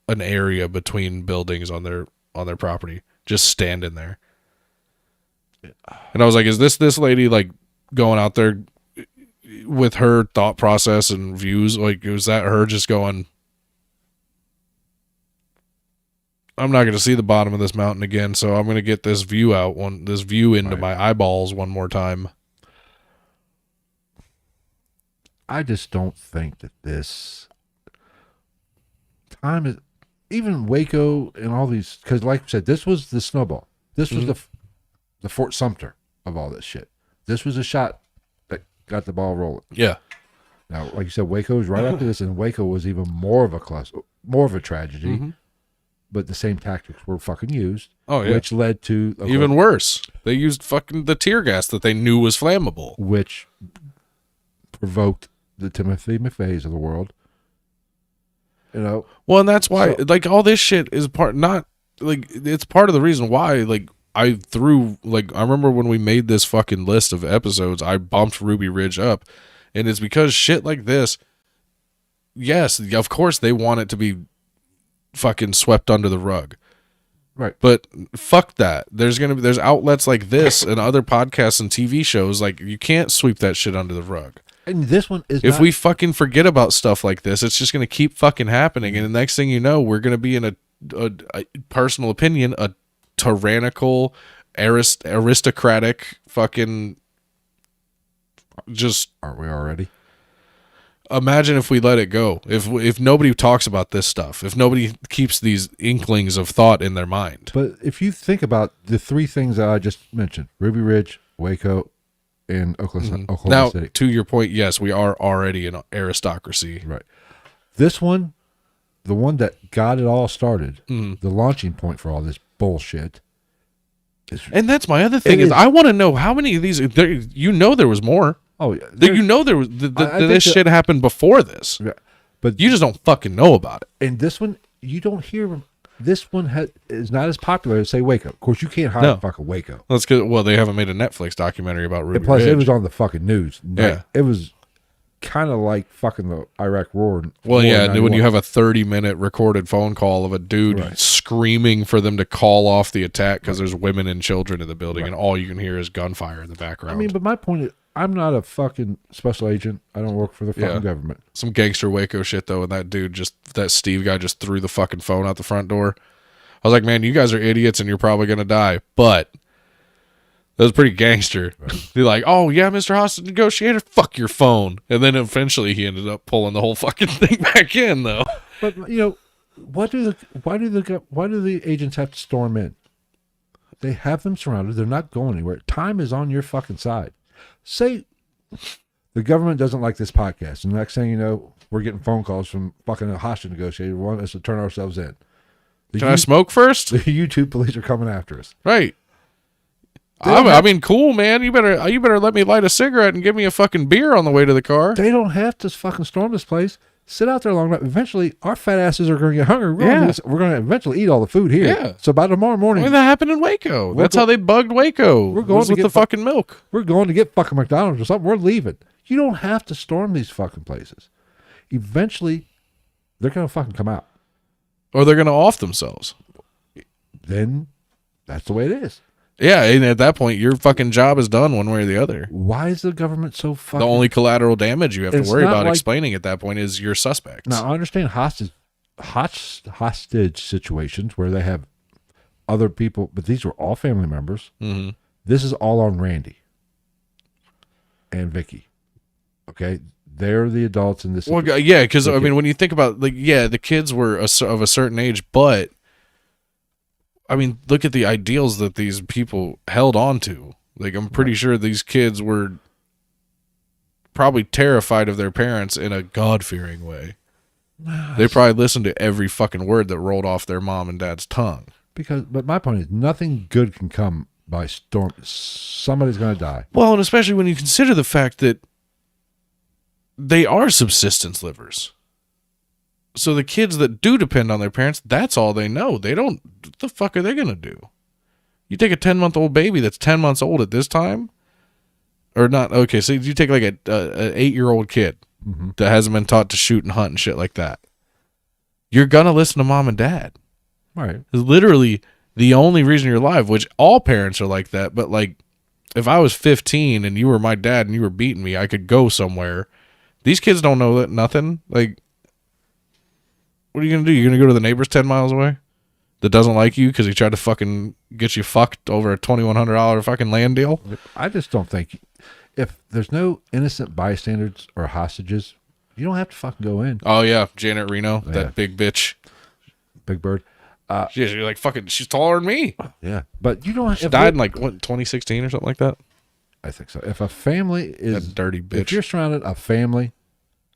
an area between buildings on their property, just standing there. And I was like, is this lady like going out there with her thought process and views? Like, was that her just going, I'm not going to see the bottom of this mountain again, so I'm going to get this view into my eyeballs one more time? I just don't think that this time is, even Waco and all these, because like I said, this was the snowball. This was the Fort Sumter of all this shit. This was a shot that got the ball rolling. Yeah. Now, like you said, Waco was right after this, and Waco was even more of a tragedy. Mm-hmm. But the same tactics were fucking used. Oh, yeah. Which led to... Even worse. They used fucking the tear gas that they knew was flammable. Which provoked the Timothy McVeighs of the world. You know? Well, and that's why, like, all this shit is it's part of the reason why, like, I remember when we made this fucking list of episodes, I bumped Ruby Ridge up. And it's because shit like this, yes, of course they want it to be fucking swept under the rug, right? But fuck that. There's outlets like this and other podcasts and TV shows, like, you can't sweep that shit under the rug. And this one is, if we fucking forget about stuff like this, it's just gonna keep fucking happening, and the next thing you know, we're gonna be in a personal opinion, a tyrannical, aristocratic fucking, just, aren't we already? Imagine if we let it go. If nobody talks about this stuff, if nobody keeps these inklings of thought in their mind. But if you think about the three things that I just mentioned, Ruby Ridge, Waco, and Oklahoma now, City. To your point, yes, we are already an aristocracy. Right. This one, the one that got it all started, the launching point for all this bullshit. And that's my other thing is I want to know how many of these, there was more. Oh, yeah. There was this shit happened before this. Yeah, but you just don't fucking know about it. And this one, you don't hear. This one is not as popular as, say, Waco. Of course, you can't hide fucking Waco. That's good. Well, they haven't made a Netflix documentary about Ruby Plus, Ridge. it was on the fucking news. Yeah, it was kind of like fucking the Iraq War. Well, yeah, when you have a 30-minute recorded phone call of a dude screaming for them to call off the attack because there's women and children in the building, and all you can hear is gunfire in the background. I mean, but my point is, I'm not a fucking special agent. I don't work for the fucking government. Some gangster Waco shit, though, and that Steve guy just threw the fucking phone out the front door. I was like, man, you guys are idiots and you're probably going to die. But that was pretty gangster. Right. They're like, oh, yeah, Mr. Hostage Negotiator, fuck your phone. And then eventually he ended up pulling the whole fucking thing back in, though. But, you know, why do the agents have to storm in? They have them surrounded. They're not going anywhere. Time is on your fucking side. Say the government doesn't like this podcast, and the next thing you know, we're getting phone calls from fucking a hostage negotiator wanting us to turn ourselves in. Can I smoke first? The YouTube police are coming after us. Right. I mean, cool, man. You better let me light a cigarette and give me a fucking beer on the way to the car. They don't have to fucking storm this place. Sit out there long enough. Eventually, our fat asses are going to get hungry. We're going to eventually eat all the food here. Yeah. So by tomorrow morning, I mean, that happened in Waco. That's how they bugged Waco. We're going with the fucking milk. We're going to get fucking McDonald's or something. We're leaving. You don't have to storm these fucking places. Eventually, they're going to fucking come out. Or they're going to off themselves. Then that's the way it is. Yeah, and at that point, your fucking job is done one way or the other. Why is the government so fucking... The only collateral damage you have to worry about explaining at that point is your suspects. Now, I understand hostage situations where they have other people, but these were all family members. Mm-hmm. This is all on Randy and Vicky. Okay? They're the adults in this. Well, yeah, because, I mean, when you think about, like, yeah, the kids were of a certain age, but... I mean, look at the ideals that these people held on to. Like, I'm pretty sure these kids were probably terrified of their parents in a God-fearing way. They probably listened to every fucking word that rolled off their mom and dad's tongue. But my point is, nothing good can come by storm. Somebody's going to die. Well, and especially when you consider the fact that they are subsistence livers. So the kids that do depend on their parents, that's all they know. They don't, what the fuck are they going to do? You take a 10-month-old baby that's 10 months old at this time, or not, okay, so you take like an 8-year-old kid that hasn't been taught to shoot and hunt and shit like that. You're going to listen to mom and dad. Right. It's literally the only reason you're alive, which all parents are like that, but like, if I was 15 and you were my dad and you were beating me, I could go somewhere. These kids don't know that nothing. Like, what are you going to do? You're going to go to the neighbor's 10 miles away that doesn't like you because he tried to fucking get you fucked over a $2,100 fucking land deal? I just don't think, if there's no innocent bystanders or hostages, you don't have to fucking go in. Oh, yeah. Janet Reno, that big bitch. Big Bird. She's like fucking, she's taller than me. Yeah. But you don't... She died in like, what, 2016 or something like that? I think so. If a family is... That dirty bitch. If you're surrounded a family,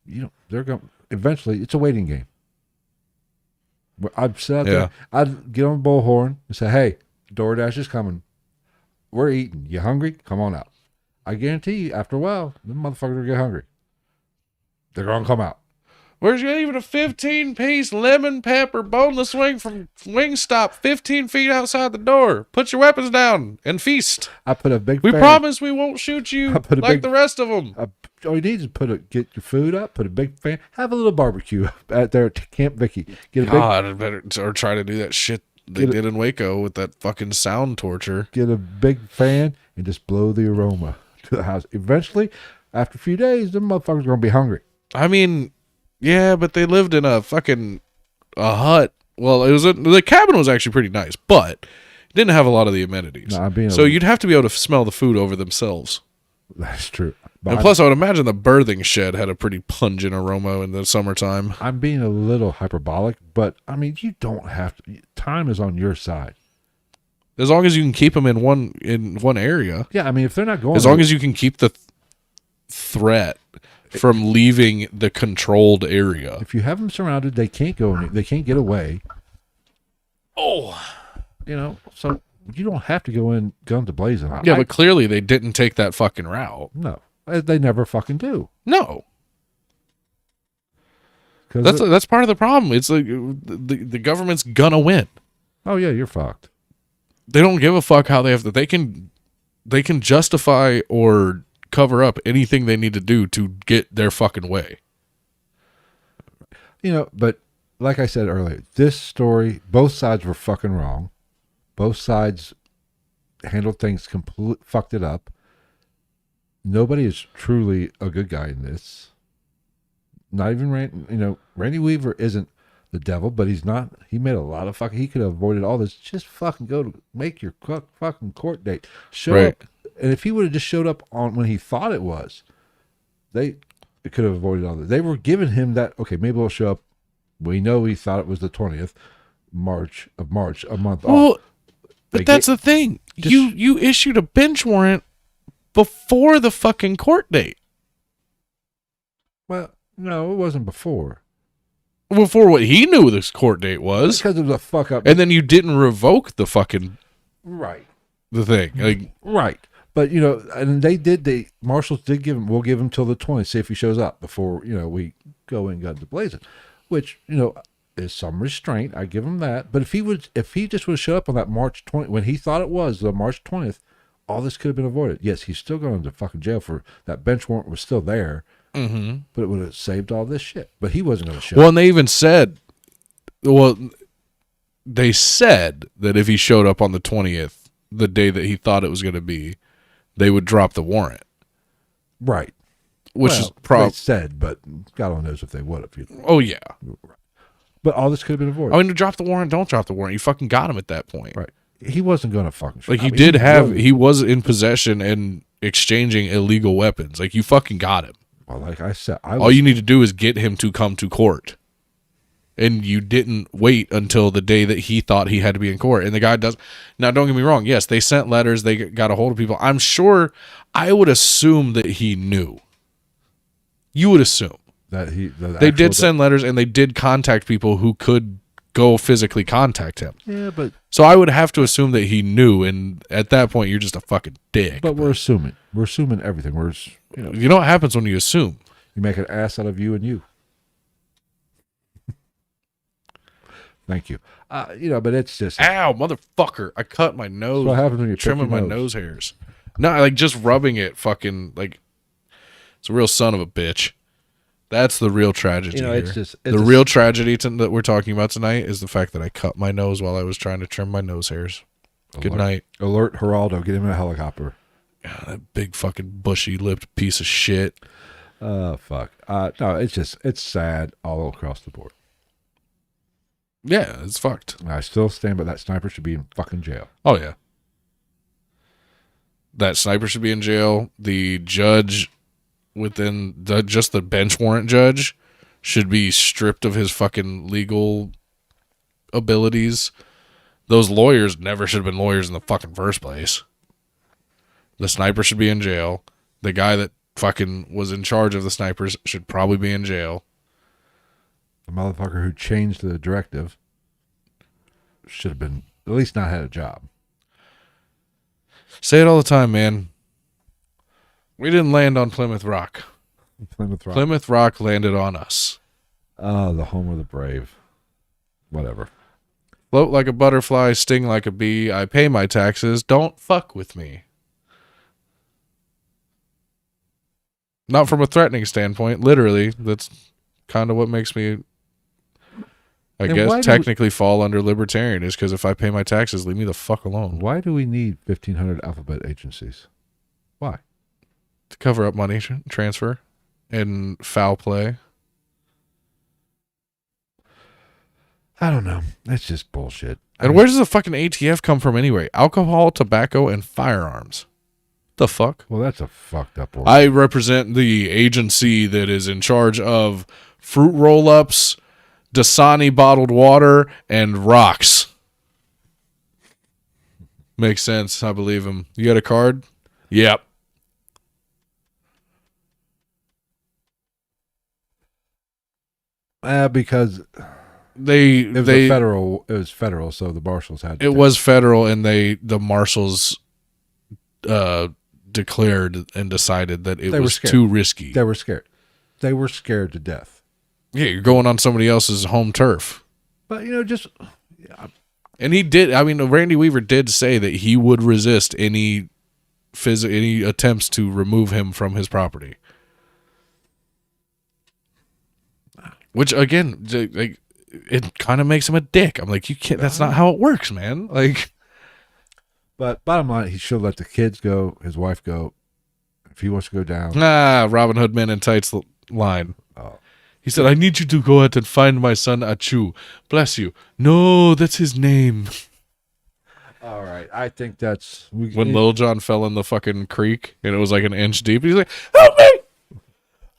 you know, they're going... Eventually, it's a waiting game. I'd sit out there, I'd get on the bullhorn and say, hey, DoorDash is coming. We're eating. You hungry? Come on out. I guarantee you, after a while, them motherfuckers will get hungry. They're going to come out. Where's even a 15-piece lemon pepper boneless wing from Wingstop 15 feet outside the door? Put your weapons down and feast. I put a big We fan. promise we won't shoot you like the rest of them. All you need is get your food up, put a big fan, have a little barbecue out there at Camp Vicky. Get a God, better or try to do that shit they did in Waco with that fucking sound torture. Get a big fan and just blow the aroma to the house. Eventually, after a few days, them motherfuckers are going to be hungry. I mean, yeah, but they lived in a hut. Well, the cabin was actually pretty nice, but it didn't have a lot of the amenities. So you'd have to be able to smell the food over themselves. That's true. And plus, I would imagine the birthing shed had a pretty pungent aroma in the summertime. I'm being a little hyperbolic, but I mean, you don't have to. Time is on your side. As long as you can keep them in one area. Yeah, I mean, if they're not going, as long as you can keep the threat from leaving the controlled area. If you have them surrounded, they can't go. They can't get away. Oh, you know, so you don't have to go in guns blazing. Yeah, but clearly they didn't take that fucking route. No, they never fucking do. No, that's part of the problem. It's like the government's gonna win. Oh yeah, you're fucked. They don't give a fuck how they have to. They can justify or cover up anything they need to do to get their fucking way. You know, but like I said earlier, this story, both sides were fucking wrong. Both sides handled things fucked it up. Nobody is truly a good guy in this. Not even Randy Weaver isn't the devil, but he's not. He made a lot of fucking. He could have avoided all this. Just fucking go to make your fucking court date. Show up. And if he would have just showed up on when he thought it was, it could have avoided all that. They were giving him that, okay, maybe we'll show up. We know he thought it was the 20th March, a month off. But that's the thing. You issued a bench warrant before the fucking court date. Well, no, it wasn't before. Before what he knew this court date was. Because it was a fuck up. And then you didn't revoke the fucking... Right. the thing. Like, right. But, and the marshals did give him, we'll give him till the 20th, see if he shows up before, we go and got to blazing, which, is some restraint. I give him that. But if he just would have showed up on that March 20th, when he thought it was the March 20th, all this could have been avoided. Yes, he's still going to fucking jail for that bench warrant was still there, but it would have saved all this shit. But he wasn't going to show up. And they even said, they said that if he showed up on the 20th, the day that he thought it was going to be, they would drop the warrant. Right. Which is probably said, but God only knows if they would have. Oh, yeah. But all this could have been avoided. I mean, drop the warrant, don't drop the warrant. You fucking got him at that point. Right. He wasn't going to fucking shoot. Like, he was in possession and exchanging illegal weapons. Like, you fucking got him. Well, like I said, all you need to do is get him to come to court. And you didn't wait until the day that he thought he had to be in court. And the guy does. Now, don't get me wrong. Yes, they sent letters. They got a hold of people. I'm sure, I would assume that he knew. You would assume. That they did send letters, and they did contact people who could go physically contact him. Yeah, but... So I would have to assume that he knew, and at that point, you're just a fucking dick. But we're assuming. We're assuming everything. You know what happens when you assume? You make an ass out of you and you. Thank you. But it's just... Ow, motherfucker. I cut my nose. What happens when you're trimming my nose hairs? No, like just rubbing it fucking, like, it's a real son of a bitch. That's the real tragedy here. It's the real tragedy that we're talking about tonight is the fact that I cut my nose while I was trying to trim my nose hairs. Good night. Alert Geraldo. Get him in a helicopter. God, that big fucking bushy-lipped piece of shit. Oh, fuck. No, it's sad all across the board. Yeah, it's fucked. I still stand by that sniper should be in fucking jail. Oh, yeah. That sniper should be in jail. The judge within just the bench warrant judge should be stripped of his fucking legal abilities. Those lawyers never should have been lawyers in the fucking first place. The sniper should be in jail. The guy that fucking was in charge of the snipers should probably be in jail. The motherfucker who changed the directive should have been, at least not had a job. Say it all the time, man. We didn't land on Plymouth Rock. Plymouth Rock landed on us. Oh, the home of the brave. Whatever. Float like a butterfly, sting like a bee. I pay my taxes. Don't fuck with me. Not from a threatening standpoint. Literally, that's kind of what makes me, I guess, technically fall under libertarian, is because if I pay my taxes, leave me the fuck alone. Why do we need 1,500 alphabet agencies? Why? To cover up money transfer and foul play. I don't know. That's just bullshit. And where does the fucking ATF come from anyway? Alcohol, tobacco, and firearms. The fuck? Well, that's a fucked up order. I represent the agency that is in charge of fruit roll-ups, Dasani bottled water, and rocks. Makes sense. I believe him. You got a card? Yep. Because it was federal, so the marshals had to. It was federal, and the marshals declared and decided that it was too risky. They were scared. They were scared to death. Yeah, you're going on somebody else's home turf. But and he did. I mean, Randy Weaver did say that he would resist any attempts to remove him from his property. Which again, like, it kind of makes him a dick. I'm like, you can't. That's not how it works, man. Like, but bottom line, he should let the kids go, his wife go. If he wants to go down, Robin Hood Men in Tights line. Oh. He said, "I need you to go out and find my son Achu. Bless you." No, that's his name. All right, I think that's when Lil Jon fell in the fucking creek and it was like an inch deep. He's like, "Help me!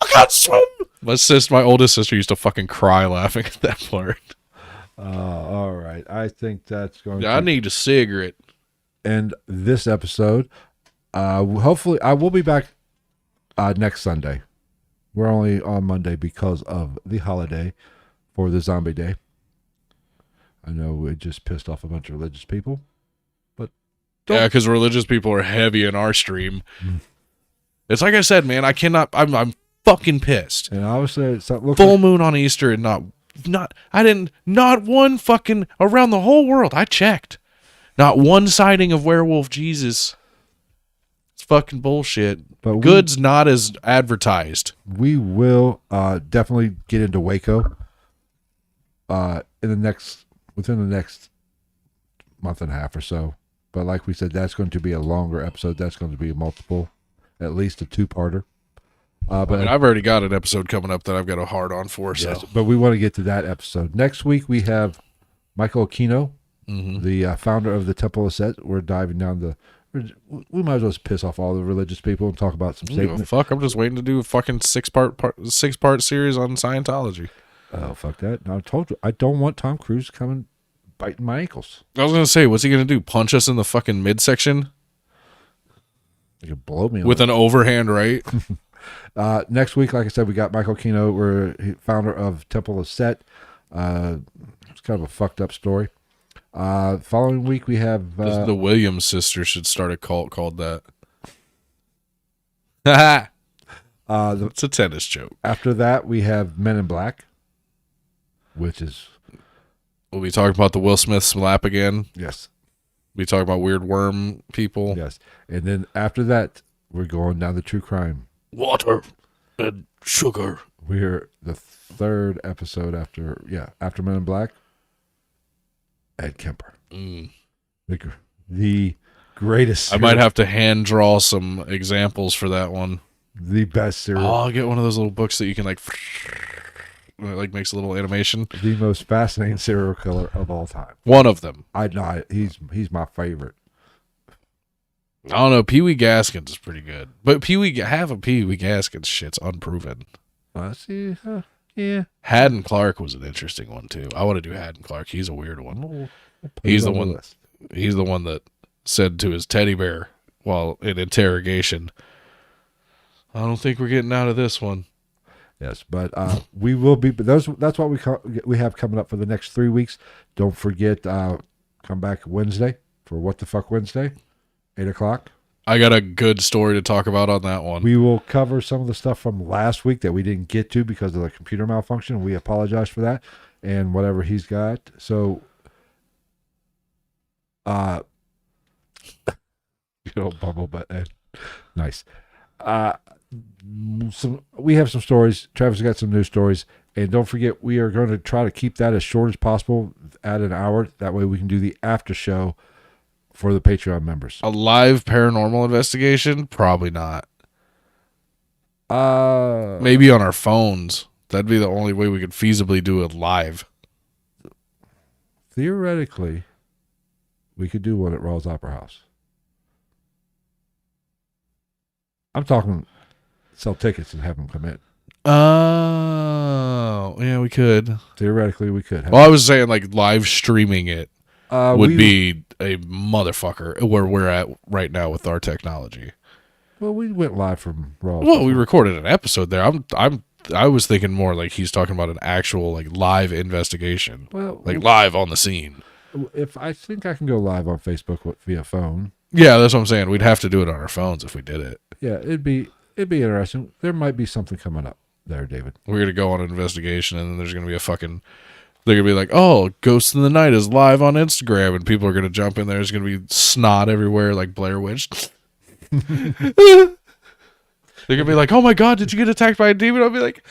I can't swim." My oldest sister used to fucking cry laughing at that part. All right. I think that's going I need a cigarette. And this episode, hopefully, I will be back next Sunday. We're only on Monday because of the holiday for the Zombie Day. I know it just pissed off a bunch of religious people, but Yeah, because religious people are heavy in our stream. It's like I said, man. I cannot. I'm fucking pissed. And obviously, it's full moon on Easter and not one fucking around the whole world. I checked. Not one sighting of werewolf Jesus. It's fucking bullshit. But Good's not as advertised. We will definitely get into Waco within the next month and a half or so. But like we said, that's going to be a longer episode. That's going to be at least a two-parter. But I've already got an episode coming up that I've got a hard on for. Yes, so, but we want to get to that episode next week. We have Michael Aquino, the founder of the Temple of Set. We're diving down we might as well just piss off all the religious people and talk about some Satan. Fuck, I'm just waiting to do a fucking six-part series on Scientology. Oh, fuck that. No, I told you, I don't want Tom Cruise coming biting my ankles. I was going to say, what's he going to do? Punch us in the fucking midsection? He could blow me with an overhand right. Next week, like I said, we got Michael Kino. We're founder of Temple of Set. It's kind of a fucked up story. Following week, we have the Williams sisters should start a cult called that. It's a tennis joke. After that, we have Men in Black, which is we'll be talking about the Will Smith slap again. Yes. We talk about weird worm people. Yes. And then after that, we're going down the true crime. Water and sugar. We're the third episode after Men in Black. Ed Kemper. The greatest. I might have to hand draw some examples for that one. The best serial. Oh, I'll get one of those little books that you can like makes a little animation. The most fascinating serial killer of all time. One of them. I know he's my favorite. I don't know. Pee Wee Gaskins is pretty good, but Pee Wee Gaskins shit's unproven. See, yeah. Haddon Clark was an interesting one too. I want to do Haddon Clark. He's a weird one. He's the one. He's the one that said to his teddy bear while in interrogation, "I don't think we're getting out of this one." Yes, but we will be. But that's what we have coming up for the next 3 weeks. Don't forget, come back Wednesday for What the Fuck Wednesday, 8:00. I got a good story to talk about on that one. We will cover some of the stuff from last week that we didn't get to because of the computer malfunction. We apologize for that and whatever he's got. So, you don't bumble, but nice. We have some stories. Travis has got some news stories. And don't forget, we are going to try to keep that as short as possible at an hour. That way we can do the after show for the Patreon members. A live paranormal investigation? Probably not. Maybe on our phones. That'd be the only way we could feasibly do it live. Theoretically, we could do one at Raw's Opera House. I'm talking sell tickets and have them come in. Oh, yeah, we could. Theoretically, we could. Well, I was saying like live streaming it. Would be a motherfucker where we're at right now with our technology. Well, we went live from Raw. Well, we recorded an episode there. I was thinking more like he's talking about an actual like live investigation. Well, like live on the scene. If I think I can go live on Facebook via phone. Yeah, that's what I'm saying. We'd have to do it on our phones if we did it. Yeah, it'd be interesting. There might be something coming up there, David. We're gonna go on an investigation, and then there's gonna be they're going to be like, oh, Ghost in the Night is live on Instagram, and people are going to jump in there. There's going to be snot everywhere like Blair Witch. They're going to be like, oh, my God, did you get attacked by a demon? I'll be like...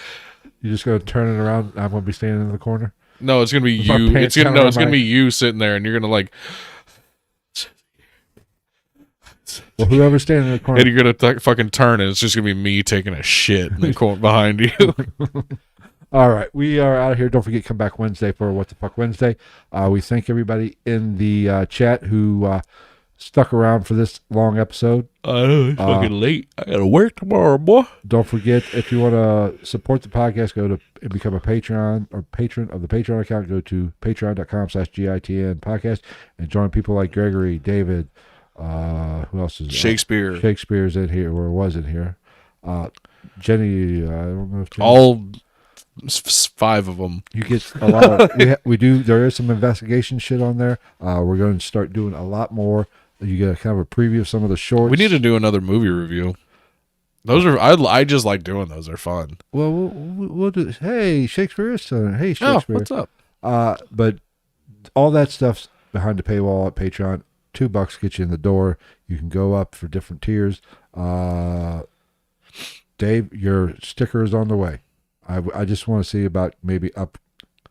You're just going to turn it around, I'm going to be standing in the corner? No, it's going to be you. It's going to be you sitting there, and you're going to like... Well, whoever's standing in the corner... And you're going to fucking turn, and it's just going to be me taking a shit in the corner behind you. All right, we are out of here. Don't forget, come back Wednesday for What the Fuck Wednesday. We thank everybody in the chat who stuck around for this long episode. I know, it's fucking late. I got to work tomorrow, boy. Don't forget, if you want to support the podcast, go to and become a Patreon or patron of the Patreon account. Go to patreon.com/GITN podcast and join people like Gregory, David, who else is Shakespeare. Shakespeare's in here, or was in here. Jenny, I don't know if Jenny, all 5 of them. You get a lot of, we do, there is some investigation shit on there. We're going to start doing a lot more You get a kind of a preview of some of the shorts. We need to do another movie review. Those are I just like doing those. They're fun. Well, we'll do. Hey, Shakespeare is son. Hey, Shakespeare. Oh, what's up? But all that stuff's behind the paywall at Patreon. $2 gets you in the door. You can go up for different tiers. Dave, your sticker is on the way. I just want to see about maybe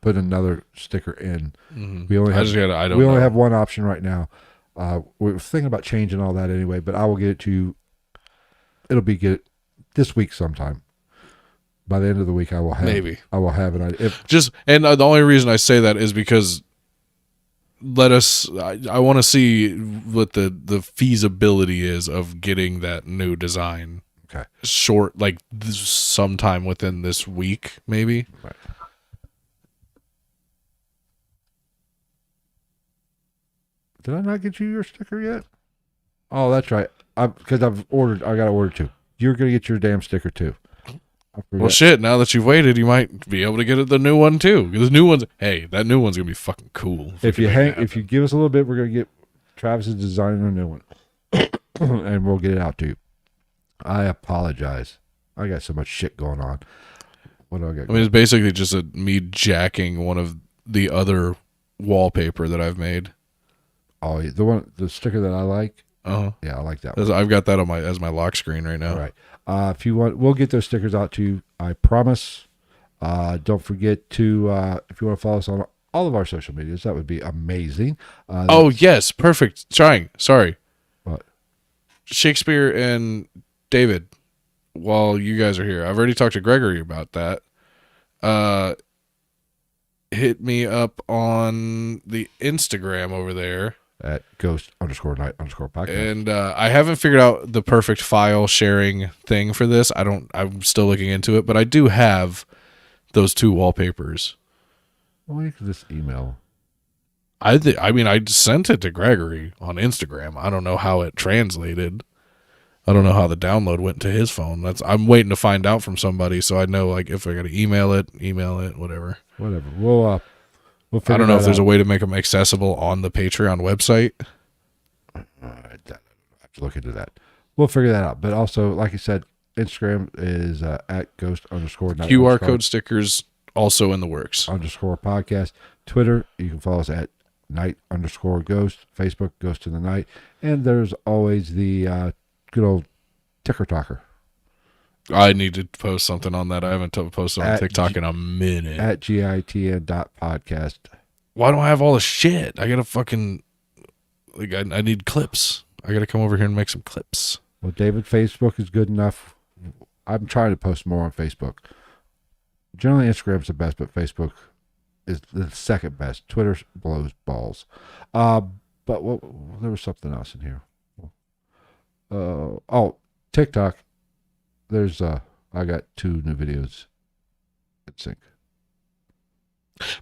put another sticker in. Mm-hmm. We only have have one option right now. We're thinking about changing all that anyway, but I will get it to you. It'll be this week sometime. By the end of the week, I will have it. And the only reason I say that is because I want to see what the feasibility is of getting that new design. Okay. Short, like sometime within this week, maybe. Right. Did I not get you your sticker yet? Oh, that's right. Because I got to order 2. You're going to get your damn sticker too. Well, shit, now that you've waited, you might be able to get the new one too. Because that new one's going to be fucking cool. If you give us a little bit, we're going to get Travis's designing a new one. And we'll get it out to you. I apologize. I got so much shit going on. What do I got? I mean, it's basically just me jacking one of the other wallpaper that I've made. Oh, the sticker that I like. Uh-huh. Yeah, I like that one. I've got that as my lock screen right now. All right. If you want, we'll get those stickers out to you. I promise. Don't forget to, if you want to follow us on all of our social medias, that would be amazing. Yes. Perfect. Sorry. What? Shakespeare and David, while you guys are here, I've already talked to Gregory about that. Hit me up on the Instagram over there. At ghost_night_podcast. And I haven't figured out the perfect file sharing thing for this. I'm still looking into it, but I do have those 2 wallpapers. Well, you can just email. I sent it to Gregory on Instagram. I don't know how it translated. I don't know how the download went to his phone. I'm waiting to find out from somebody so I know like if I got to email it, whatever. We'll I don't know if there's a way to make them accessible on the Patreon website. I have to look into that. We'll figure that out. But also, like you said, Instagram is at ghost_night. QR code stickers also in the works. _podcast. Twitter, you can follow us at night_ghost. Facebook, Ghost in the Night. And there's always the good old ticker talker. I need to post something on that. I haven't posted on TikTok in a minute. At GITN.podcast. Why do I have all this shit? I gotta fucking I need clips. I gotta come over here and make some clips. Well, David, Facebook is good enough. I'm trying to post more on Facebook. Generally, Instagram's the best, but Facebook is the second best. Twitter blows balls. But there was something else in here. TikTok. There's I got 2 new videos at sync.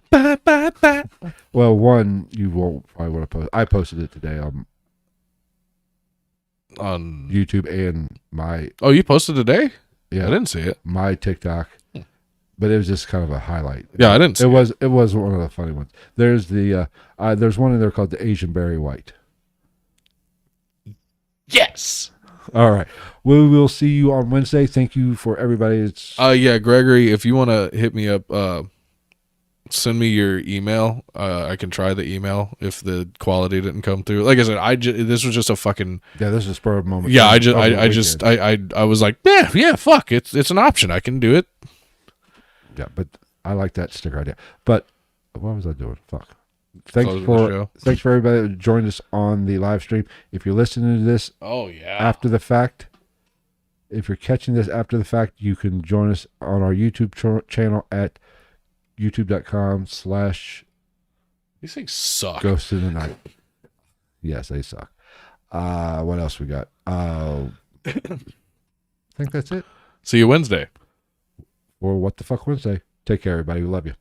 Bye. Well, one you won't probably want to post. I posted it today on YouTube and my. Oh, you posted today? Yeah, I didn't see it. My TikTok, but it was just kind of a highlight. Yeah, I didn't see it. It was one of the funny ones. There's there's one in there called the Asian Barry White. Yes. All right. We will see you on Wednesday. Thank you for everybody. Yeah, Gregory, if you want to hit me up, send me your email. I can try the email if the quality didn't come through. Like I said, this was just a fucking this is a spur of the moment. Yeah, I was like, yeah, fuck, it's an option. I can do it. Yeah, but I like that sticker idea. But what was I doing? Fuck. Thanks for everybody that joined us on the live stream. If you're listening to this, after the fact, if you're catching this after the fact, you can join us on our YouTube channel at youtube.com/ These things suck. Ghost in the Night. Yes, they suck. What else we got? I think that's it. See you Wednesday. Or What the Fuck Wednesday. Take care, everybody. We love you.